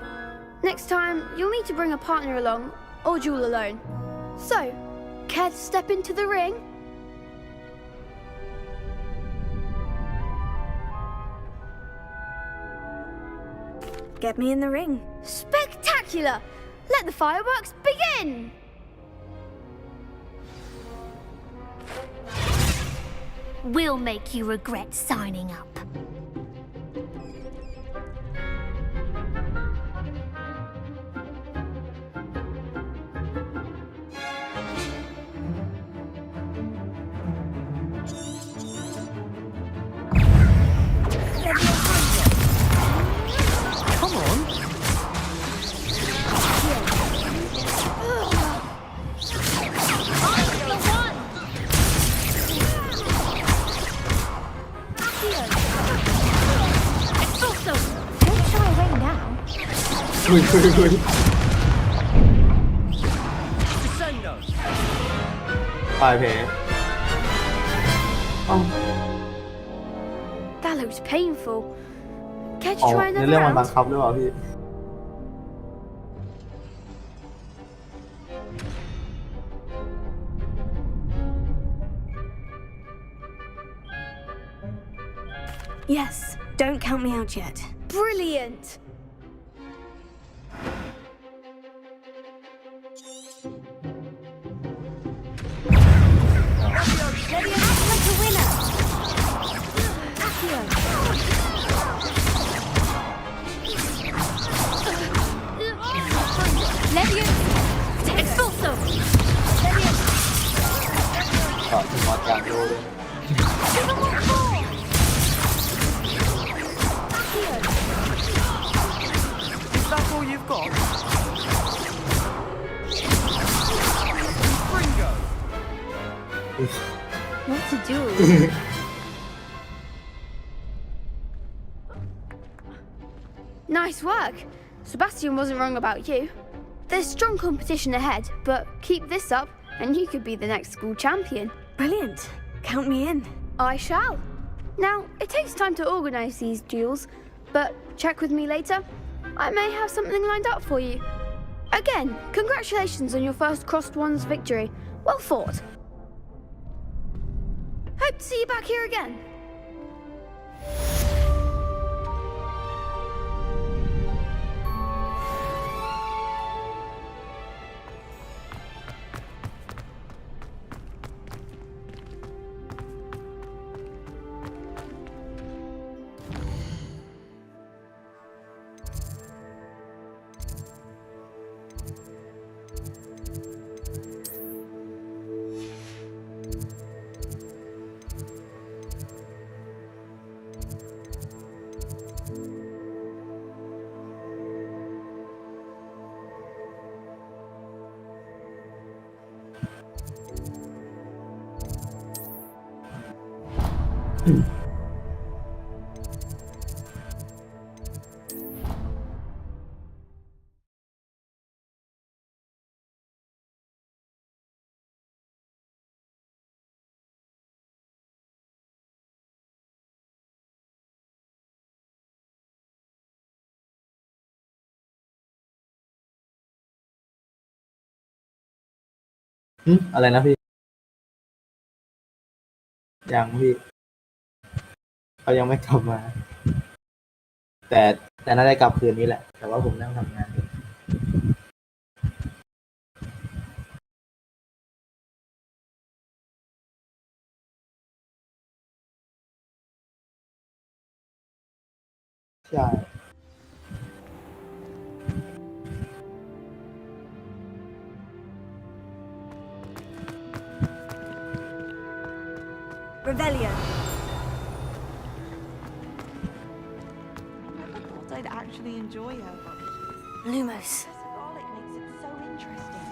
Next time, you'll need to bring a partner along, or duel alone. So, care to step into the ring? Get me in the ring. Spectacular! Let the fireworks begin! We'll make you regret signing up. Come on. Don't shy away now. ปลายแผล That looks painful. Care to อ๋อ try ใน another เรื่องมันบัง round? คับหรือเปล่าพี่ Yes, don't count me out yet. Brilliant! Leviosa like a winner. Accio. Leviosa. Expulso. Leviosa. ก่อนมอสการโดเลย Civil War 4. you've got? What's a duel? Nice work. Sebastian wasn't wrong about you. There's strong competition ahead, but keep this up and you could be the next school champion. Brilliant. Count me in. I shall. Now, it takes time to organise these duels, but check with me later. I may have something lined up for you. Again, congratulations on your first Crossed Ones victory. Well fought. Hope to see you back here again.อะไรนะพี่ยังพี่เขายังไม่กลับมาแต่น่าจะกลับคืนนี้แหละแต่ว่าผมนั่งทำงานอยู่ใช่ Revelio. I never thought I'd actually enjoy her. Lumos. Garlic makes it so interesting.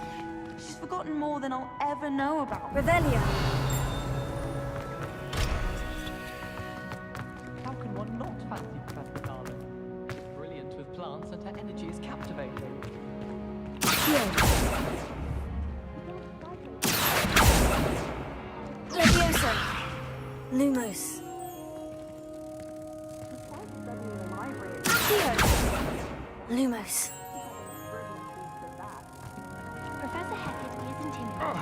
She's forgotten more than I'll ever know about. Revelio. How can one not fancy Professor Garland? She's brilliant with plants and her energy is captivating. Leviosa. Lumos. Lumos. Professor Hackett is intimidating,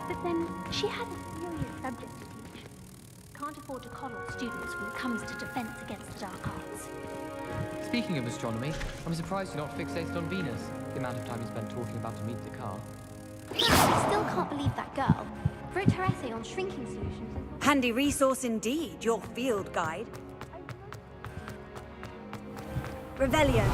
but then she has a serious subject to teach. Can't afford to coddle students when it comes to defense against the dark arts. Speaking of astronomy, I'm surprised you're not fixated on Venus. The amount of time you spend talking about Amita Carr. I still can't believe that girl wrote her essay on shrinking solutions. Handy resource indeed, your field guide. Revelio.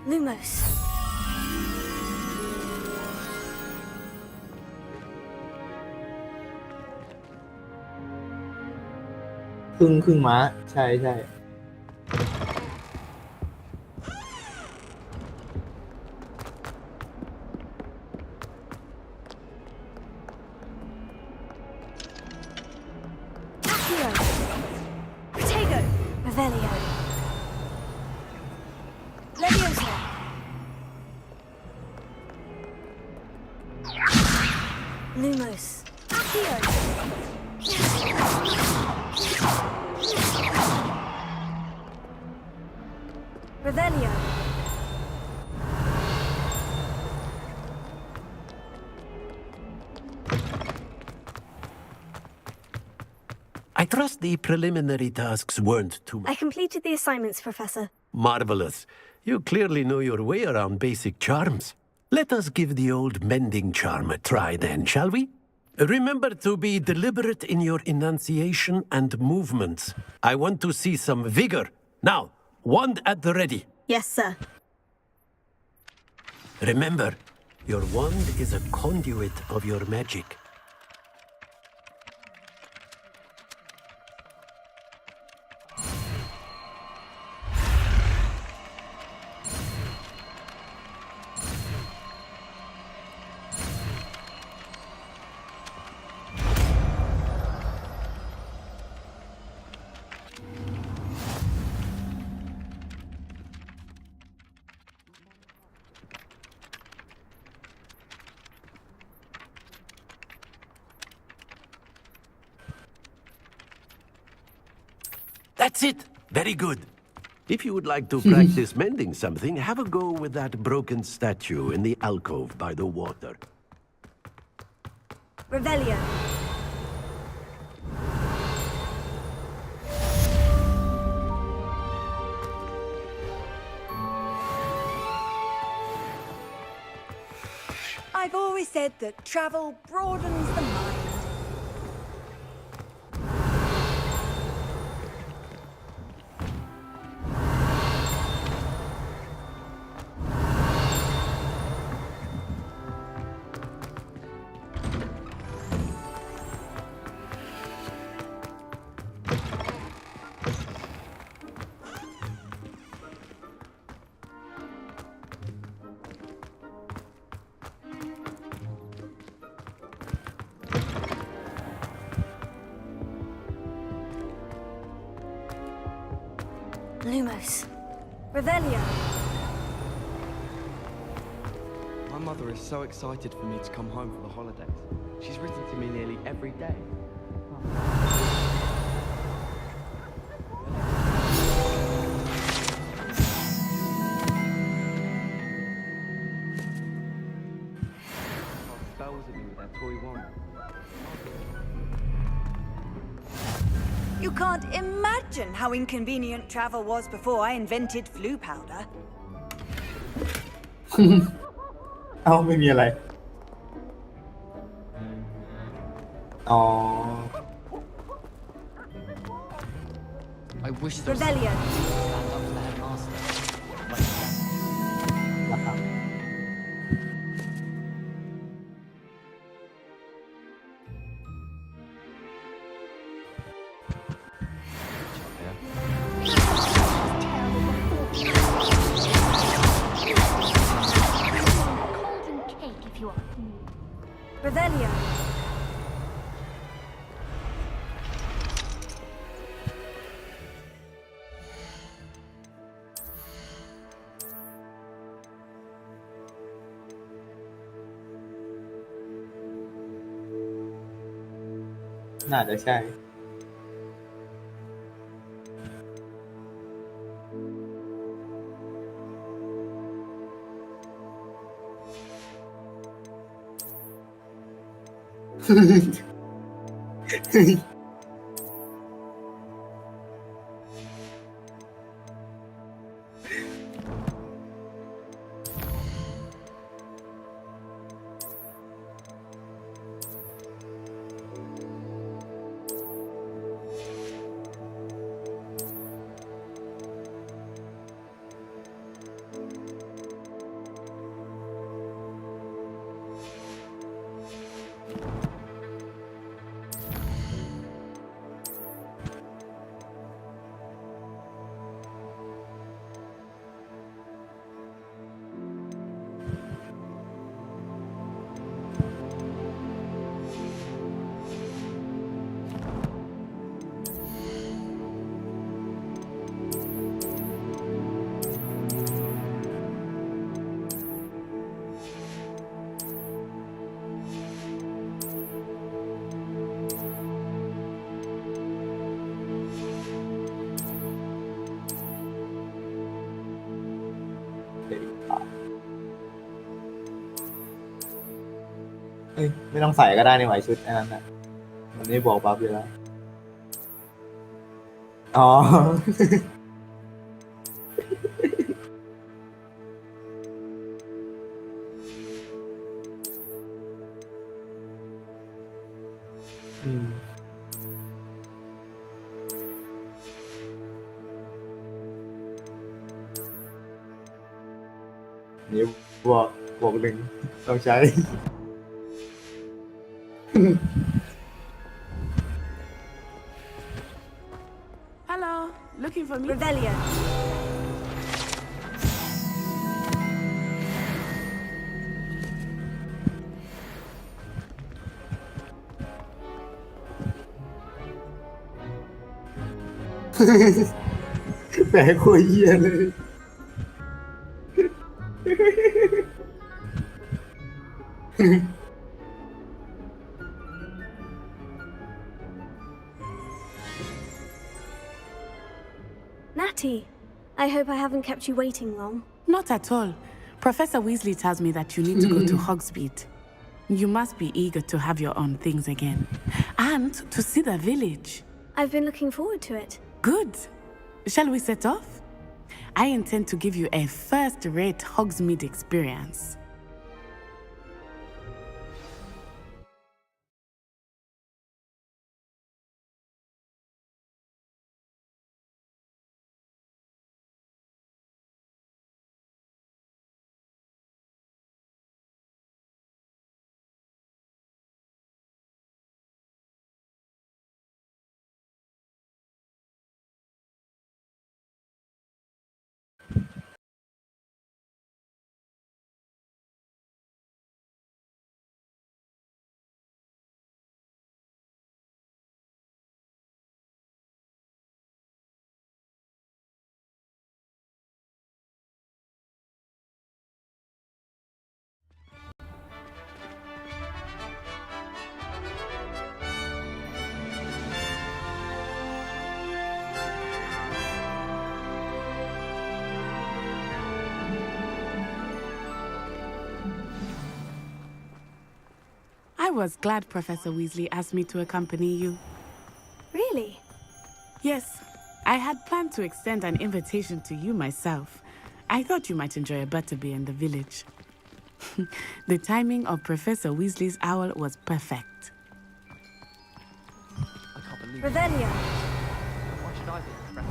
Lumos. ครึ่งม้าใช่ใช่ Protego. Revelio. Leviosa. Lumos. Accio. Revelio. I trust the preliminary tasks weren't too much. I completed the assignments, Professor. Marvelous. You clearly know your way around basic charms. Let us give the old mending charm a try then, shall we? Remember to be deliberate in your enunciation and movements. I want to see some vigor. Now, Wand at the ready. Yes, sir. Remember, your wand is a conduit of your magic. That's it. Very good. If you would like to practice mending something, have a go with that broken statue in the alcove by the water. Revelio. I've always said that travel broadens the mind. Lumos. Revelio. My mother is so excited for me to come home for the holidays. She's written to me nearly every day. Cast spells at me with their toy wand. You can't imagine how inconvenient travel was before I invented flu powder. เอาไม่มีอะไรอ๋อ I wish Revelio. นะครับ Golden cake if you are. Revelio. น่าจะใช่ เอ้ยไม่ต้องใส่ก็ได้ในไหวชุดอันนั้นนะมันไม่บอกบัฟอยู่แล้วอ๋อ อืม นี่บวกหนึ่งต้องใช้ Hello, looking for me? Revelio. แหมคุยเยี่ยเลย Natty, I hope I haven't kept you waiting long. Not at all. Professor Weasley tells me that you need to go to Hogsmeade. You must be eager to have your own things again. And to see the village. I've been looking forward to it. Good. Shall we set off? I intend to give you a first-rate Hogsmeade experience. I was glad Professor Weasley asked me to accompany you. Really? Yes, I had planned to extend an invitation to you myself. I thought you might enjoy a butterbeer in the village. The timing of Professor Weasley's owl was perfect. I can't believe Revelio. Why should I be friend?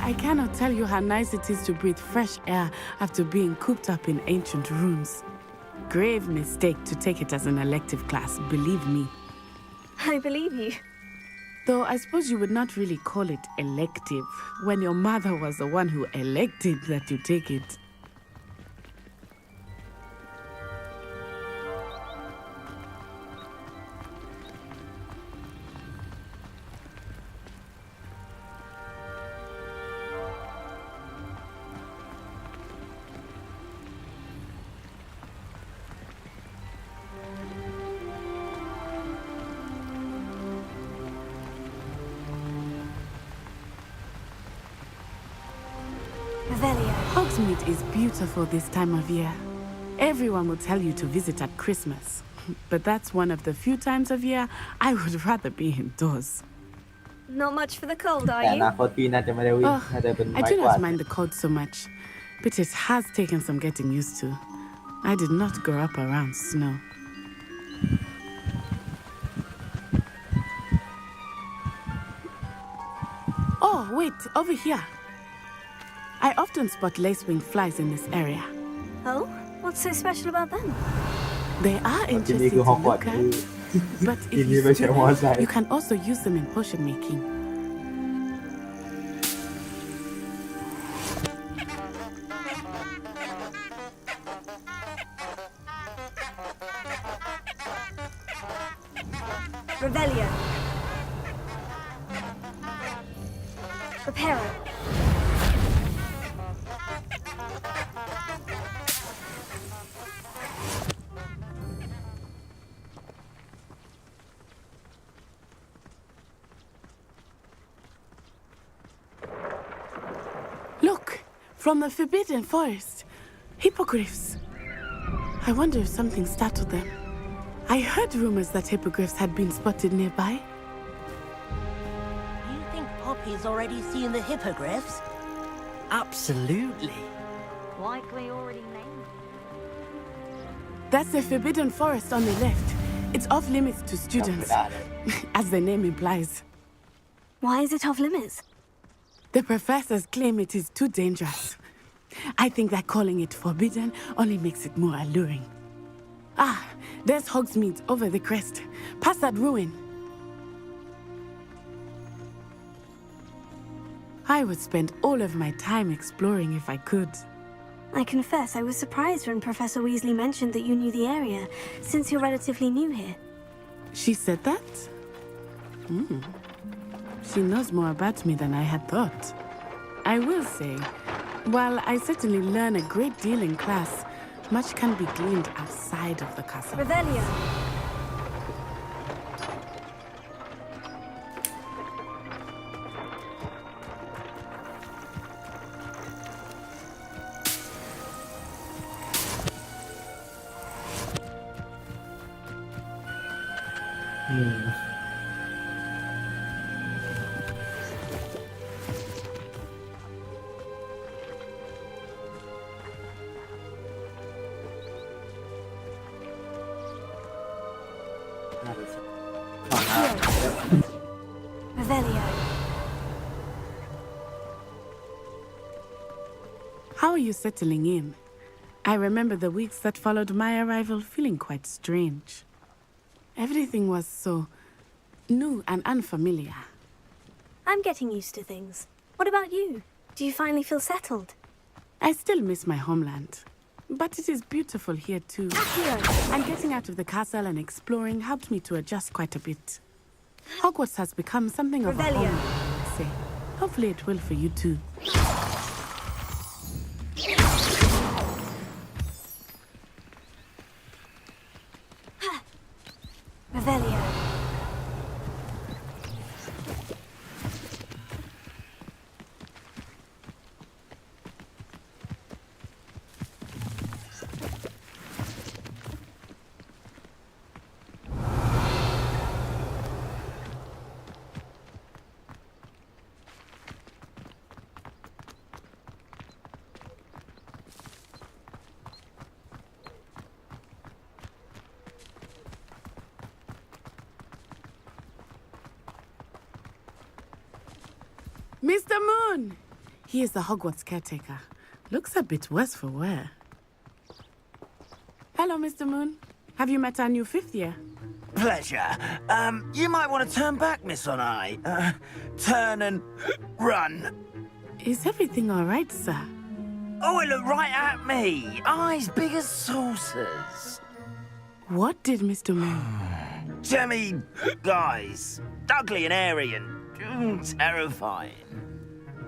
I cannot tell you how nice it is to breathe fresh air after being cooped up in ancient rooms. Grave mistake to take it as an elective class, believe me. I believe you. Though I suppose you would not really call it elective when your mother was the one who elected that you take it. Hogsmeade is beautiful this time of year. Everyone will tell you to visit at Christmas. But that's one of the few times of year I would rather be indoors. Not much for the cold, are แต่อ you? นาคตพี่น่าจะไม่ได้วิ่ง น่าจะเป็น I ไม้ do กวาด not mind the cold so much, but it has taken some getting used to. I did not grow up around snow. Oh, wait, over here. I often spot lacewing flies in this area. Oh? What's so special about them? They are ที่นี่ interesting คือ to ฮอกวอต look ส์ at, but ที่ if นี่ you ไม่ใช่ see มอ them, ไซค์ you can also use them in potion making. Revelio. Reparo. Look, from the Forbidden Forest. Hippogriffs. I wonder if something startled them. I heard rumors that hippogriffs had been spotted nearby. You think Poppy's already seen the hippogriffs? Absolutely. Likely already named. That's the forbidden forest on the left. It's off limits to students, as the name implies. Why is it off limits? The professors claim it is too dangerous. I think that calling it forbidden only makes it more alluring. Ah, there's Hogsmeade over the crest, past that ruin. I would spend all of my time exploring if I could. I confess I was surprised when Professor Weasley mentioned that you knew the area, since you're relatively new here. She said that? She knows more about me than I had thought. I will say, while I certainly learn a great deal in class, much can be gleaned outside of the castle. Revelio. Revelio. How are you settling in? I remember the weeks that followed my arrival feeling quite strange. Everything was so new and unfamiliar. I'm getting used to things. What about you? Do you finally feel settled? I still miss my homeland. But it is beautiful here too. And getting out of the castle and exploring helped me to adjust quite a bit. Hogwarts has become something of a home, I'd say. Hopefully it will for you too. Revelio. Mr. Moon! He is the Hogwarts caretaker. Looks a bit worse for wear. Hello, Mr. Moon. Have you met our new fifth year? Pleasure. You might want to turn back, Miss Onai. Turn and run. Is everything all right, sir? Oh, it looked right at me. Eyes big as saucers. What did Mr. Moon? Jemmy guys. Ugly and airy and terrifying.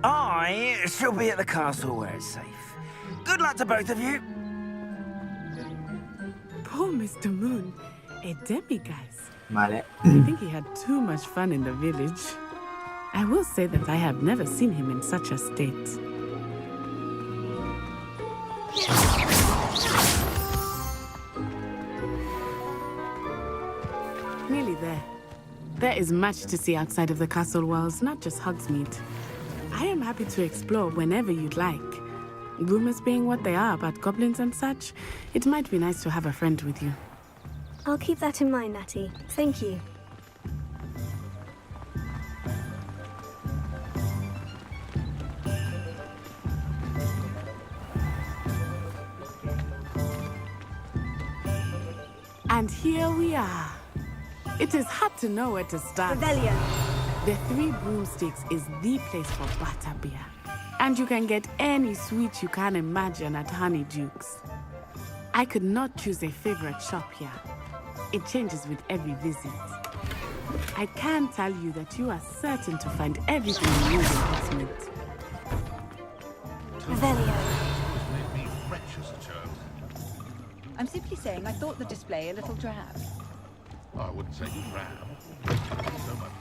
I shall be at the castle where it's safe. Good luck to both of you. Poor Mr. Moon. A demiguise. มาแล้ว I think he had too much fun in the village. I will say that I have never seen him in such a state. Nearly there. There is much to see outside of the castle walls, not just Hogsmeade. I am happy to explore whenever you'd like. Rumors being what they are about goblins and such, it might be nice to have a friend with you. I'll keep that in mind, Natty. Thank you. And here we are. It is hard to know where to start. Revelio. The Three Broomsticks is the place for butterbeer. And you can get any sweet you can imagine at Honeydukes. I could not choose a favorite shop here. It changes with every visit. I can tell you that you are certain to find everything you need in Hogsmeade. Revelio. Made me fresh as a child. I'm simply saying I thought the display a little drab. I wouldn't say drab. So much.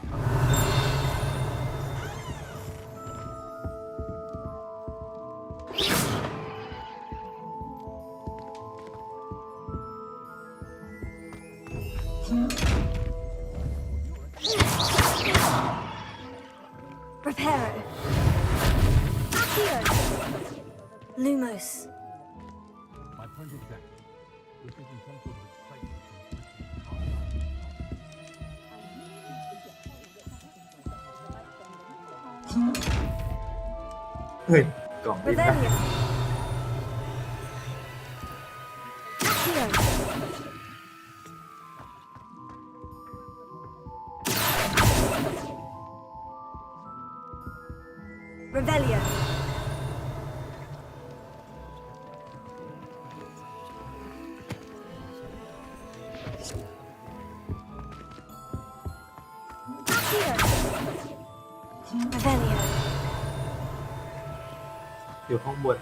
Reparo. Accio. Lumos. เฮ้ยกล่องนี้นะ Revelio. Revelio. อยู่ข้างบน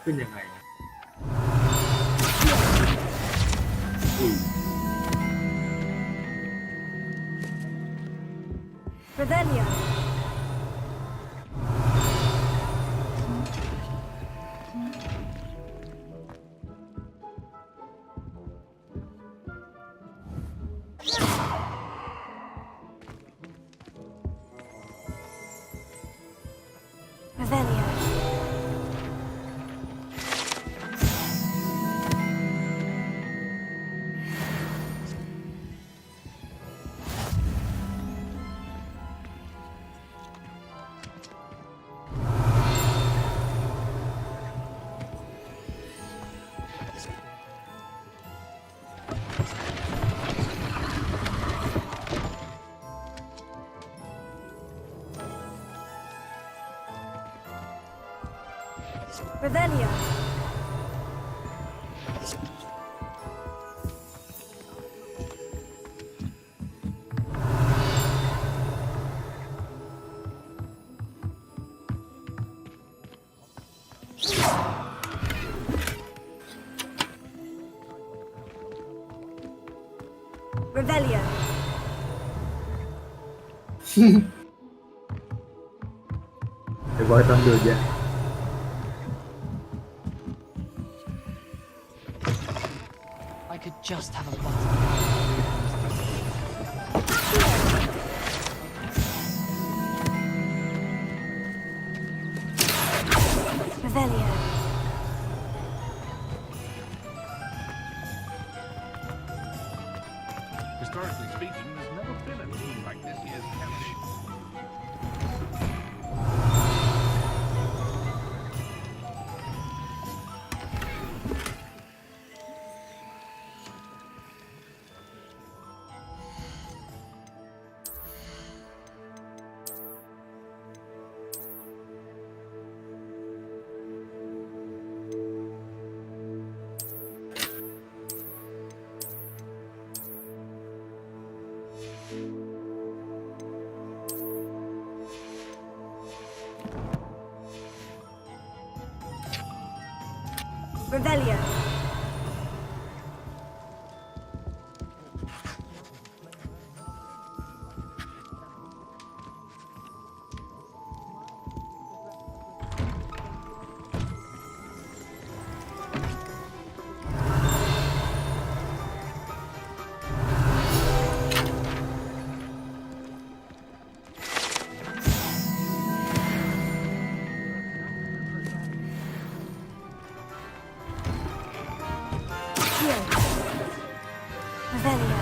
ขึ้นยังไงนะอุ้ย Revelio. Revelio. Revelio. Revelio. ไอ้บอยต้องดูเยอะ I could just have a button. Revelio. Historically speaking, there's never been a team like this year's campaign. Revelio. Revelio.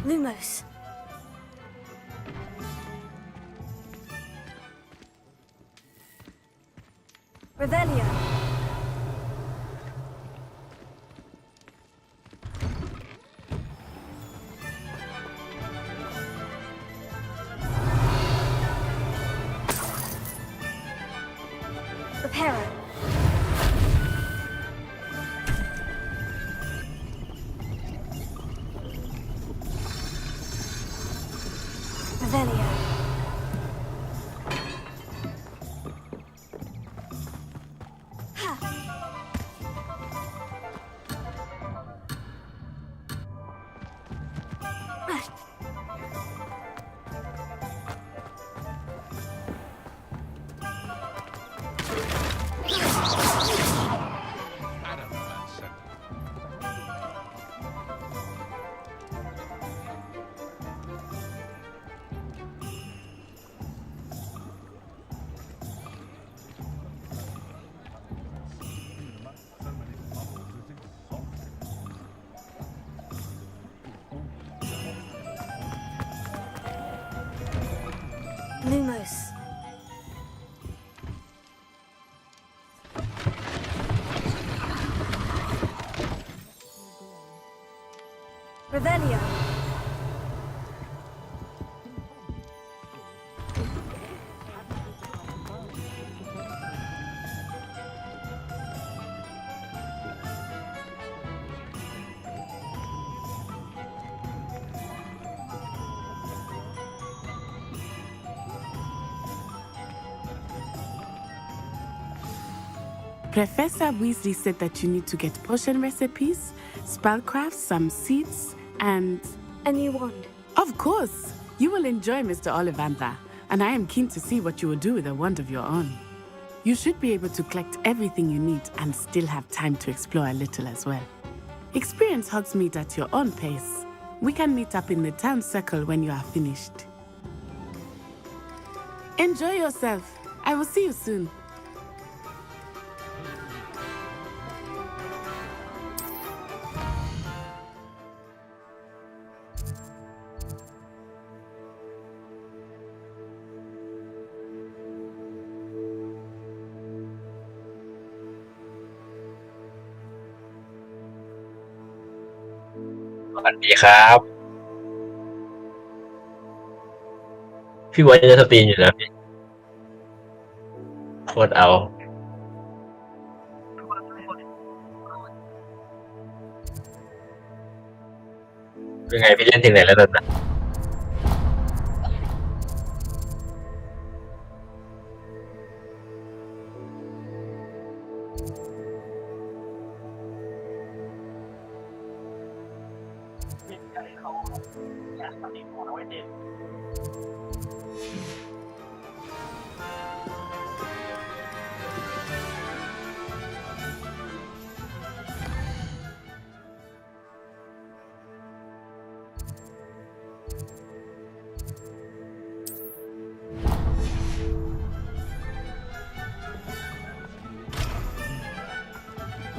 Lumos. Revelio. Reparo. Revelio. Lumos. Revelio. Professor Weasley said that you need to get potion recipes, spellcrafts, some seeds, and... a new wand. Of course! You will enjoy Mr. Ollivander, and I am keen to see what you will do with a wand of your own. You should be able to collect everything you need and still have time to explore a little as well. Experience Hogsmeade at your own pace. We can meet up in the town circle when you are finished. Enjoy yourself. I will see you soon.สวัสดีครับ พี่บอยจะสตรีมอยู่นะพี่โคตรเอาเป็นไงพี่เล่นถึงไหนแล้วนะ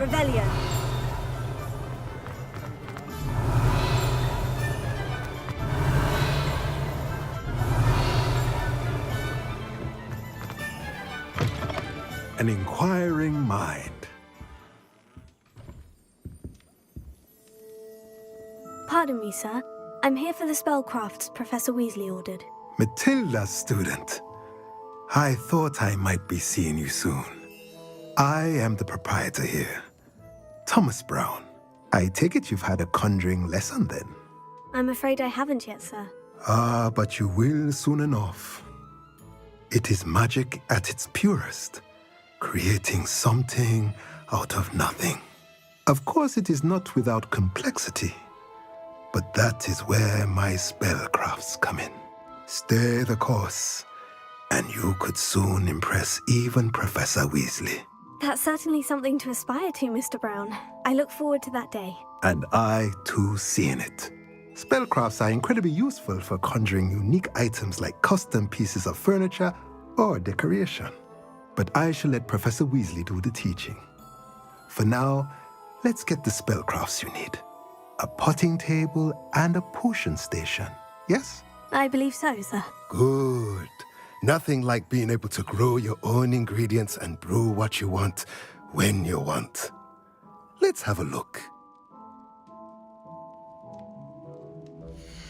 Revelio. An inquiring mind. Pardon me, sir. I'm here for the spellcrafts Professor Weasley ordered. Matilda, student. I thought I might be seeing you soon. I am the proprietor here, Thomas Brown. I take it you've had a conjuring lesson then? I'm afraid I haven't yet, sir. Ah, but you will soon enough. It is magic at its purest, creating something out of nothing. Of course, it is not without complexity, but that is where my spellcrafts come in. Stay the course, and you could soon impress even Professor Weasley. That's certainly something to aspire to, Mr. Brown. I look forward to that day. And I, too, seeing it. Spellcrafts are incredibly useful for conjuring unique items like custom pieces of furniture or decoration. But I shall let Professor Weasley do the teaching. For now, let's get the spellcrafts you need. A potting table and a potion station, yes? I believe so, sir. Good. Nothing like being able to grow your own ingredients and brew what you want when you want. Let's have a look.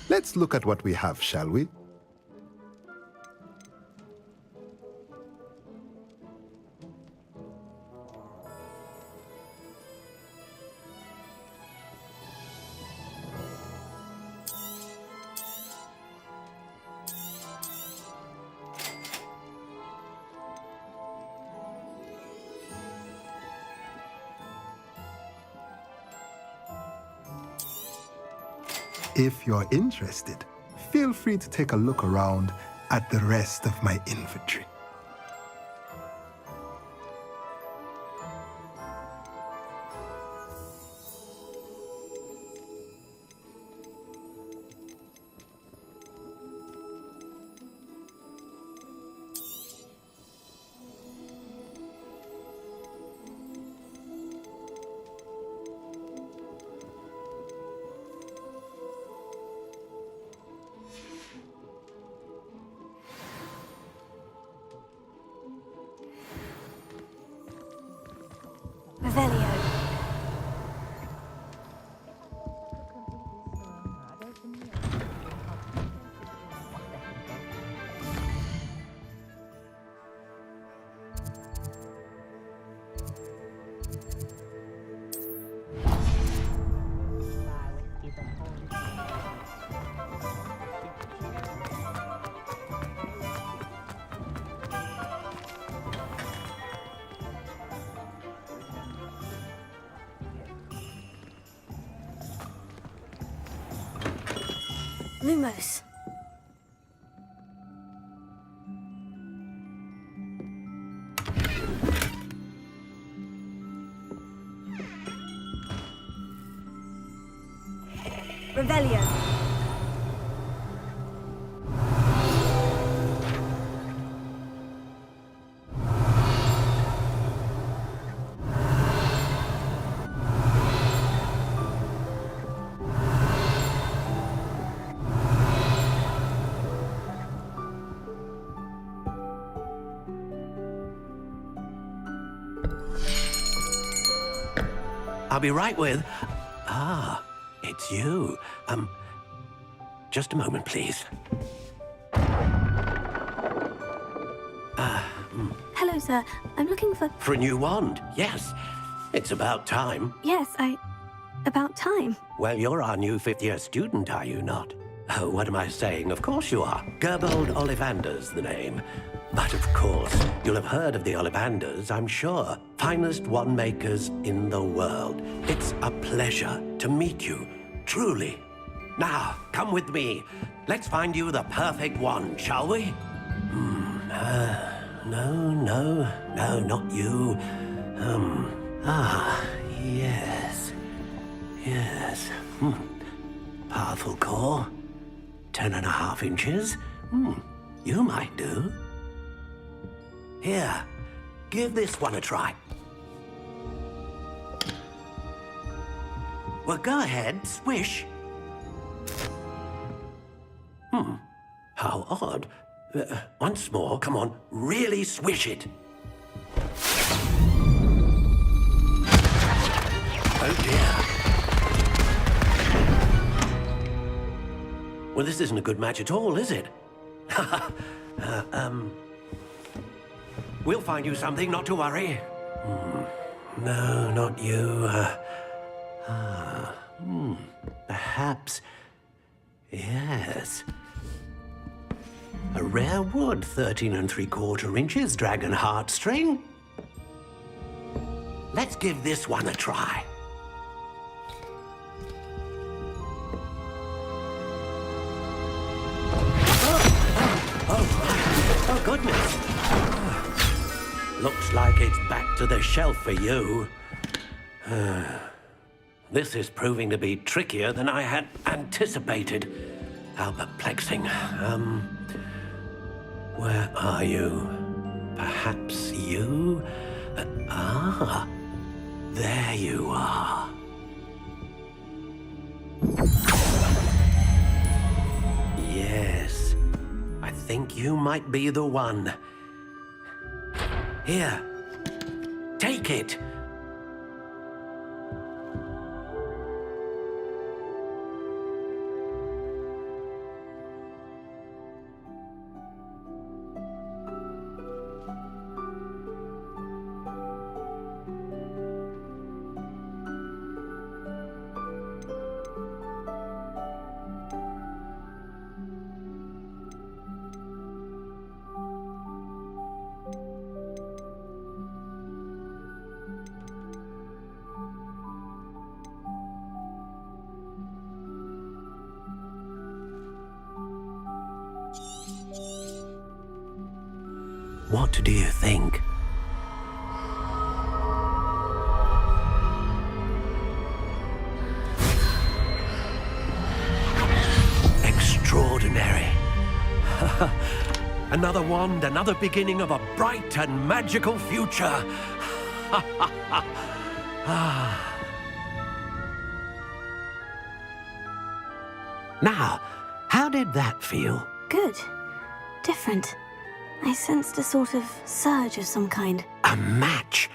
Let's look at what we have, shall we? If you're interested, feel free to take a look around at the rest of my inventory. Lumos. Revelio. I'll be right with... Ah, it's you. Just a moment, please. Hello, sir. I'm looking for... For a new wand, yes. It's about time. Yes, about time. Well, you're our new fifth-year student, are you not? Oh, what am I saying? Of course you are. Gerbold Ollivander's the name. But of course, you'll have heard of the Ollivanders, I'm sure. Finest wand makers in the world. It's a pleasure to meet you, truly. Now, come with me. Let's find you the perfect wand, shall we? No, not you. Yes. Powerful core. 10.5 inches. You might do. Here, give this one a try. Well, go ahead, swish. How odd. Once more, come on, really swish it. Oh dear. Well, this isn't a good match at all, is it? We'll find you something, not to worry. No, not you. Perhaps... Yes. A rare wood, 13 3/4 inches, dragon heartstring. Let's give this one a try. Oh, goodness. Looks like it's back to the shelf for you. This is proving to be trickier than I had anticipated. How perplexing. Where are you? Perhaps you? There you are. Yes, I think you might be the one. Here, take it. What do you think? Extraordinary. Another wand, another beginning of a bright and magical future. Now, how did that feel? Good. Different. I sensed a sort of surge of some kind. A match?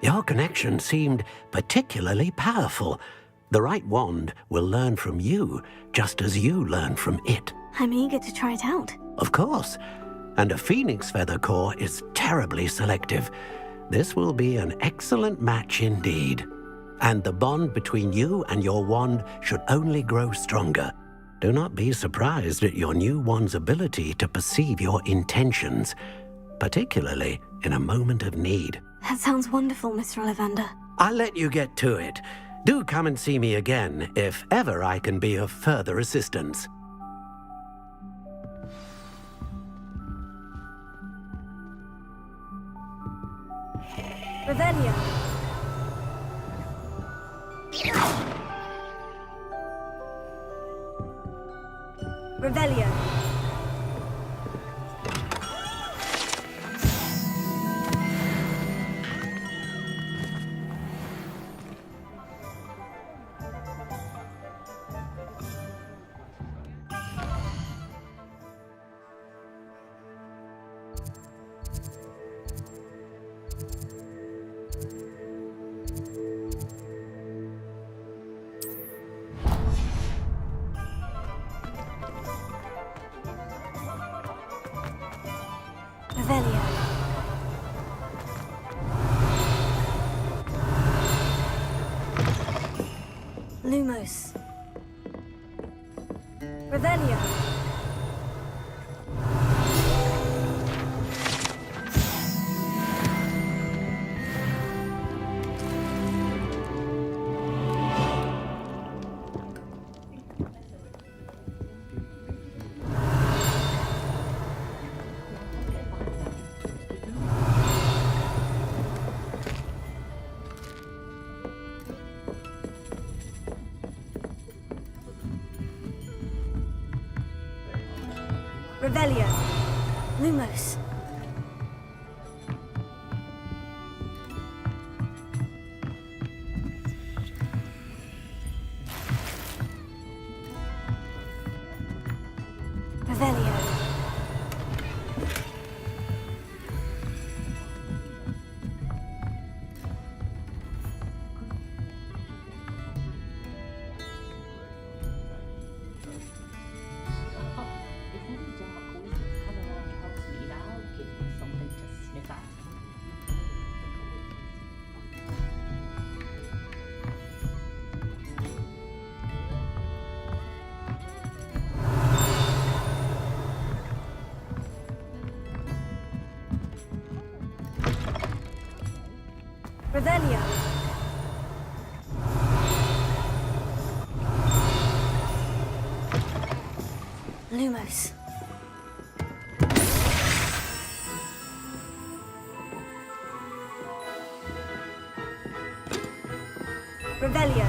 Your connection seemed particularly powerful. The right wand will learn from you, just as you learn from it. I'm eager to try it out. Of course. And a phoenix feather core is terribly selective. This will be an excellent match indeed. And the bond between you and your wand should only grow stronger. Do not be surprised at your new wand's ability to perceive your intentions, particularly in a moment of need. That sounds wonderful, Mr. Ollivander. I'll let you get to it. Do come and see me again if ever I can be of further assistance. Revelio. Revelio. Revelio. Lumos. Revelio. Revelio. Lumos. Revelio. Revelio. Lumos. Revelio.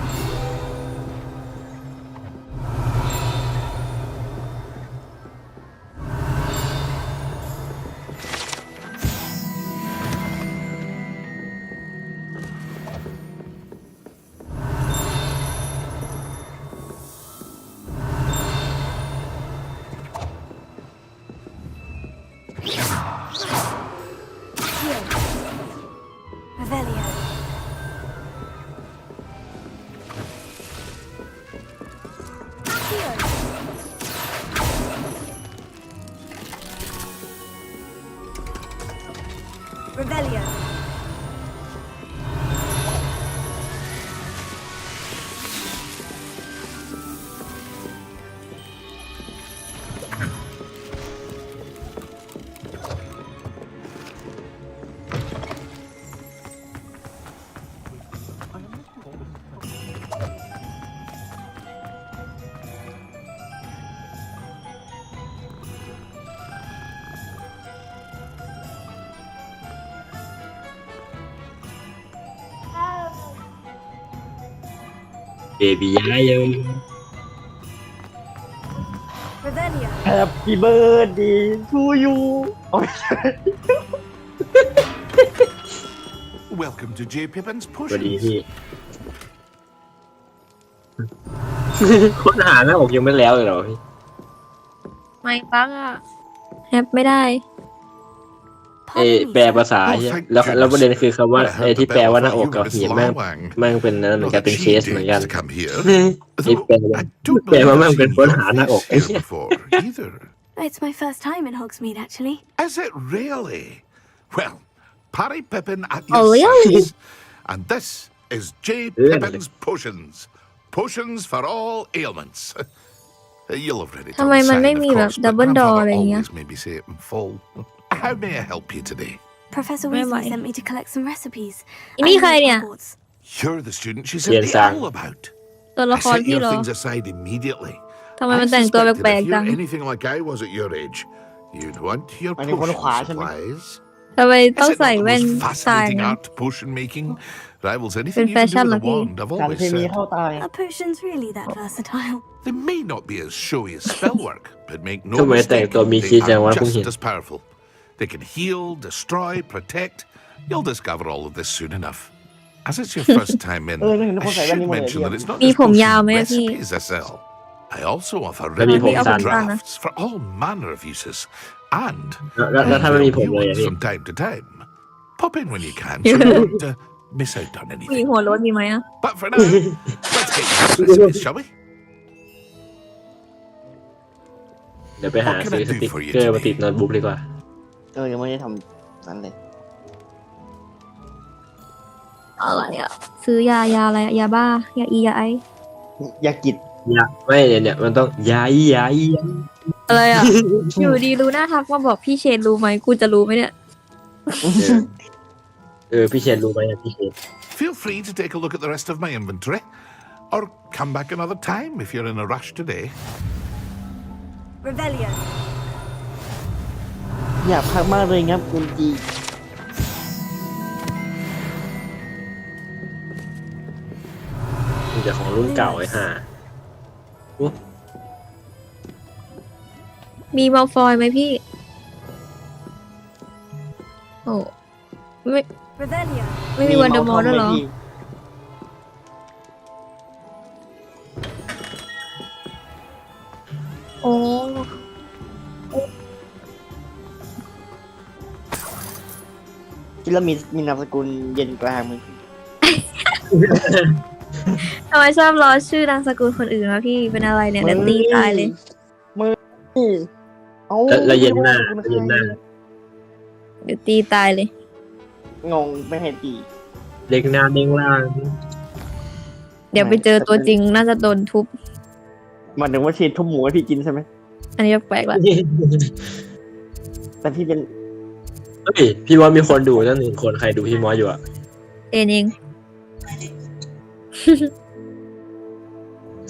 Revelio. Revelio. Baby Yayo. Revelio. Happy birthday to you. Welcome to J. Pippin's สวัสดี Potions. พี่ ค้นหาหน้าอกยังไม่แล้วเลยเหรอพี่ ไม่ปักอ่ะแฮปไม่ได้ แปลภาษาใช่แล้วประเด็นคือคำว่าไอ้ที่แปลว่าหน้าอกกับหีบแม่งเป็นนั่นเหมือนกันเป็นเคสเหมือนกันไอ้แปลว่าแม่งเป็นค้นหาหน้าอกไอ้เหี้ย It's my first time in Hogsmeade, actually. Is it really? Well, Parry Pippin at Oh, your really? service. And this is J. Pippin's Potions. Potions for all ailments. You'll have read it ทำ on ไม the มัน sign, ไม่ of มีแบบ course, but ดับเบิลดอ Grandfather อะไรอย่างเงี้ย always made me say it in full. How may I help you today? Professor Where am Weasley I? sent me to collect some recipes. อีนี่ I ใคร need เนี่ย Hogwarts. You're the student she Xian sent me Sang. all about. ตัวละ I คร set พี่ your เหรอ things aside immediately. ทำไม I มันแต่งตัว suspected แปลก if ๆจั you're ง anything like I was at your age, you'd want your อันนี้คน potion ขวาใช่ไหม supplies ทำไมต้อง Is it ใส่ not the แว่น most ตาย fascinating นะ art potion making? Rivals เป็ anything น you แฟ can do ชั่น with เหร a อพี่ wand, I've การ always เคมี said. เข้าตาย Are potions really that versatile? They may not be as showy as spellwork, but make no ทำไมแต่ง mistake, ตัวมี they ชีสจังวะ are เพิ่งเห็น just as powerful. They can heal, destroy, protect. You'll discover all of this soon enough. As it's your first time in, เห็นค I นใส่แว่น should นี่หมดเลย mention พี่ that it's not มี just ผม potion ยาวไหมอะพี่ recipes I sell. I also offer แล้วมีผม ready-made สั้น drafts for all manner of uses. And แล้วถ้าไม่มีผม new เลย ones อะพี่ from time to time. Pop in when you can, so you don't miss out on ผู้หญิง anything. หัวรถมีไหมอะ But for now, let's get you some recipes, shall we? เดี๋ยวไปหาซื้อสติ๊กเกอร์มาติดโน้ตบุ๊กดีกว่า ยังไม่ได้ทำนั้นเลย อะไรอะซื้อยาอะไรอะยาบ้ายาอียาไอย ากิด ไม่เนี่ยมันต้องย้าย อะไรอะ อยู่ดีรู้หน้าทักมาบอกพี่เชนรู้ไหมกูจะรู้ไหมเนี่ย พี่เชนรู้ไหมอะพี่เชน Feel free to take a look at the rest of my inventory, or come back another time if you're in a rush today. Revelio. อยากพักมากเลยครับคุณจี มันจะของรุ่นเก่าไอ้ห่า มีมัลฟอยไหมพี่ โอ้ไม่ Revelio. ไม่มีวันเดอร์มอร์ด้วยเหรอ โอ้ กินแล้วมีนามสกุลเย็นกลางมึง ทำไมชอบล้อชื่อนามสกุลคนอื่นวะพี่เป็นอะไรเนี่ยเดี๋ยวตีตายเลย มือเอา แล้วเย็นหน้าเย็นหน้า เดี๋ยวตีตายเลย งงไม่ให้ตี เด็กหน้าเด้งล่าง เดี๋ยวไปเจอตัวจริงน่าจะโดนทุบ มันถึงว่าเชนทุบหมูให้พี่กินใช่ไหม อันนี้แปลกละ แต่พี่เป็น เฮ้ยพี่มอสมีคนดูตั้ง1 คนใครดูพี่มอสอยู่อะ เอง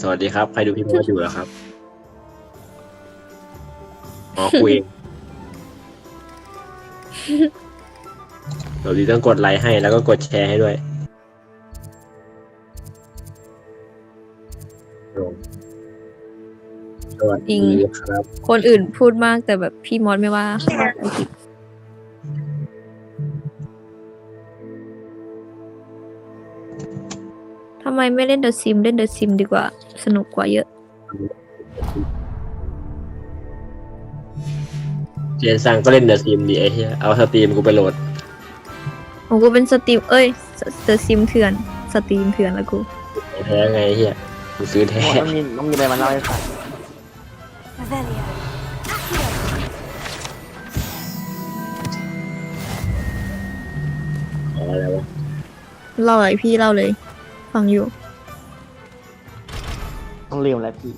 สวัสดีครับใครดูพี่มอสอยู่แล้วครับอ๋อคุยเดี๋ยวดีต้องกดไลค์ให้แล้วก็กดแชร์ให้ด้วยสวัสดีครับ คนอื่นพูดมากแต่แบบพี่มอสไม่ว่าทำไมไม่เล่นเดอะซิมเล่นเดอะซิมดีกว่าสนุกกว่าเยอะ เจนสั่งก็เล่นเดอะซิมดีไอ้เหี้ยเอาสตรีมกูไปโหลด ของกูเป็นสตรีมเดอะซิมเถื่อนสตรีมเถื่อนแล้วกู แท้ไงเหี้ยกูซื้อแท้ น้องมีอะไรมาเล่าให้ฟัง Revelio. อ๋ออะไรวะ เล่าอะไรพี่เล่าเลย ฟังอยู่ ต้องเรียมแล้วพี่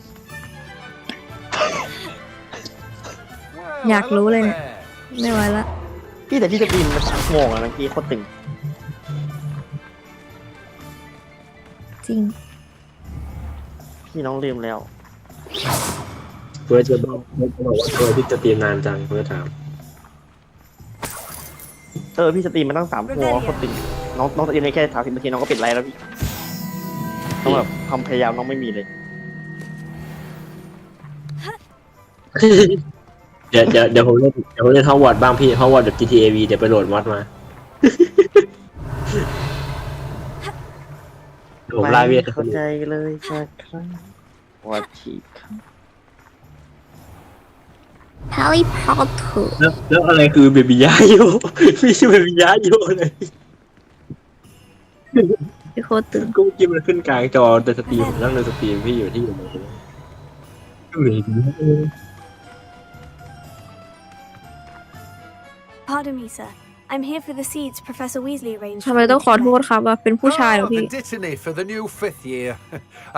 อยากรู้เลยเนี่ยไม่ไหวละ พี่แต่พี่จะบินมา3 ชั่วโมงแล้วนะพี่โคตรตึง จริง พี่น้องลืมแล้ว เพื่อจะบอกว่าที่จะตีมนานจังเพื่อถาม พี่สตรีมมาตั้ง3 ชั่วโมงโคตรตึงน้องสตรีมได้แค่30 นาทีน้องก็ปิดไลน์แล้วพี่ต้องแบบความพยายามน้องไม่มีเลย เดี๋ยวผมเล่นฮอกวอตส์บ้างพี่ฮอกวอตส์แบบ GTA V เดี๋ยวไปโหลดมอดมา ผมไล่เวียด เข้าใจเลยสักครั้งว่าทีครับ Harry Potter แล้วอะไรคือเบบี้ยาโยพี่ชื่อเบบี้ยาโยเลยพี่โคตรตึง กูกินมันขึ้นกลางจอแต่สตรีมนั่งในสตรีมพี่อยู่ที่อยู่ไหน Pardon me, sir. I'm here for the seeds Professor Weasley arranged. ทำไมต้องขอโทษครับว่าเป็นผู้ชายเหรอพี่ The dittany for the new 5th year.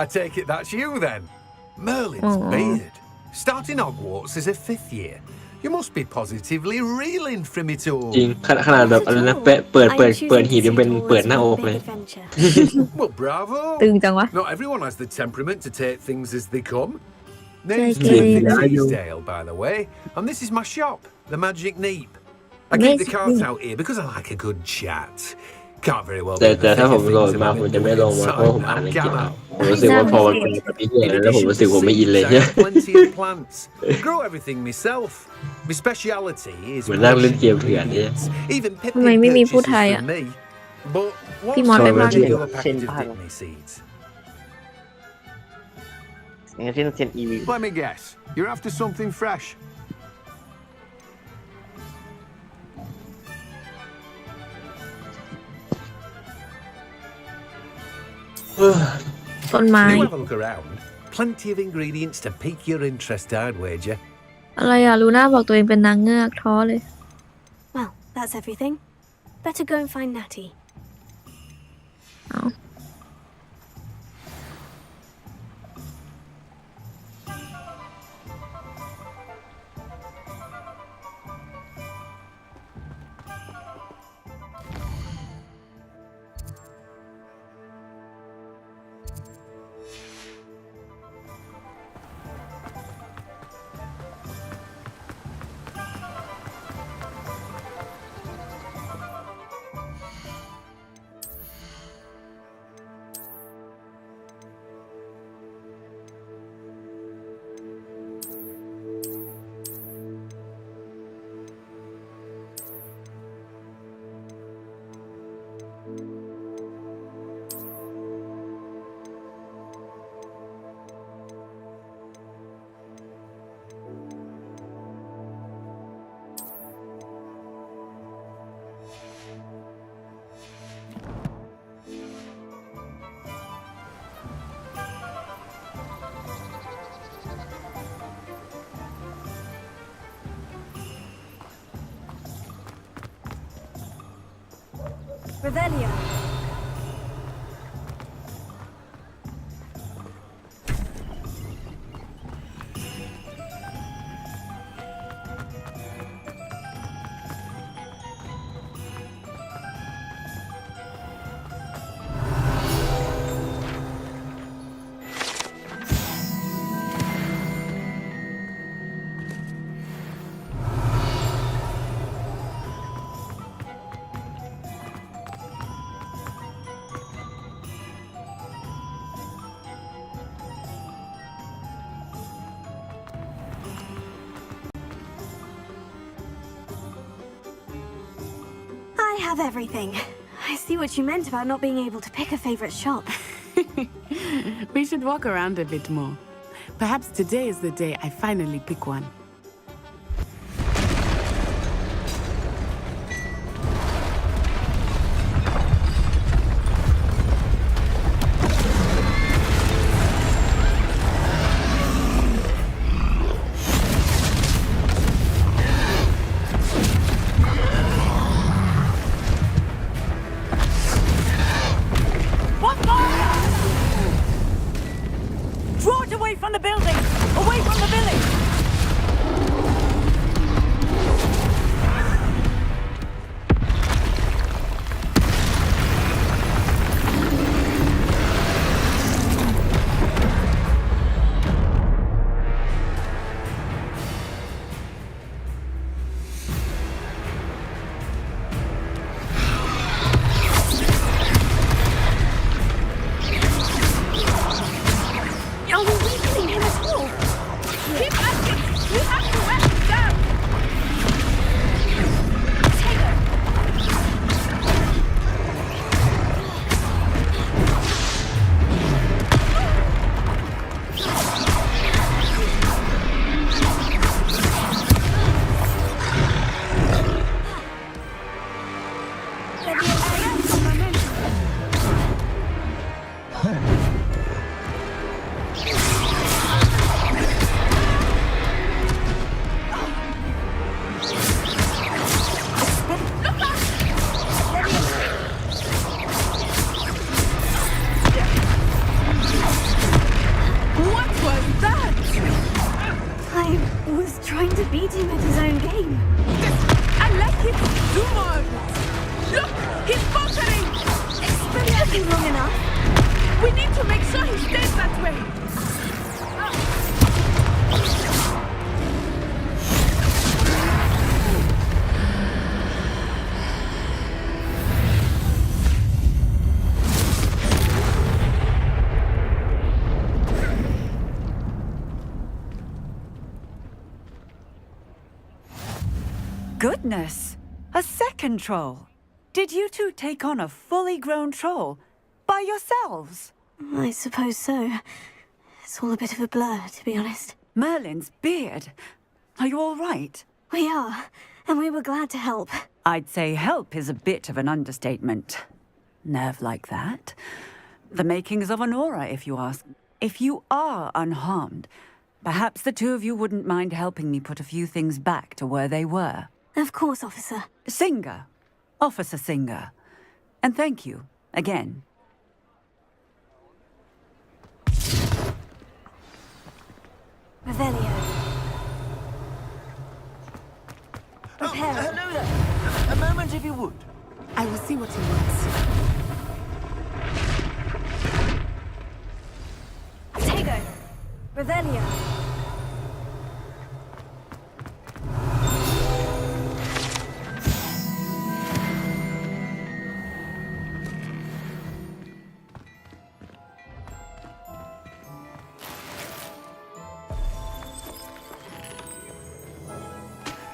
I take it that's you then. Merlin's beard. Starting Hogwarts as a 5th year. You must be positively reeling from it all. จริงขนาดแบบอะไรนะเปิดหีบยังเป็นเปิดหน้าอกเลย Well, bravo. ตึงจังวะ Not everyone has the temperament to take things as they come. Name's JK. Timothy Teasdale, by the way, and this is my shop, the Magic Neep. I keep the carts out here because I like a good chat. Can't very well. แต่ถ้าผมโหลดมาผมจะไม่ลงมาเพราะผมอ่านในเกมผมรู้สึกว่าพอมันเป็นแบบนี้แล้วผมรู้สึกผมไม่อินเลยเนี่ย Plenty of plants. Grow everything myself. My speciality is เหมือนนั่งเล่นเกมเถื่อนเนี่ย even ทำไมไม่มีผู้ไทยอ่ะ But พี่มอสไปบ้านเลย seeds. อย่างเช่นเซนอีวี Let me guess. You're after something fresh. ต้นไม้ You have a look around. Plenty of ingredients to pique your interest, I'd wager. อะไรอ่ะลูน่าบอกตัวเองเป็นนางเงือกท้อเลย Well, that's everything. Better go and find Natty. เอา Revelio. I have everything. I see what you meant about not being able to pick a favorite shop. We should walk around a bit more. Perhaps today is the day I finally pick one. Draw it away from the building! Away from the village! Are we weakening him at all? Keep asking! We have to wear him down! What was that? I was trying to beat him at his own game. I like it. Do more. Look, he's faltering. Experience isn't long enough. We need to make sure he stays that way. Goodness! A second troll. Did you two take on a fully grown troll by yourselves? I suppose so. It's all a bit of a blur, to be honest. Merlin's beard. Are you all right? We are, and we were glad to help. I'd say help is a bit of an understatement. Nerve like that. The makings of an aura, if you ask. If you are unharmed, perhaps the two of you wouldn't mind helping me put a few things back to where they were. Of course, officer. Singer. Officer Singer. And thank you, again. Revelio. Prepare. Hello there. A moment, if you would. I will see what he wants. Tego. Revelio.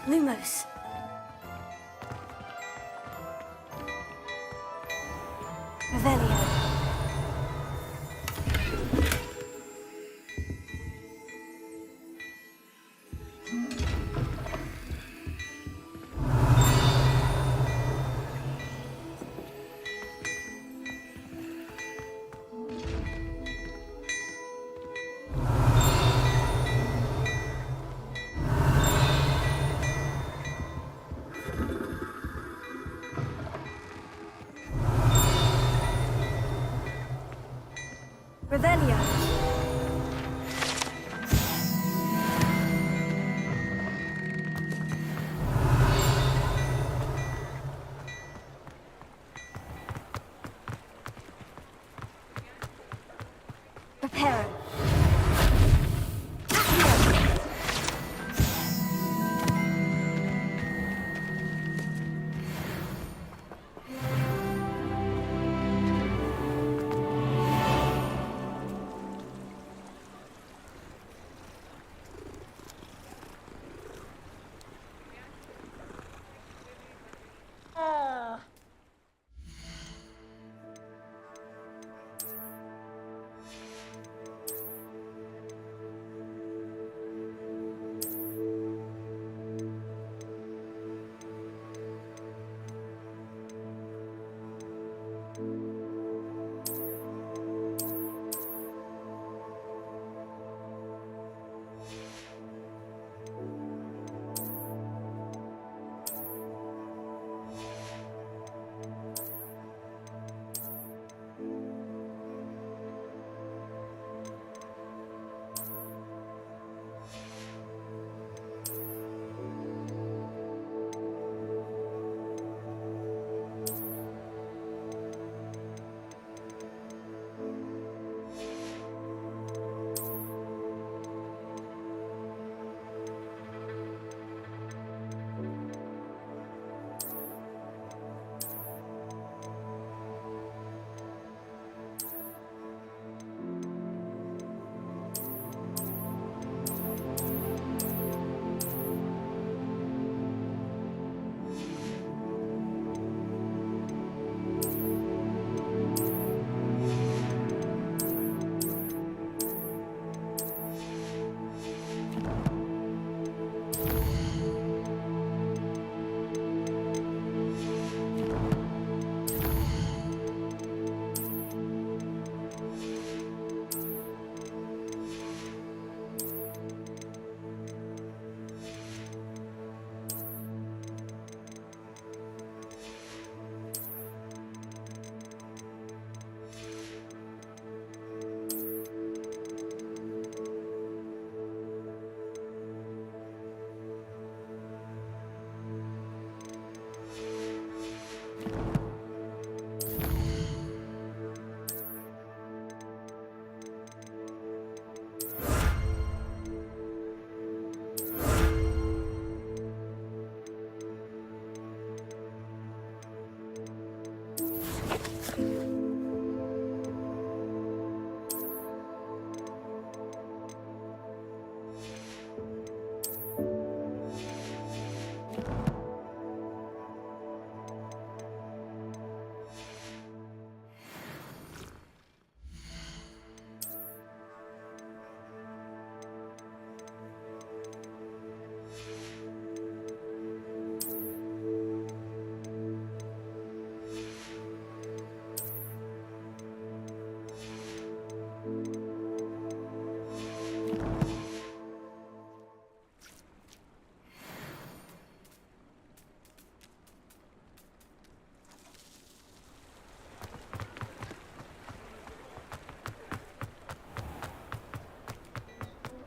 Lumos. Revelio. Revelio. Prepare.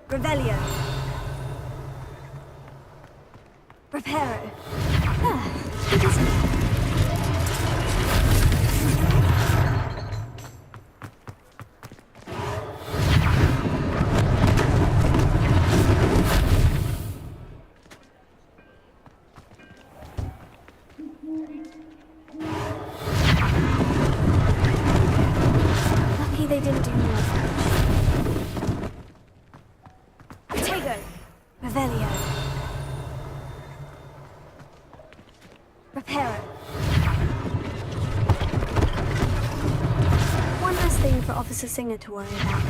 Revelio. Reparo. Ah, it isn't. Lucky they didn't do more damage. Tego. Revelio. Reparo. One less thing for Officer Singer to worry about.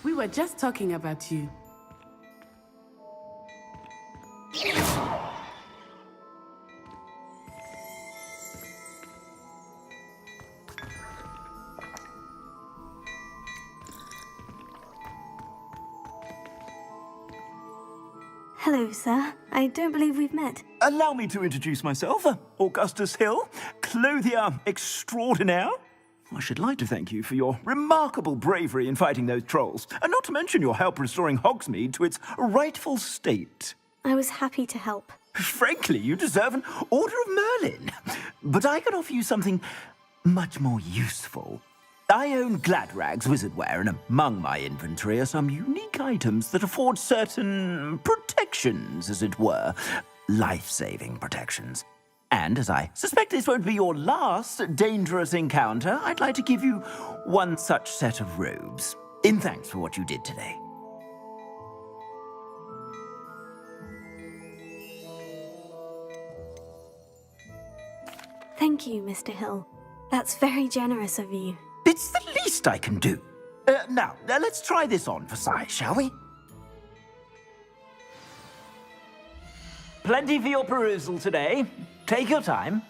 We were just talking about you. Hello, sir. I don't believe we've met. Allow me to introduce myself, Augustus Hill, clothier extraordinaire. I should like to thank you for your remarkable bravery in fighting those trolls, and not to mention your help restoring Hogsmeade to its rightful state. I was happy to help. Frankly, you deserve an Order of Merlin. But I can offer you something much more useful. I own Gladrag's wizardware, and among my inventory are some unique items that afford certain protections, as it were. Life-saving protections. And as I suspect this won't be your last dangerous encounter, I'd like to give you one such set of robes, in thanks for what you did today. Thank you, Mr. Hill. That's very generous of you. It's the least I can do. Now, let's try this on for size, shall we? Plenty for your perusal today. Take your time.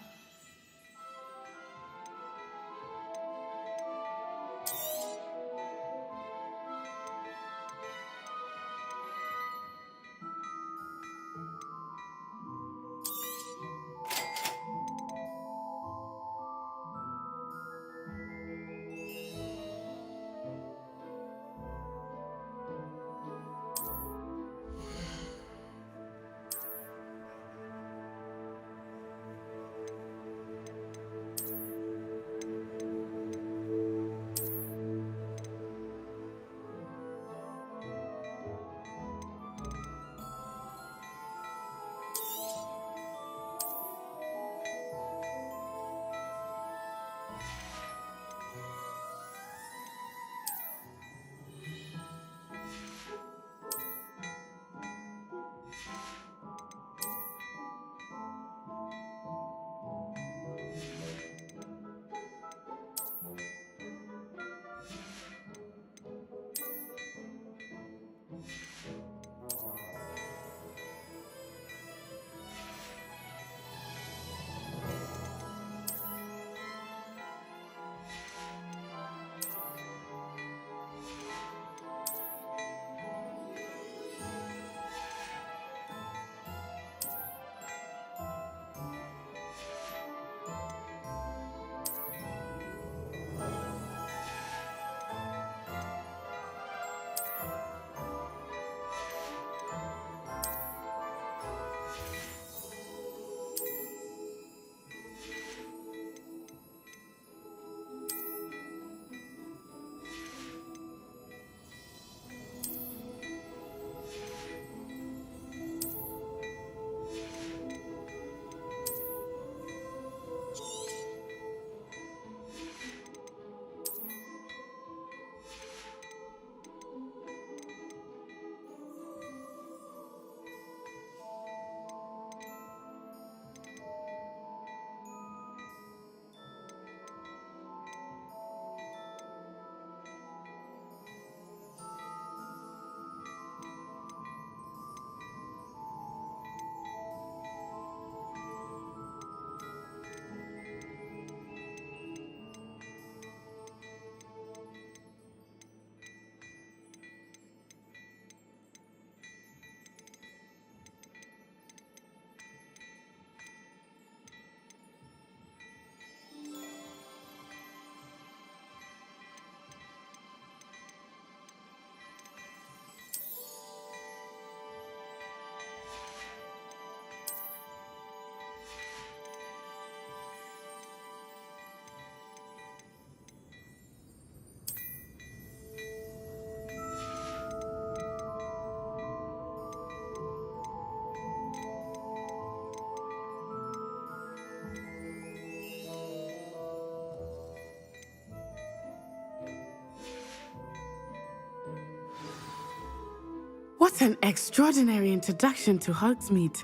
What an extraordinary introduction to Hogsmeade.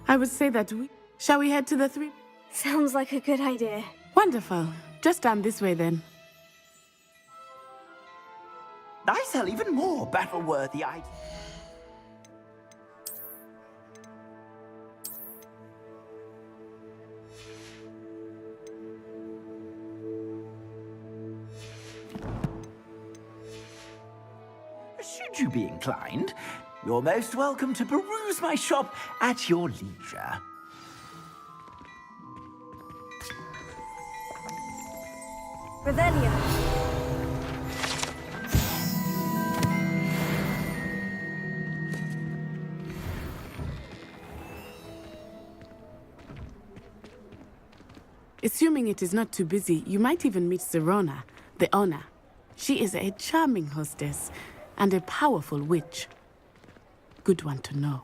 I would say that Shall we head to the three? Sounds like a good idea. Wonderful. Just down this way then. I sell even more battle-worthy items. Should you be inclined, you're most welcome to peruse my shop at your leisure. Revelio. Assuming it is not too busy, you might even meet Serona, the owner. She is a charming hostess and a powerful witch. Good one to know.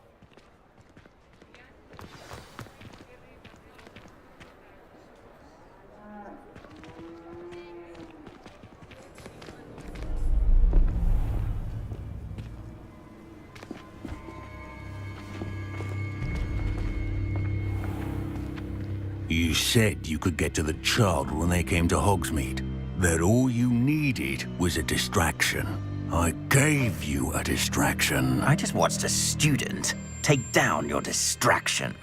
You said you could get to the child when they came to Hogsmeade. That all you needed was a distraction. I gave you a distraction. I just watched a student take down your distraction.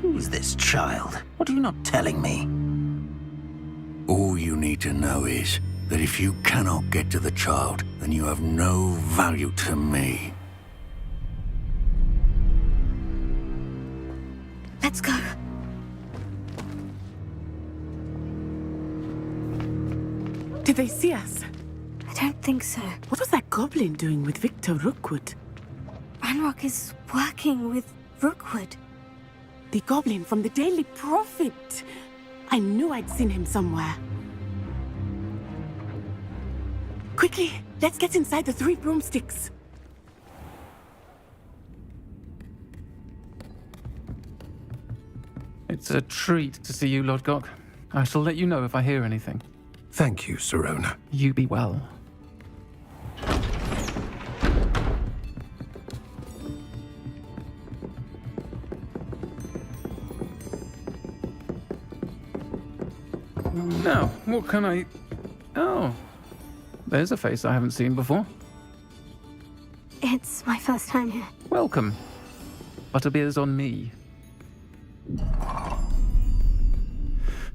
Who is this child? What are you not telling me? All you need to know is that if you cannot get to the child, then you have no value to me. Let's go. Did they see us? I don't think so. What was that goblin doing with Victor Rookwood? Ranrock is working with Rookwood. The goblin from the Daily Prophet. I knew I'd seen him somewhere. Quickly, let's get inside the 3 broomsticks. It's a treat to see you, Lord Gok. I shall let you know if I hear anything. Thank you, Serona. You be well. Now, what can I... Oh, there's a face I haven't seen before. It's my first time here. Welcome. Butterbeer's on me.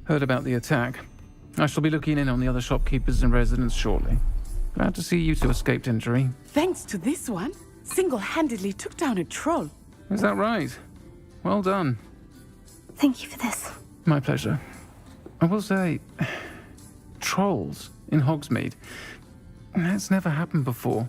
Heard about the attack. I shall be looking in on the other shopkeepers and residents shortly. Glad to see you two escaped injury. Thanks to this one, single-handedly took down a troll. Is that right? Well done. Thank you for this. My pleasure. I will say, trolls in Hogsmeade. That's never happened before.